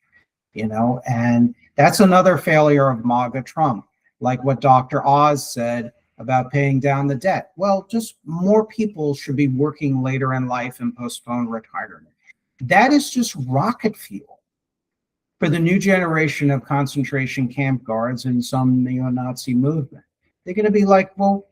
you know? And that's another failure of MAGA Trump, like what Dr. Oz said about paying down the debt. Well, just more people should be working later in life and postpone retirement. That is just rocket fuel for the new generation of concentration camp guards and some neo-Nazi movement. They're going to be like, well,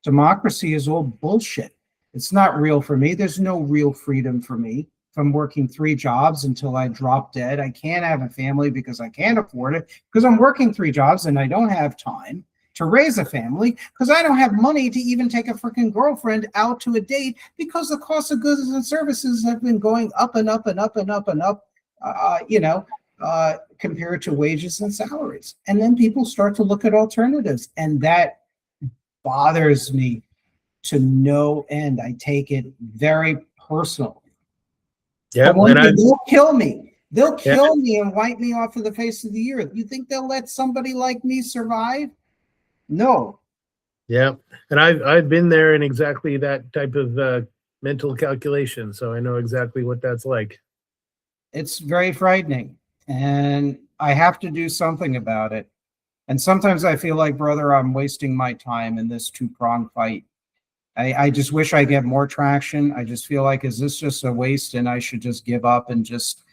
democracy is all bullshit. It's not real for me. There's no real freedom for me. If I'm working 3 jobs until I drop dead, I can't have a family because I can't afford it, because I'm working 3 jobs and I don't have time to raise a family, because I don't have money to even take a freaking girlfriend out to a date, because the cost of goods and services have been going up and up and up and up and up, compared to wages and salaries. And then people start to look at alternatives, and that bothers me to no end. I take it very personally. Yeah, they'll kill me. They'll kill me and wipe me off of the face of the earth. You think they'll let somebody like me survive? No. Yeah, and I've been there in exactly that type of mental calculation, so I know exactly what that's like. It's very frightening, and I have to do something about it. And sometimes I feel like, brother, I'm wasting my time in this 2-pronged fight. I just wish I get more traction. I just feel like, is this just a waste and I should just give up and just,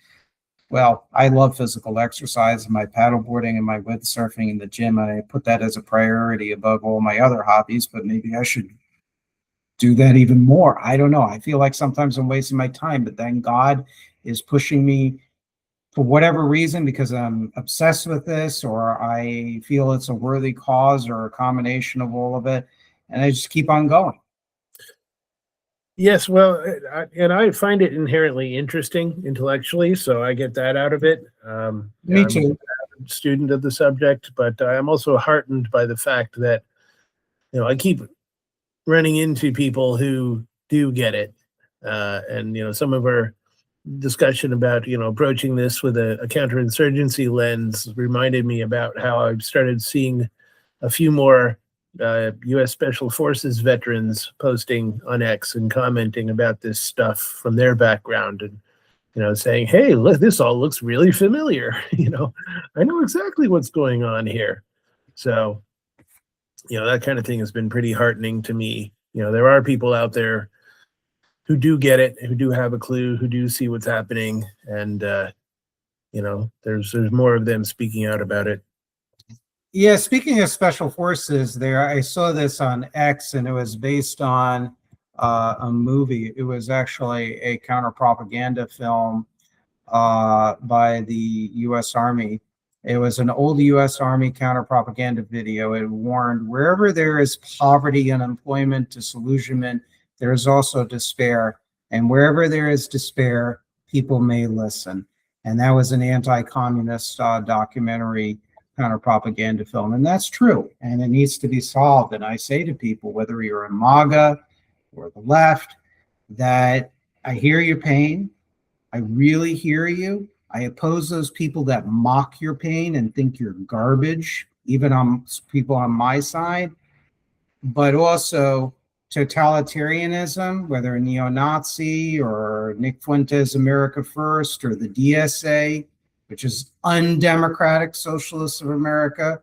well, I love physical exercise and my paddleboarding and my windsurfing in the gym, and I put that as a priority above all my other hobbies, but maybe I should do that even more. I don't know. I feel like sometimes I'm wasting my time, but then God is pushing me for whatever reason, because I'm obsessed with this, or I feel it's a worthy cause, or a combination of all of it, and I just keep on going. Yes, well, I find it inherently interesting intellectually, so I get that out of it. Me too. student of the subject, but I'm also heartened by the fact that, I keep running into people who do get it. And, some of our discussion about, approaching this with a counterinsurgency lens reminded me about how I've started seeing a few more U.S. Special Forces veterans posting on X and commenting about this stuff from their background and, saying, hey, look, this all looks really familiar. I know exactly what's going on here. So, that kind of thing has been pretty heartening to me. There are people out there who do get it, who do have a clue, who do see what's happening. And, there's more of them speaking out about it. Yeah, speaking of special forces, I saw this on X, and it was based on a movie. It was actually a counter-propaganda film by the U.S. Army. It was an old U.S. Army counter-propaganda video. It warned, wherever there is poverty, unemployment, disillusionment, there is also despair. And wherever there is despair, people may listen. And that was an anti-communist documentary counter-propaganda film. And that's true. And it needs to be solved. And I say to people, whether you're in MAGA or the left, that I hear your pain. I really hear you. I oppose those people that mock your pain and think you're garbage, even on people on my side. But also totalitarianism, whether a neo-Nazi or Nick Fuentes' America First or the DSA, which is undemocratic Socialists of America,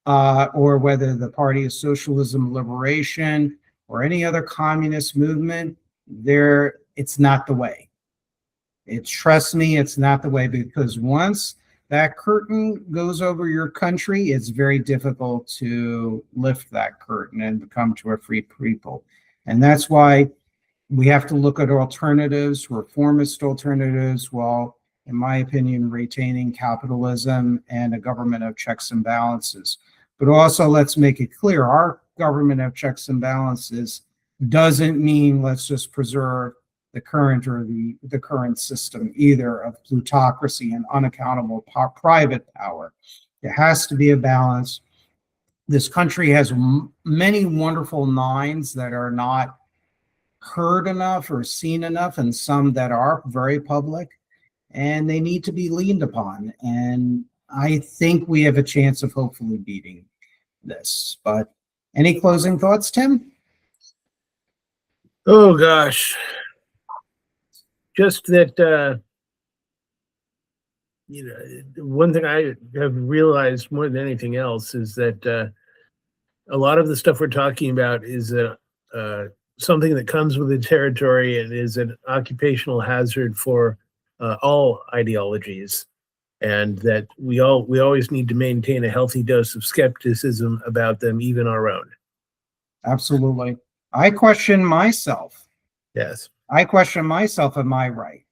or whether the Party of Socialism Liberation or any other communist movement, it's not the way. Trust me, it's not the way, because once that curtain goes over your country, it's very difficult to lift that curtain and become to a free people. And that's why we have to look at alternatives, reformist alternatives, while, in my opinion, retaining capitalism and a government of checks and balances. But also, let's make it clear, our government of checks and balances doesn't mean let's just preserve the current or the current system either of plutocracy and unaccountable private power. There has to be a balance. This country has many wonderful nines that are not heard enough or seen enough, and some that are very public, and they need to be leaned upon. And I think we have a chance of hopefully beating this. But any closing thoughts, Tim? Oh, gosh. Just that, one thing I have realized more than anything else is that a lot of the stuff we're talking about is something that comes with the territory and is an occupational hazard for all ideologies, and that we always need to maintain a healthy dose of skepticism about them, even our own. Absolutely. I question myself. Yes. I question myself, am I right?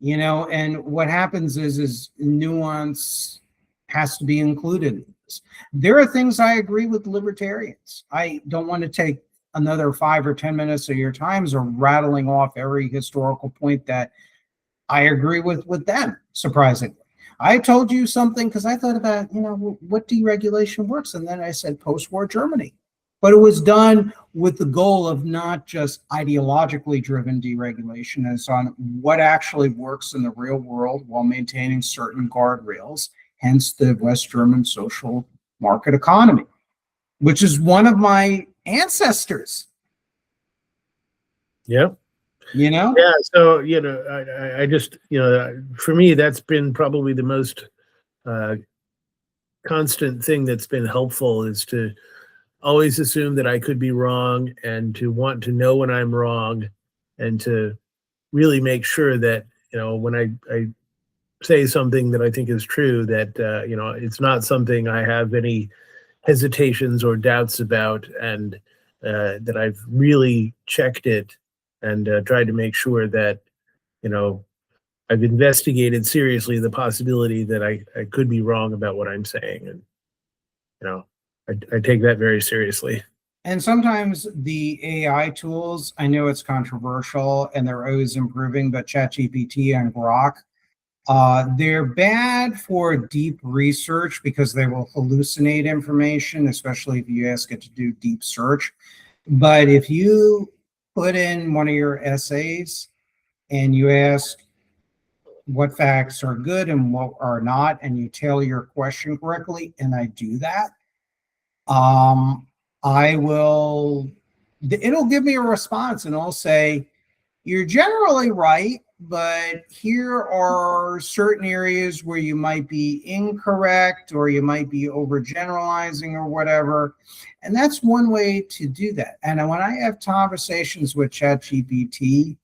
And what happens is nuance has to be included in this. There are things I agree with libertarians. I don't want to take another 5 or 10 minutes of your times or rattling off every historical point that I agree with them, surprisingly. I told you something because I thought about, what deregulation works. And then I said post-war Germany. But it was done with the goal of not just ideologically driven deregulation, as on what actually works in the real world while maintaining certain guardrails, hence the West German social market economy, which is one of my ancestors. Yeah. Yeah. So, I just, for me, that's been probably the most constant thing that's been helpful, is to always assume that I could be wrong, and to want to know when I'm wrong, and to really make sure that, when I say something that I think is true, that, it's not something I have any hesitations or doubts about, and that I've really checked it and tried to make sure that, I've investigated seriously the possibility that I could be wrong about what I'm saying. And, I take that very seriously. And sometimes the AI tools, I know it's controversial and they're always improving, but ChatGPT and Grok, They're bad for deep research because they will hallucinate information, especially if you ask it to do deep search. But if you put in one of your essays and you ask what facts are good and what are not, and you tailor your question correctly, and I do that, I will, it'll give me a response and I'll say, you're generally right, but here are certain areas where you might be incorrect or you might be overgeneralizing or whatever. And that's one way to do that. And when I have conversations with ChatGPT,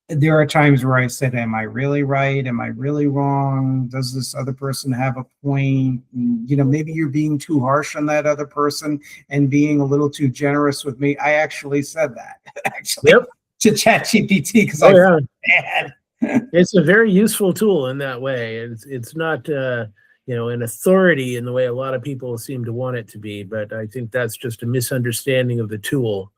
there are times where I said, am I really right? Am I really wrong? Does this other person have a point? You know, maybe you're being too harsh on that other person and being a little too generous with me. I actually said that actually to ChatGPT because I feel bad. It's a very useful tool in that way. It's not you know, an authority in the way a lot of people seem to want it to be, but I think that's just a misunderstanding of the tool.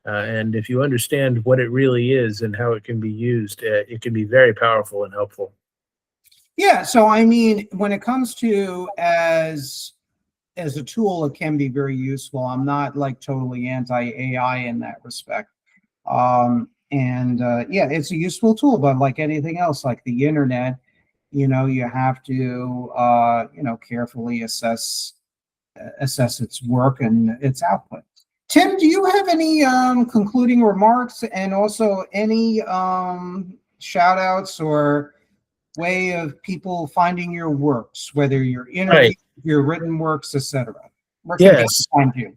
And if you understand what it really is and how it can be used, it can be very powerful and helpful. Yeah, so I mean, when it comes to as a tool, it can be very useful. I'm not like totally anti-AI in that respect. Yeah, it's a useful tool, but like anything else, like the internet, you know, you have to you know, carefully assess its work and its output. Tim, do you have any concluding remarks and also any shout outs or way of people finding your works, whether your interviews, your written works, etc.? Where can people find you?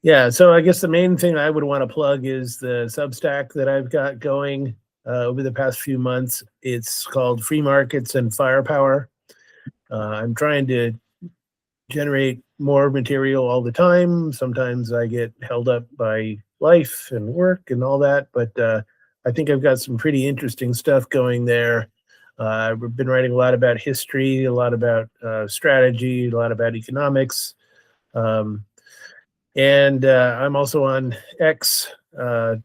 Yeah, so I guess the main thing I would want to plug is the Substack that I've got going over the past few months. It's called Free Markets and Firepower. I'm trying to generate more material all the time. Sometimes I get held up by life and work and all that, but I think I've got some pretty interesting stuff going there. I've been writing a lot about history, a lot about strategy, a lot about economics. And I'm also on X. I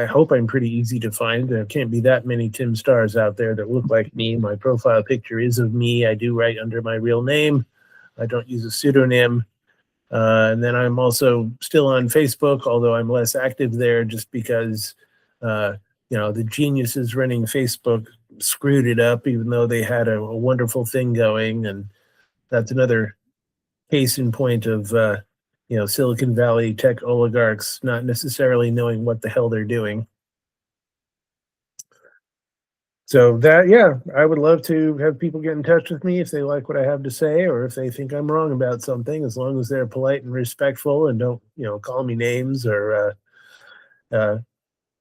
hope I'm pretty easy to find. There can't be that many Tim Starrs out there that look like me. My profile picture is of me. I do write under my real name. I don't use a pseudonym. And then I'm also still on Facebook, although I'm less active there just because, you know, the geniuses running Facebook screwed it up, even though they had a wonderful thing going. And that's another case in point of, you know, Silicon Valley tech oligarchs not necessarily knowing what the hell they're doing. So that, yeah, I would love to have people get in touch with me if they like what I have to say, or if they think I'm wrong about something, as long as they're polite and respectful and don't, you know, call me names or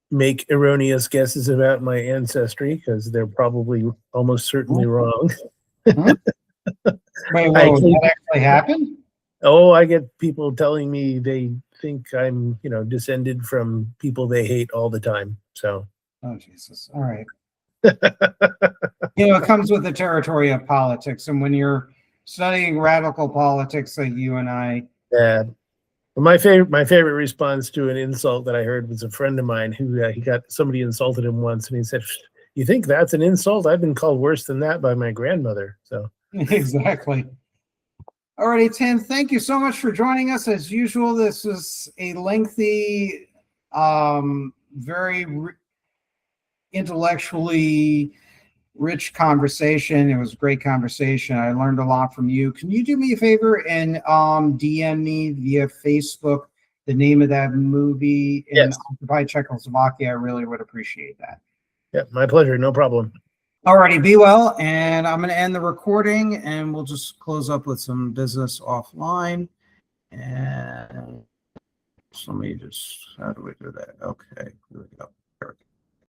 make erroneous guesses about my ancestry, because they're probably almost certainly wrong. Wait, whoa, that actually happened? Oh, I get people telling me they think I'm, you know, descended from people they hate all the time. So. Oh, Jesus. All right. You know, it comes with the territory of politics. And when you're studying radical politics like you and I. Yeah. Well, my favorite response to an insult that I heard was a friend of mine who somebody insulted him once, and he said, "You think that's an insult? I've been called worse than that by my grandmother." So. Exactly. All righty, Tim, thank you so much for joining us. As usual, this is a lengthy, very intellectually rich conversation. It was a great conversation. I learned a lot from you. Can you do me a favor and DM me via Facebook the name of that movie in Occupy Czechoslovakia? I really would appreciate that. Yeah, my pleasure. No problem. Alrighty, be well, and I'm going to end the recording, and we'll just close up with some business offline. And so let me just, how do we do that? Okay, here we go.